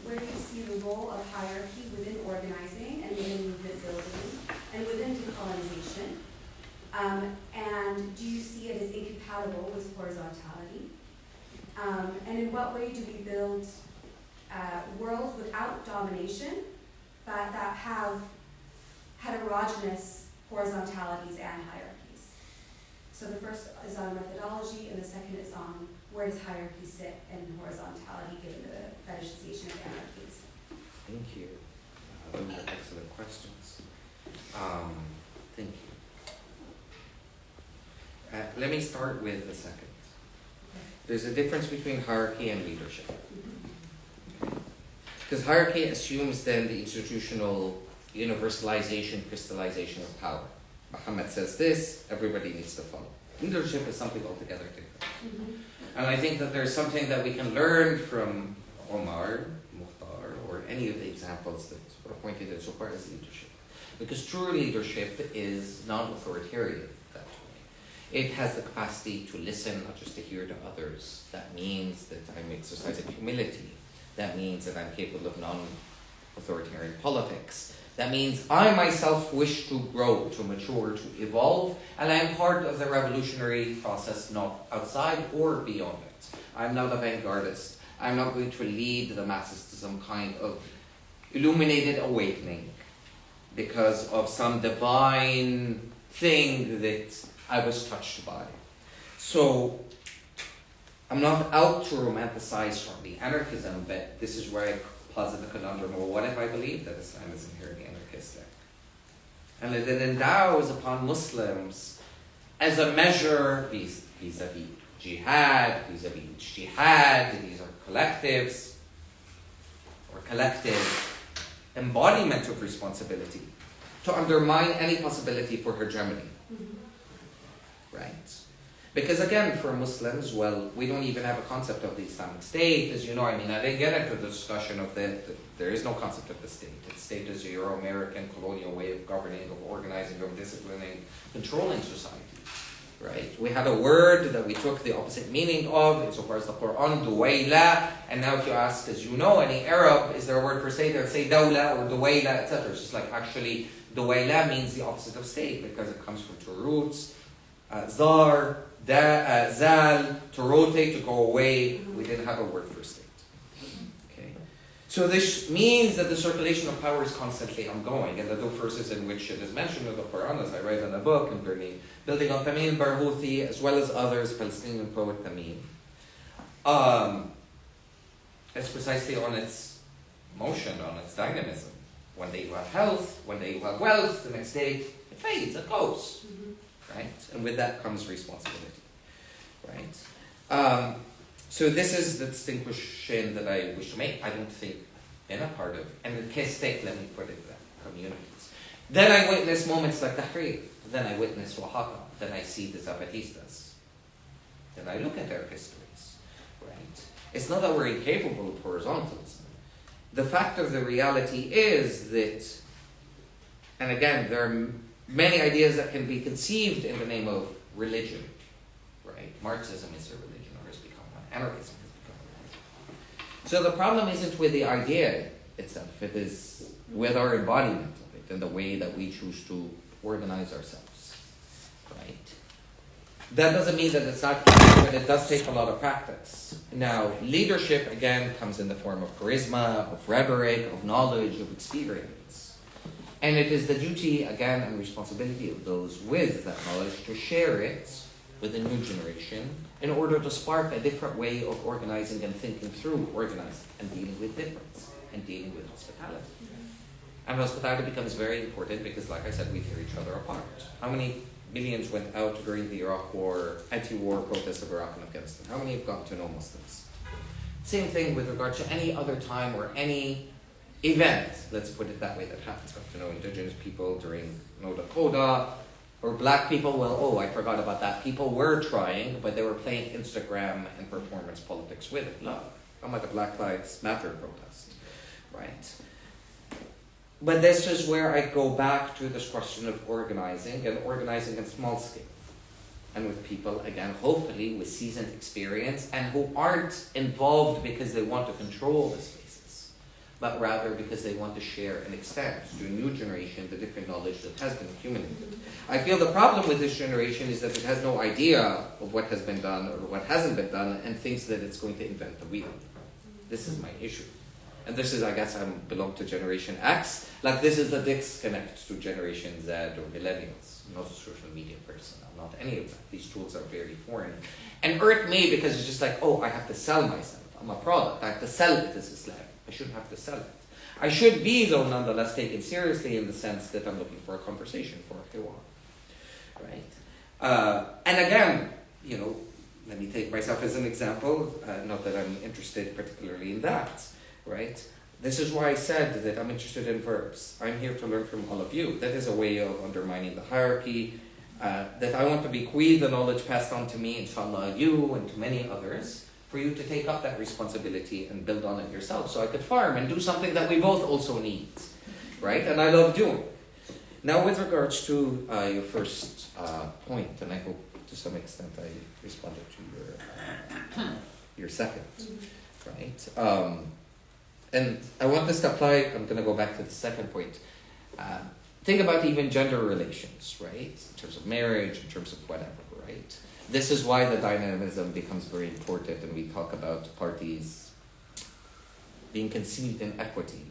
where you see the role of hierarchy within organizing and within movement building and within decolonization. And do you see it as incompatible with horizontality? And in what way do we build worlds without domination, but that have heterogeneous horizontalities and hierarchies? So the first is on methodology, and the second is on where does hierarchy sit in horizontality given the fetishization of you. Those are excellent questions. Thank you. Let me start with the second. There's a difference between hierarchy and leadership. Because hierarchy assumes then the institutional universalization, crystallization of power. Mohamed says this, everybody needs to follow. Leadership is something altogether different. And I think that there's something that we can learn from Omar, Mukhtar, or any of the examples that were pointed in so far as leadership. Because true leadership is non-authoritarian that way. It has the capacity to listen, not just to hear to others. That means that I'm exercising humility. That means that I'm capable of non-authoritarian politics. That means I myself wish to grow, to mature, to evolve, and I'm part of the revolutionary process, not outside or beyond it. I'm not a vanguardist. I'm not going to lead the masses to some kind of illuminated awakening because of some divine thing that I was touched by. So I'm not out to romanticize the anarchism, but this is where I posit the conundrum, well, what if I believe that Islam is inherently anarchistic? And it then endows upon Muslims as a measure vis-a-vis jihad, vis-a-vis ijtihad, these are collectives, or collective embodiment of responsibility, to undermine any possibility for hegemony. Right? Because again, for Muslims, well, we don't even have a concept of the Islamic State, as you know. I mean, I didn't get into the discussion of there is no concept of the state. The state is a Euro-American colonial way of governing, of organizing, of disciplining, controlling society. Right? We had a word that we took the opposite meaning of, insofar as the Qur'an, duwayla, and now if you ask, as you know, any Arab, is there a word for state? They would say dawla or duwayla, etc. It's just like actually, duwayla means the opposite of state, because it comes from two roots, zar, zal, to rotate, to go away. We didn't have a word for state. Okay, so this means that the circulation of power is constantly ongoing, and the two verses in which it is mentioned in the Qur'an, as I write in the book, and building on Tamim Barghouthi, as well as others, Palestinian poet Tamim, it's precisely on its motion, on its dynamism. One day you have health, one day you have wealth, the next day it fades, it goes. Right? And with that comes responsibility. Right? So this is the distinction that I wish to make. I don't think in a part of, and in case state, let me put it that, communities. Then I witness moments like Tahrir. Then I witness Oaxaca. Then I see the Zapatistas. Then I look at their histories. Right? It's not that we're incapable of horizontalism. The fact of the reality is that, and again, there are many ideas that can be conceived in the name of religion, right? Marxism is a religion, or has become one. Anarchism has become a religion. So the problem isn't with the idea itself, it is with our embodiment of it and the way that we choose to organize ourselves, right? That doesn't mean that it's not easy, but it does take a lot of practice. Now, leadership, again, comes in the form of charisma, of rhetoric, of knowledge, of experience. And it is the duty, again, and responsibility of those with that knowledge to share it with the new generation in order to spark a different way of organizing and thinking through organizing and dealing with difference and dealing with hospitality. And hospitality becomes very important because, like I said, we tear each other apart. How many millions went out during the Iraq War, anti-war protests of Iraq and Afghanistan? How many have gotten to know Muslims? Same thing with regard to any other time or any event, let's put it that way, that happens. Got to know indigenous people during No Dakota, or black people, well, oh, I forgot about that. People were trying, but they were playing Instagram and performance politics with it. Look, I'm like a Black Lives Matter protest, right? But this is where I go back to this question of organizing, and organizing in small scale. And with people, again, hopefully with seasoned experience, and who aren't involved because they want to control the spaces, but rather because they want to share and extend to a new generation the different knowledge that has been accumulated. I feel the problem with this generation is that it has no idea of what has been done or what hasn't been done, and thinks that it's going to invent the wheel. This is my issue. And this is, I guess, I belong to Generation X. Like, this is the disconnect to Generation Z or millennials. I'm not a social media person. I'm not any of that. These tools are very foreign. And irk me because it's just like, oh, I have to sell myself. I'm a product. I have to sell it as Islam. I shouldn't have to sell it. I should be, though, nonetheless taken seriously in the sense that I'm looking for a conversation, for a hiwar, right? And again, you know, let me take myself as an example, not that I'm interested particularly in that, right? This is why I said that I'm interested in verbs. I'm here to learn from all of you. That is a way of undermining the hierarchy, that I want to bequeath the knowledge passed on to me, inshallah, you and to many others, for you to take up that responsibility and build on it yourself, so I could farm and do something that we both also need, right? And I love doing. Now, with regards to your first point, and I hope to some extent I responded to your second, right? And I want this to apply, I'm going to go back to the second point. Think about even gender relations, right? In terms of marriage, in terms of whatever, right? This is why the dynamism becomes very important, and we talk about parties being conceived in equity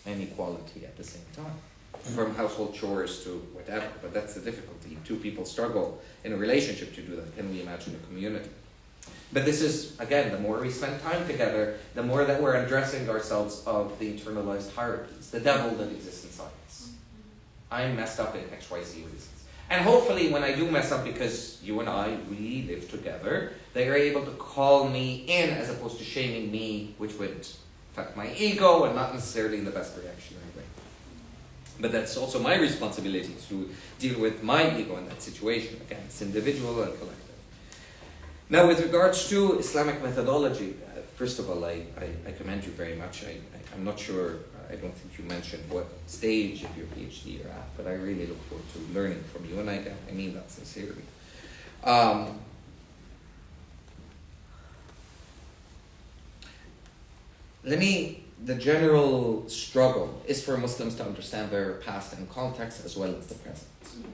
and equality at the same time. From household chores to whatever, but that's the difficulty. Two people struggle in a relationship to do that. Can we imagine a community? But this is, again, the more we spend time together, the more that we're undressing ourselves of the internalized hierarchies, the devil that exists inside us. I'm messed up in XYZ reasons. And hopefully when I do mess up, because you and I, we live together, they are able to call me in as opposed to shaming me, which would affect my ego and not necessarily in the best reactionary way. But that's also my responsibility to deal with my ego in that situation. Again, it's individual and collective. Now, with regards to Islamic methodology, first of all, I commend you very much. I'm not sure, I don't think you mentioned what stage of your PhD you're at, but I really look forward to learning from you, and I mean that sincerely. The general struggle is for Muslims to understand their past and context as well as the present.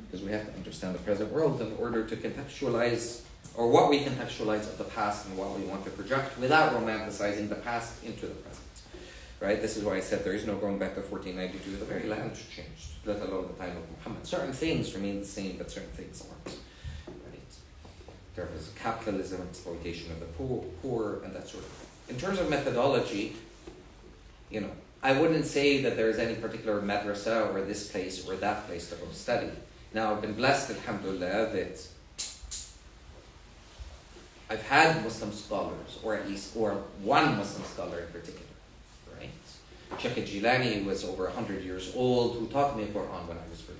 Because we have to understand the present world in order to contextualize, or what we contextualize of the past and what we want to project without romanticizing the past into the present. Right? This is why I said there is no going back to 1492. The very language changed, let alone the time of Mohammed. Certain things remain the same, but certain things aren't. Right? There was capitalism, exploitation of the poor, and that sort of thing. In terms of methodology, you know, I wouldn't say that there is any particular madrasa or this place or that place to go study. Now, I've been blessed, alhamdulillah, that I've had Muslim scholars, or one Muslim scholar in particular, right? Sheikh Jilani was over 100 years old, who taught me Qur'an when I was very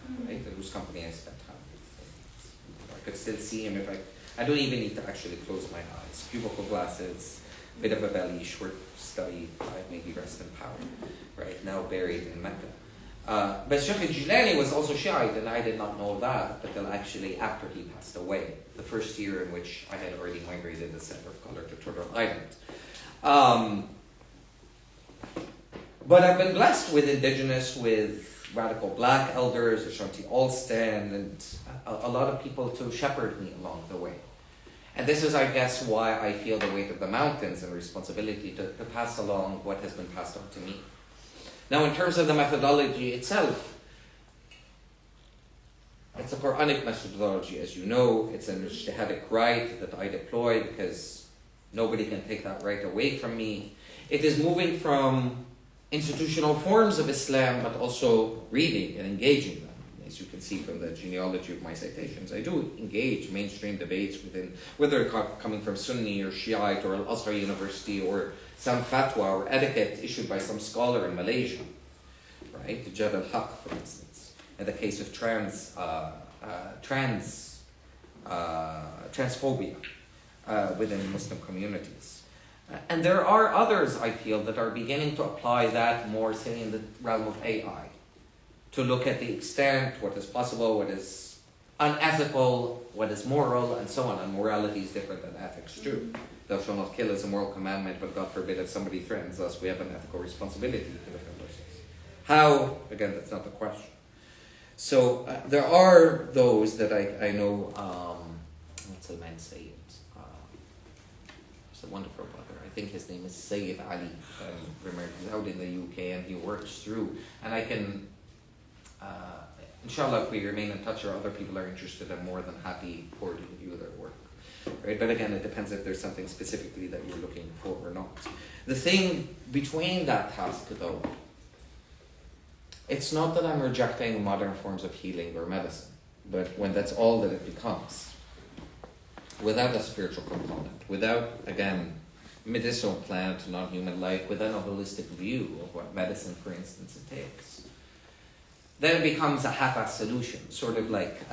young, right? In whose company I spent time with. I could still see him if I don't even need to actually close my eyes. Cubicle glasses, bit of a belly, short study, maybe rest in power, right? Now buried in Mecca. But Sheikh Jilani was also Shiite, and I did not know that until actually after he passed away, the first year in which I had already migrated the center of color to Turtle Island. But I've been blessed with indigenous, with radical black elders, Ashanti Alston, and a lot of people to shepherd me along the way. And this is, I guess, why I feel the weight of the mountains and responsibility to pass along what has been passed on to me. Now, in terms of the methodology itself, it's a Quranic methodology, as you know. It's an ijtihadic right that I deploy because nobody can take that right away from me. It is moving from institutional forms of Islam, but also reading and engaging them. As you can see from the genealogy of my citations, I do engage mainstream debates within, whether coming from Sunni or Shiite or Al-Azhar University or some fatwa or etiquette issued by some scholar in Malaysia, right? Jad al-Haq, for instance, in the case of transphobia within Muslim communities. And there are others, I feel, that are beginning to apply that more, say, in the realm of AI, to look at the extent, what is possible, what is unethical, what is moral, and so on. And morality is different than ethics too. Thou shalt not kill is a moral commandment, but God forbid if somebody threatens us, we have an ethical responsibility to defend ourselves. How? Again, that's not the question. So there are those that I know, what's the man say it? It's a wonderful brother. I think his name is Sayyid Ali. Remember, he's out in the UK and he works through. And I can, inshallah, if we remain in touch or other people are interested, I'm more than happy to review their work. Right? But again, it depends if there's something specifically that you're looking for or not. The thing between that task, though, it's not that I'm rejecting modern forms of healing or medicine, but when that's all that it becomes, without a spiritual component, without, again, medicinal plant to non-human life, without a holistic view of what medicine, for instance, entails, then it becomes a half-assed solution, sort of like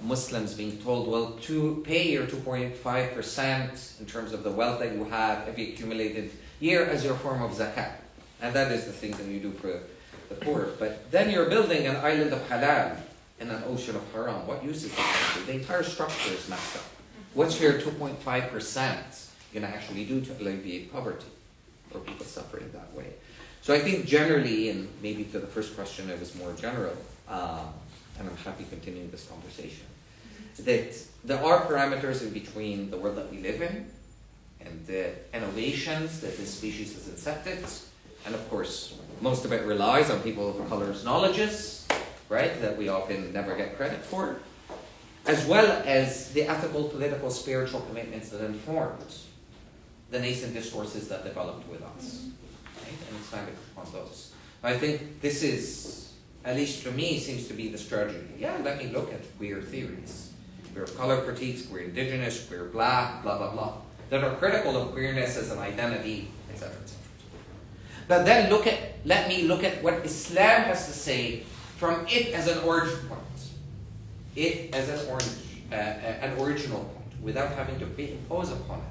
Muslims being told, well, to pay your 2.5% in terms of the wealth that you have every accumulated year as your form of zakat. And that is the thing that you do for the poor. But then you're building an island of halal in an ocean of haram. What use is that? The entire structure is messed up. What's your 2.5% going to actually do to alleviate poverty or people suffering that way? So I think generally, and maybe to the first question it was more general, and I'm happy continuing this conversation, that there are parameters in between the world that we live in and the innovations that this species has incepted. And of course, most of it relies on people of color's knowledges, right, that we often never get credit for, as well as the ethical, political, spiritual commitments that informed the nascent discourses that developed with us, right, and expanded upon those. I think this is, at least to me, seems to be the strategy. Yeah, let me look at queer theories. Queer color critiques, queer indigenous, queer black, blah, blah, blah, that are critical of queerness as an identity, etc., etc. But then let me look at what Islam has to say from it as an origin point. It as an original point, without having to impose upon it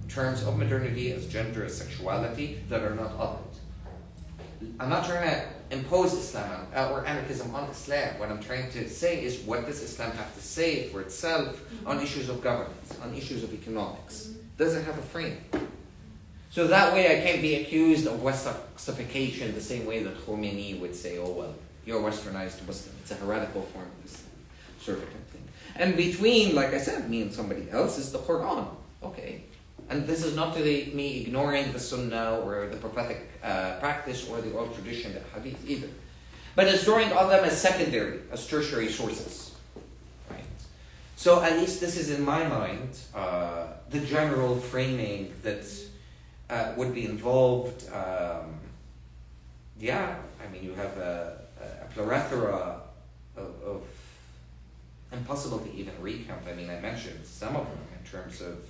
terms of modernity as gender, as sexuality, that are not of it. I'm not trying to impose Islam or anarchism on Islam. What I'm trying to say is, what does Islam have to say for itself on issues of governance, on issues of economics? Does it have a frame? So that way I can't be accused of Westification the same way that Khomeini would say, oh well, you're a westernized Muslim. It's a heretical form of Islam, sort of thing. And between, like I said, me and somebody else is the Qur'an. Okay. And this is not me ignoring the Sunnah or the prophetic practice or the oral tradition, the Hadith either. But it's drawing on them as secondary, as tertiary sources. Right? So at least this is in my mind the general framing that would be involved. You have a plethora of impossible to even recount. I mentioned some of them in terms of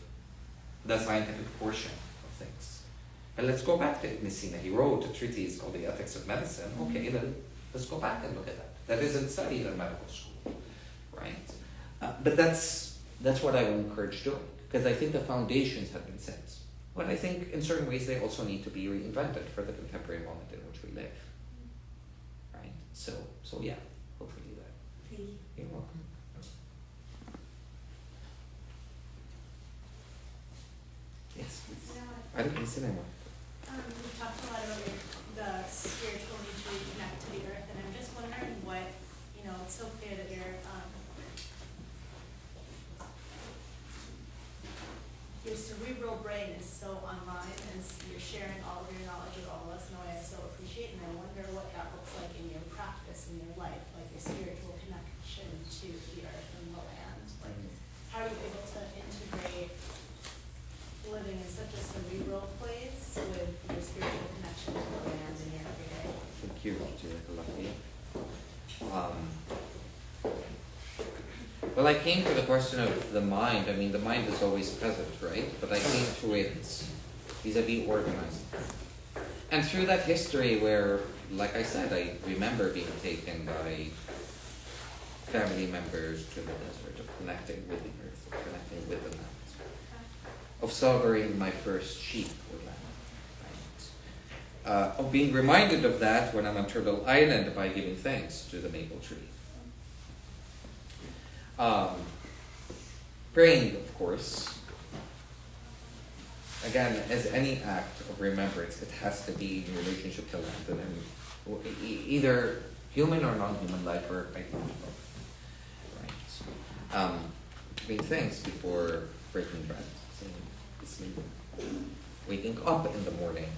the scientific portion of things. And let's go back to Ibn Sina. He wrote a treatise called The Ethics of Medicine. Okay, then let's go back and look at that. That isn't studied in medical school, right? But that's what I would encourage doing, because I think the foundations have been set. But I think in certain ways they also need to be reinvented for the contemporary moment in which we live, right? So yeah, hopefully that. Thank you. You're welcome. Yes, please. I didn't say that one. We've talked a lot about the spiritual need to reconnect to the earth, and I'm just wondering what, it's so clear that your cerebral brain is so online, and you're sharing all of your knowledge with all of us in a way I so appreciate, and I wonder what that looks like in your practice, in your life, like your spiritual connection to the earth and the land. Like, how are you able to integrate living in such a cerebral place with your spiritual connection to the land in your everyday? Thank you. Well, I came to the question of the mind. The mind is always present, right? But I came to it vis-a-vis organizing. And through that history where, like I said, I remember being taken by family members to the desert, of connecting with the earth, of connecting with the land, of slaughtering my first sheep or lamb, right? Of being reminded of that when I'm on Turtle Island by giving thanks to the maple tree. Praying, of course, again, as any act of remembrance, it has to be in relationship to land, and either human or non-human life, or right? Giving thanks before breaking bread, waking up in the morning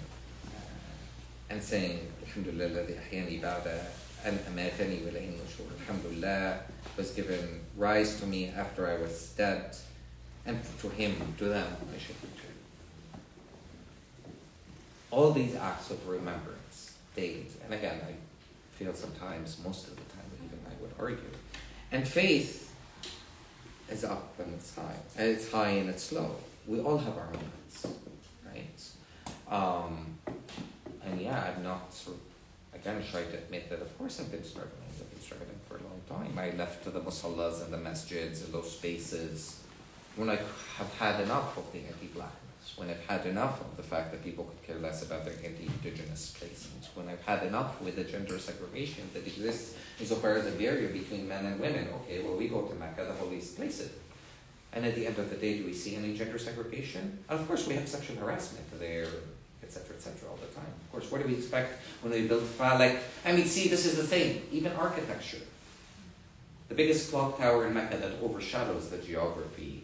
and saying, Alhamdulillah, alladhi ahyani ba'da an amatani wa ilayhi nushur. Alhamdulillah was given rise to me after I was dead, and to him, to them, I should return. All these acts of remembrance, days, and again, I fail sometimes, most of the time, even I would argue. And faith is up and it's high. And it's high and it's low. We all have our moments, right? And yeah, I'm not sort of, again, shy to admit that of course I've been struggling. I've been struggling for a long time. I left the musallas and the masjids and those spaces when I have had enough of the anti-blackness, when I've had enough of the fact that people could care less about their anti-indigenous placements, when I've had enough with the gender segregation that exists insofar as a barrier between men and women. Okay, well, we go to Mecca, the holiest place. And at the end of the day, do we see any gender segregation? And of course, we have sexual harassment there, etc., all the time. Of course, what do we expect when we build see, this is the thing, even architecture. The biggest clock tower in Mecca that overshadows the geography,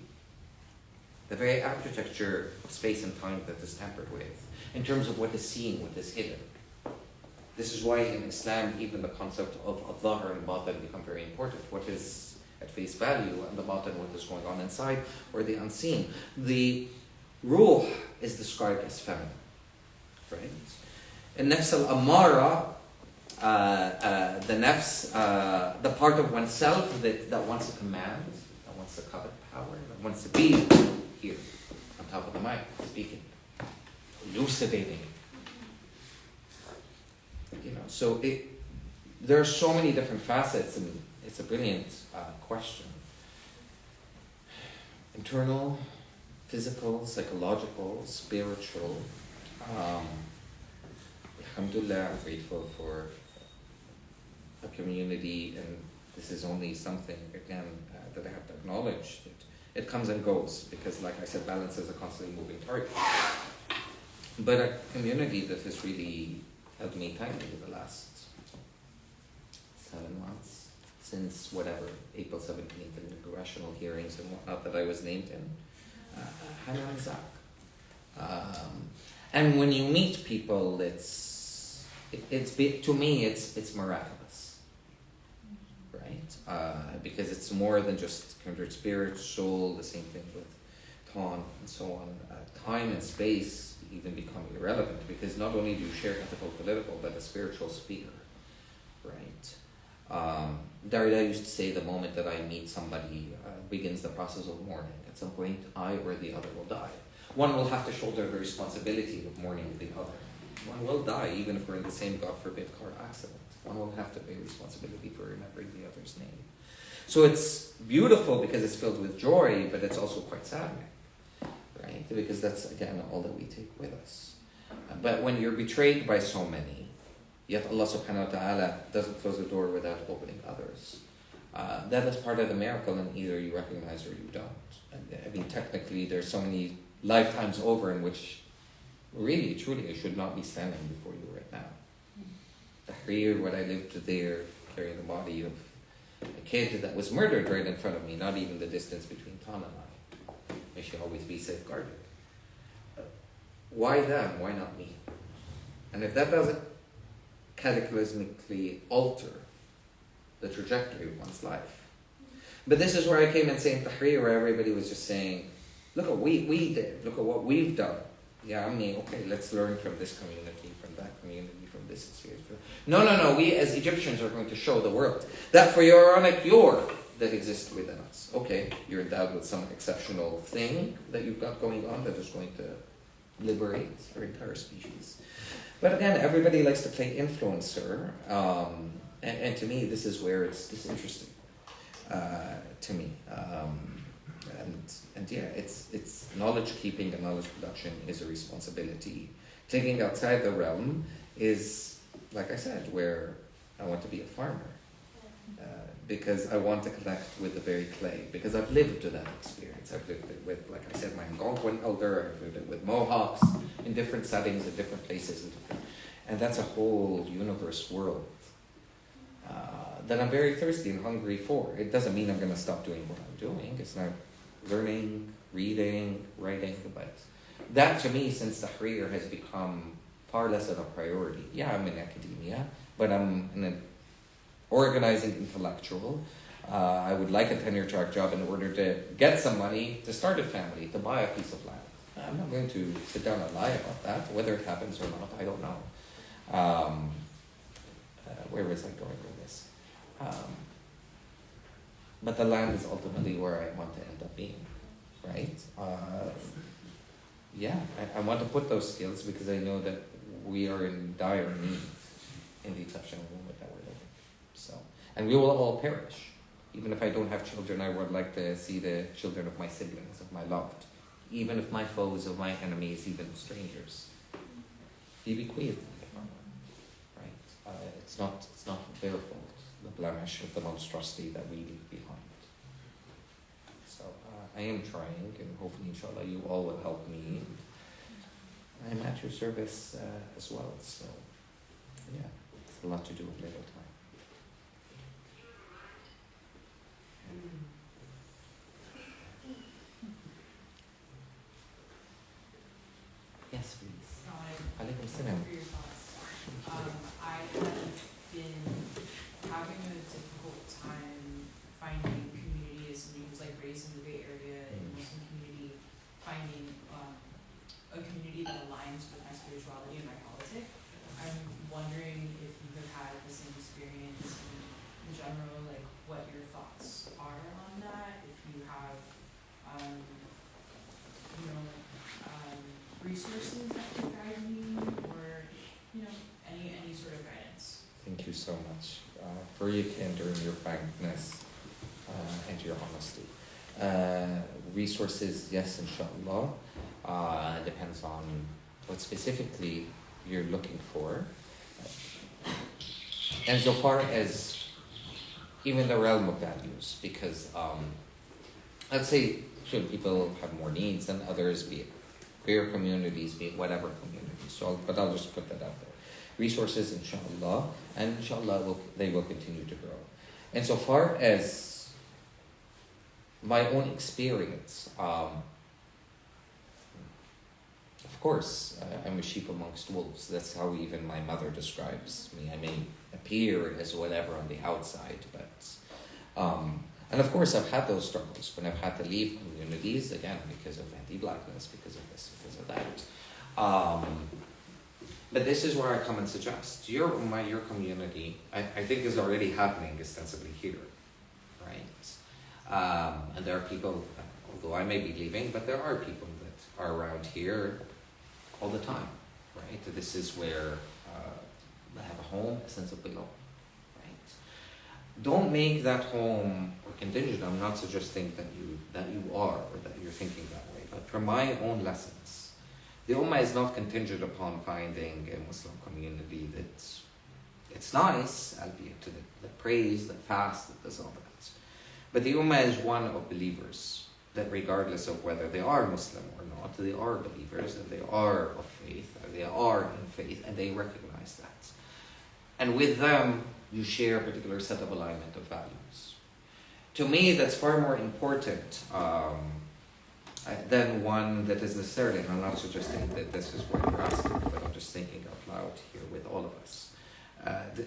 the very architecture of space and time that is tampered with, in terms of what is seen, what is hidden. This is why in Islam, even the concept of al-dhahir and batin become very important. What is at face value, and the batin, what is going on inside, or the unseen. The ruh is described as feminine, right? In nafs al-ammara, the nafs, the part of oneself that wants to command, that wants to covet power, that wants to be here, on top of the mic, speaking, elucidating. So there are so many different facets, and it's a brilliant question. Internal, physical, psychological, spiritual. Alhamdulillah, I'm grateful for a community, and this is only something, again, that I have to acknowledge, that it comes and goes, because like I said, balance is a constantly moving target. But a community that has really held me tightly the last 7 months, since whatever, April 17th, and the congressional hearings and whatnot that I was named in, Hannah and Zach. And when you meet people, to me, it's miraculous, right? Because it's more than just kindred spirit, soul, the same thing with Ton and so on. Time and space even become irrelevant, because not only do you share ethical, political, but a spiritual sphere, right? Derrida used to say the moment that I meet somebody begins the process of mourning. At some point, I or the other will die. One will have to shoulder the responsibility of mourning the other. One will die, even if we're in the same, God forbid, car accident. One will have to bear responsibility for remembering the other's name. So it's beautiful because it's filled with joy, but it's also quite saddening, right? Because that's, again, all that we take with us. But when you're betrayed by so many, yet Allah subhanahu wa ta'ala doesn't close the door without opening others. That is part of the miracle, and either you recognize or you don't. I mean, technically, there's so many lifetimes over in which really, truly, I should not be standing before you right now. Tahrir, what I lived there, carrying the body of a kid that was murdered right in front of me, not even the distance between Ton and I. May she always be safeguarded. Why them? Why not me? And if that doesn't cataclysmically alter the trajectory of one's life. But this is where I came in saying Tahrir, where everybody was just saying, look at what we did, look at what we've done. Yeah, I mean, okay, let's learn from this community, from that community, from this experience. No, we as Egyptians are going to show the world that for your ironic yore that exists within us. Okay, you're endowed with some exceptional thing that you've got going on that is going to liberate our entire species. But again, everybody likes to play influencer, and to me, this is where it's interesting to me. And yeah, it's knowledge keeping and knowledge production is a responsibility. Taking outside the realm is, like I said, where I want to be a farmer. Because I want to connect with the very clay. Because I've lived that experience. I've lived it with, like I said, my Algonquin elder. I've lived it with Mohawks in different settings, in different places. And that's a whole universe world that I'm very thirsty and hungry for. It doesn't mean I'm going to stop doing what I'm doing. It's not learning, reading, writing. But that, to me, since Tahrir has become far less of a priority. Yeah, I'm in academia, but I'm an organizing intellectual. I would like a tenure-track job in order to get some money to start a family, to buy a piece of land. I'm not going to sit down and lie about that. Whether it happens or not, I don't know. where was I going with this? But the land is ultimately where I want to end up being, right? I want to put those skills because I know that we are in dire need in the exceptional moment that we're living. So, and we will all perish. Even if I don't have children, I would like to see the children of my siblings, of my loved, even if my foes, of my enemies, even strangers, be bequeathed, right? It's not their fault, the blemish of the monstrosity that we leave behind. So I am trying, and hopefully, inshallah, you all will help me. I'm at your service as well. So yeah, it's a lot to do with little time. Yes, please. Alaikum salam. For your thoughts. I have been having a difficult time finding community as somebody who's like raised in the Bay Area in the Muslim community, finding a community that aligns with my spirituality and my politics. I'm wondering if you have had the same experience in general, like what your thoughts are on that, if you have, resources that can guide me, or, any sort of guidance. Thank you so much for your candor and your frankness and your honesty. Resources, yes, inshallah. Depends on what specifically you're looking for. And so far as even the realm of values, because let's say sure, people have more needs than others, be it queer communities, be it whatever communities. So, but I'll just put that out there. Resources, inshallah, and inshallah they will continue to grow. And so far as my own experience, of course, I'm a sheep amongst wolves. That's how even my mother describes me. I may appear as whatever on the outside, but and of course I've had those struggles when I've had to leave communities, again, because of anti-blackness, because of this, because of that. But this is where I come and suggest, your community, I think is already happening extensively here, right? And there are people, although I may be leaving, but there are people that are around here all the time, right? This is where they have a home, a sense of belonging, right? Don't make that home or contingent. I'm not suggesting that you are or that you're thinking that way, but from my own lessons, the Ummah is not contingent upon finding a Muslim community that's it's nice, albeit to the praise, the fast, that does all that. But the Ummah is one of believers that regardless of whether they are Muslim or not, they are believers and they are of faith, or they are in faith, and they recognize that. And with them, you share a particular set of alignment of values. To me, that's far more important than one that is necessarily, and I'm not suggesting that this is what you're asking, but I'm just thinking out loud here with all of us.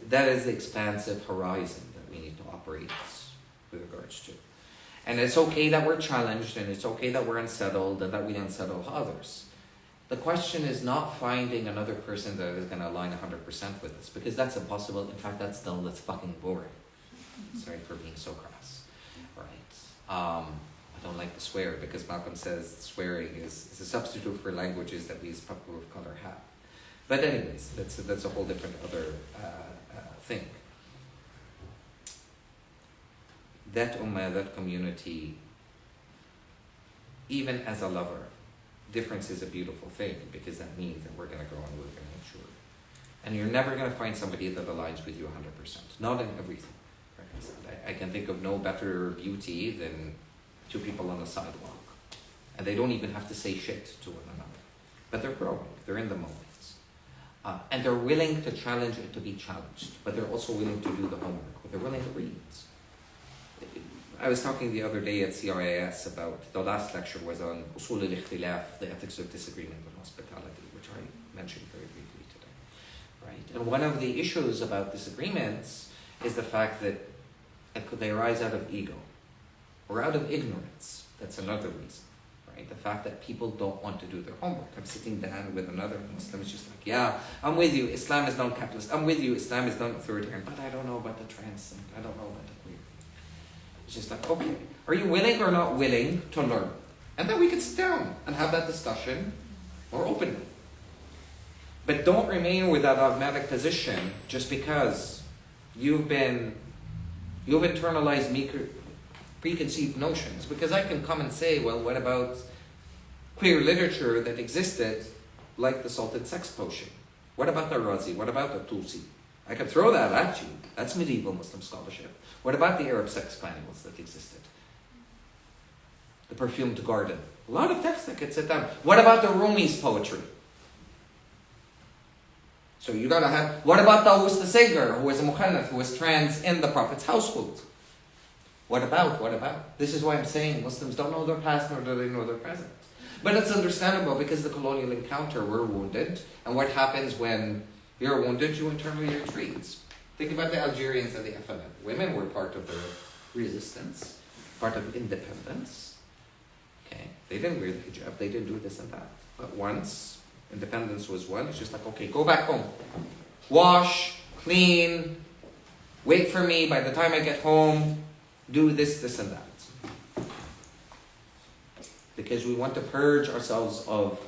That is the expansive horizon that we need to operate with regards to. And it's okay that we're challenged, and it's okay that we're unsettled, and that we unsettle others. The question is not finding another person that is going to align 100% with us, because that's impossible. In fact, that's fucking boring. Sorry for being so crass. Right? I don't like to swear, because Malcolm says swearing is a substitute for languages that we as people of color have. But anyways, that's a whole different other thing. That ummah, that community, even as a lover, difference is a beautiful thing, because that means that we're going to grow and we're going to mature. And you're never going to find somebody that aligns with you 100%. Not in everything. Like I said, I can think of no better beauty than two people on the sidewalk. And they don't even have to say shit to one another. But they're growing. They're in the moment. And they're willing to challenge it to be challenged. But they're also willing to do the homework. But they're willing to read. I was talking the other day at CRIS about, the last lecture was on usul al-ikhtilaf, the ethics of disagreement and hospitality, which I mentioned very briefly today. Right? And one of the issues about disagreements is the fact that they arise out of ego or out of ignorance. That's another reason. right? The fact that people don't want to do their homework. I'm sitting down with another Muslim, it's just like, yeah, I'm with you, Islam is non-capitalist. I'm with you, Islam is non-authoritarian, but I don't know about the trans, and I don't know about the queer. It's just like, okay, are you willing or not willing to learn? And then we can sit down and have that discussion more openly. But don't remain with that dogmatic position just because you've internalized preconceived notions. Because I can come and say, well, what about queer literature that existed like the salted sex potion? What about the Razi? What about the Tusi? I could throw that at you. That's medieval Muslim scholarship. What about the Arab sex manuals that existed? The perfumed garden. A lot of texts that could sit down. What about the Rumi's poetry? So you gotta have, what about Tawus the Sager, who was a mukhannath, who was trans in the Prophet's household? What about? This is why I'm saying Muslims don't know their past, nor do they know their present. But it's understandable because the colonial encounter, we're wounded. And what happens when you're wounded, you internally retreat. Think about the Algerians and the FLN. Women were part of their resistance, part of independence. Okay, they didn't wear the hijab, they didn't do this and that. But once independence was won, it's just like, okay, go back home. Wash, clean, wait for me, by the time I get home, do this and that. Because we want to purge ourselves of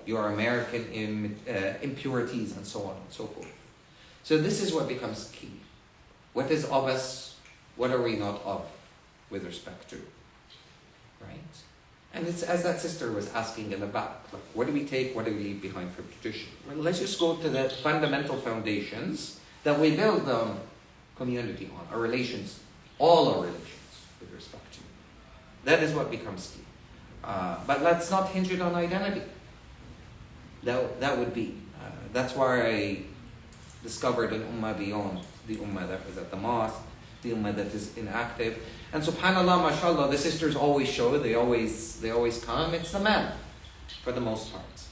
your American impurities and so on and so forth. So this is what becomes key. What is of us? What are we not of with respect to? Right? And it's as that sister was asking in the back, like, what do we take, what do we leave behind for tradition? Well, let's just go to the fundamental foundations that we build the community on, our relations, all our relations with respect to. That is what becomes key. But let's not hinge it on identity. That would be. That's why I discovered an ummah beyond the ummah that was at the mosque, the ummah that is inactive. And subhanAllah, mashallah, the sisters always show, they always come. It's the men, for the most part,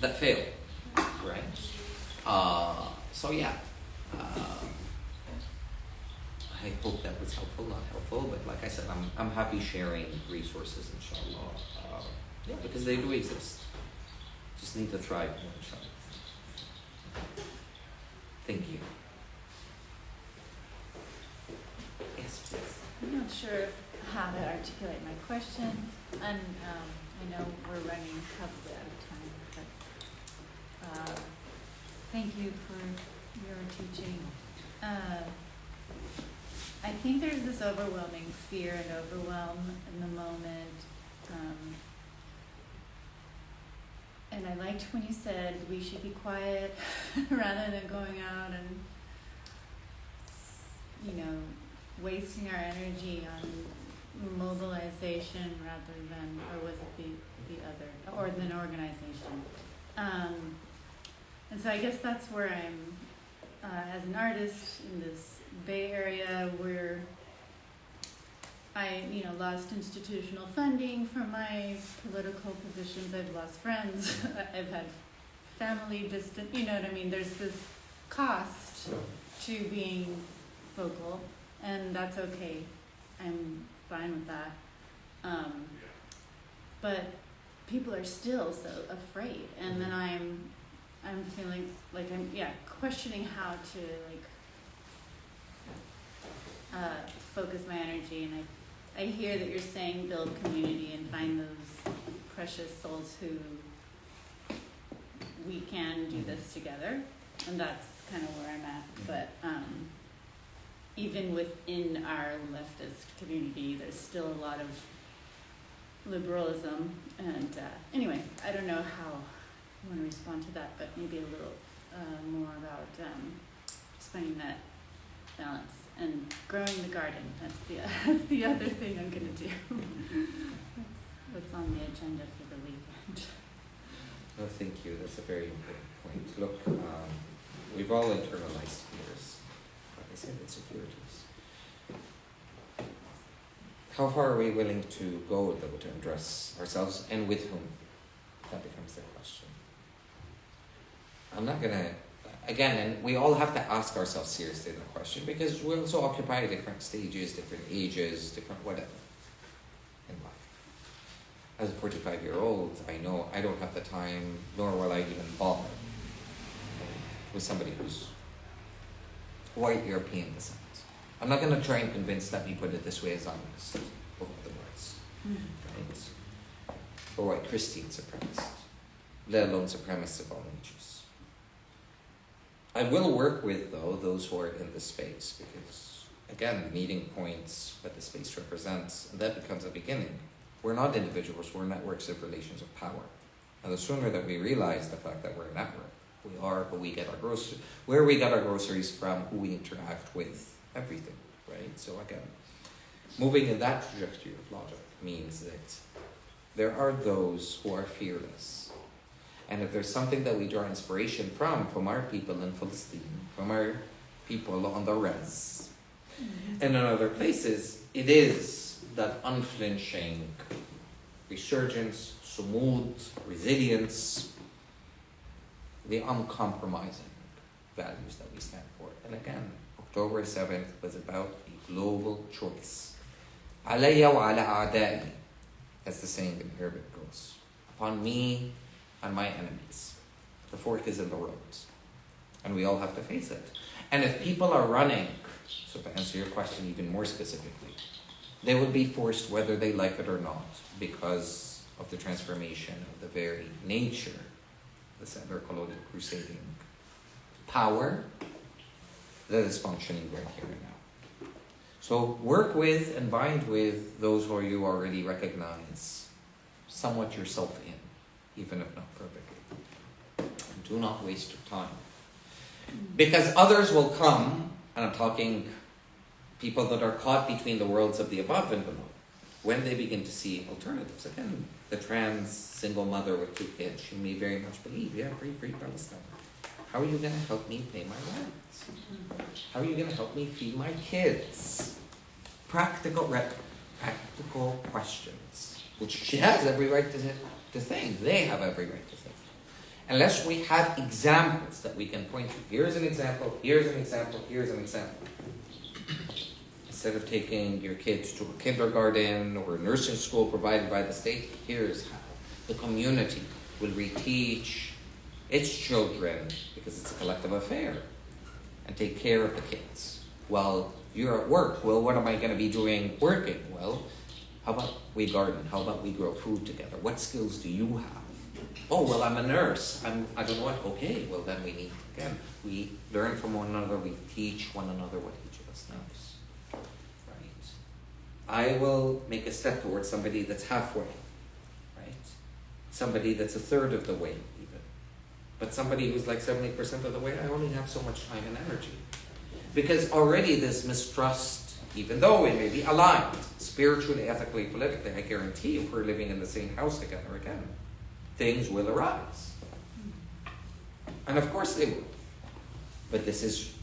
that fail, right? So yeah, I hope that was helpful, not helpful, but like I said, I'm happy sharing resources, inshallah. Yeah, because they do exist. Just need to thrive more, inshallah. Thank you. Yes, please. I'm not sure how to articulate my question, and I know we're running probably out of time, but thank you for your teaching. I think there's this overwhelming fear and overwhelm in the moment, and I liked when you said we should be quiet rather than going out and, wasting our energy on mobilization rather than, or was it the other, or than organization. And so I guess that's where I'm, as an artist in this Bay Area, where I, lost institutional funding from my political positions. I've lost friends. I've had family distance. You know what I mean? There's this cost to being vocal, and that's okay. I'm fine with that. But people are still so afraid, and then I'm feeling like I'm questioning how to focus my energy, and I hear that you're saying build community and find those precious souls who we can do this together, and that's kind of where I'm at. But even within our leftist community, there's still a lot of liberalism, and anyway, I don't know how you want to respond to that, but maybe a little more about just finding that balance and growing the garden. That's the other thing I'm going to do. That's what's on the agenda for the weekend. Well, thank you. That's a very important point. Look, we've all internalized fears, like I said, insecurities. How far are we willing to go, though, to address ourselves, and with whom? That becomes the question. I'm not going to, again, and we all have to ask ourselves seriously the question, because we also occupy different stages, different ages, different whatever in life. as a 45-year-old, I know I don't have the time, nor will I even bother with somebody who's white European descent. I'm not going to try and convince, let me put it this way, as honest or otherwise, right? Or white Christian supremacist, let alone supremacists of all ages. I will work with, though, those who are in the space, because, again, meeting points, what the space represents, and that becomes a beginning. We're not individuals, we're networks of relations of power. And the sooner that we realize the fact that we're a network, we are who we get our groceries, where we get our groceries from, who we interact with, everything, right? So again, moving in that trajectory of logic means that there are those who are fearless. And if there's something that we draw inspiration from our people in Palestine, from our people on the Res, and in other places, it is that unflinching resurgence, sumud, resilience, the uncompromising values that we stand for. And again, October 7th was about a global choice. Alayya wa ala a'da'i, as the saying in Arabic goes. Upon me and my enemies. The fork is in the road. And we all have to face it. And if people are running, so to answer your question even more specifically, they will be forced whether they like it or not, because of the transformation of the very nature of the settler colonial crusading power that is functioning right here and now. So work with and bind with those who you already recognize somewhat yourself in, even if not perfectly. And do not waste your time. Because others will come, and I'm talking people that are caught between the worlds of the above and below, when they begin to see alternatives. Again, the trans single mother with 2 kids, she may very much believe, yeah, free Palestine. How are you going to help me pay my rent? How are you going to help me feed my kids? Practical questions, which she has every right to think. They have every right to think. Unless we have examples that we can point to. Here's an example, here's an example, here's an example. Instead of taking your kids to a kindergarten or a nursing school provided by the state, here's how. The community will reteach its children, because it's a collective affair, and take care of the kids. While you're at work, well, what am I going to be doing working? Well, how about we garden? How about we grow food together? What skills do you have? Oh, well, I'm a nurse. I don't know what. Okay, well, then we need, again, we learn from one another. We teach one another what each of us knows. Right? I will make a step towards somebody that's halfway. Right? Somebody that's a third of the way, even. But somebody who's like 70% of the way, I only have so much time and energy. Because already this mistrust, even though we may be aligned, spiritually, ethically, politically, I guarantee if we're living in the same house together again, things will arise. And of course they will. But this is,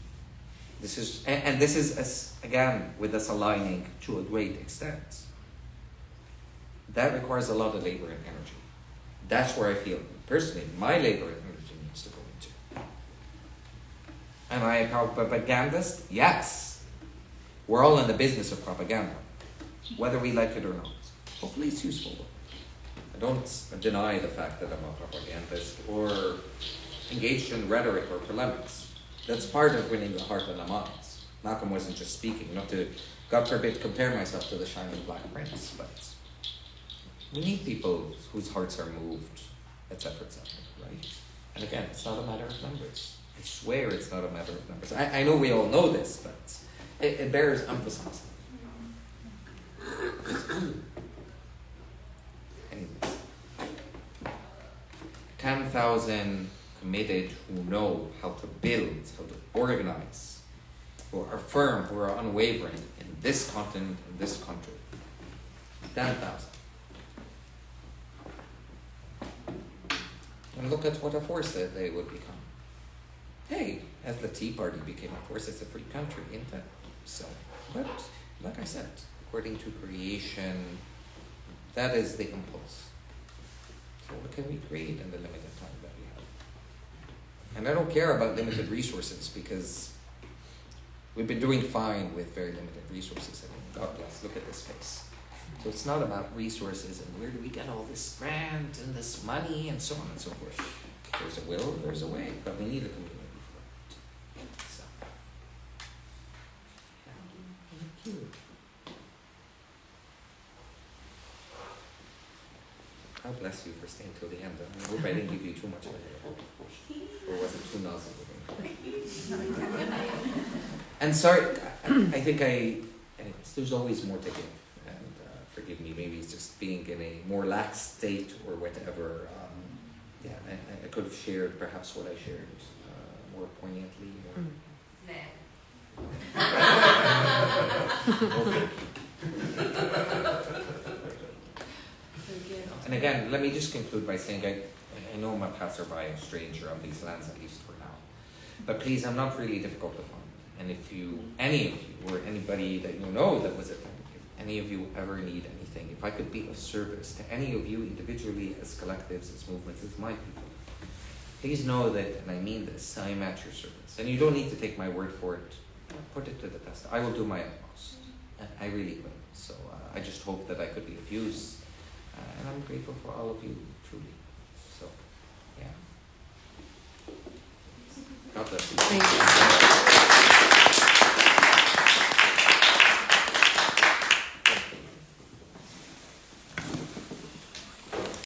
again, with us aligning to a great extent. That requires a lot of labor and energy. That's where I feel, personally, my labor and energy needs to go into. Am I a propagandist? Yes. We're all in the business of propaganda, whether we like it or not. Hopefully it's useful. I don't deny the fact that I'm a propagandist or engaged in rhetoric or polemics. That's part of winning the heart and the minds. Malcolm wasn't just speaking, not to, God forbid, compare myself to the shining black prince, but we need people whose hearts are moved, etc., right? And again, it's not a matter of numbers. I swear it's not a matter of numbers. I know we all know this, but it bears emphasizing. Anyways, 10,000 committed who know how to build, how to organize, who are firm, who are unwavering in this continent, in this country. 10,000. And look at what a force that they would become. Hey, as the Tea Party became a force, it's a free country, isn't it? So, but like I said, according to creation, that is the impulse. So what can we create in the limited time that we have? And I don't care about limited resources, because we've been doing fine with very limited resources. I mean, God bless, look at this space. So it's not about resources and where do we get all this grant and this money and so on and so forth. If there's a will, there's a way, but we need a community for it. So. Thank you. God bless you for staying till the end. I hope I didn't give you too much of it. Or was it too noisy? And sorry, I think anyways, there's always more to give. And forgive me, maybe it's just being in a more lax state or whatever. Yeah, I could have shared perhaps what I shared more poignantly. And again, let me just conclude by saying I know my passerby, a stranger on these lands, at least for now. But please, I'm not really difficult to find. And if any of you, or anybody that you know that was attending, if any of you ever need anything, if I could be of service to any of you individually, as collectives, as movements, as my people, please know that, and I mean this, I am at your service. And you don't need to take my word for it. Put it to the test. I will do my utmost. And I really will. So I just hope that I could be of use. And I'm grateful for all of you, truly. So, yeah. God bless you. Thank you.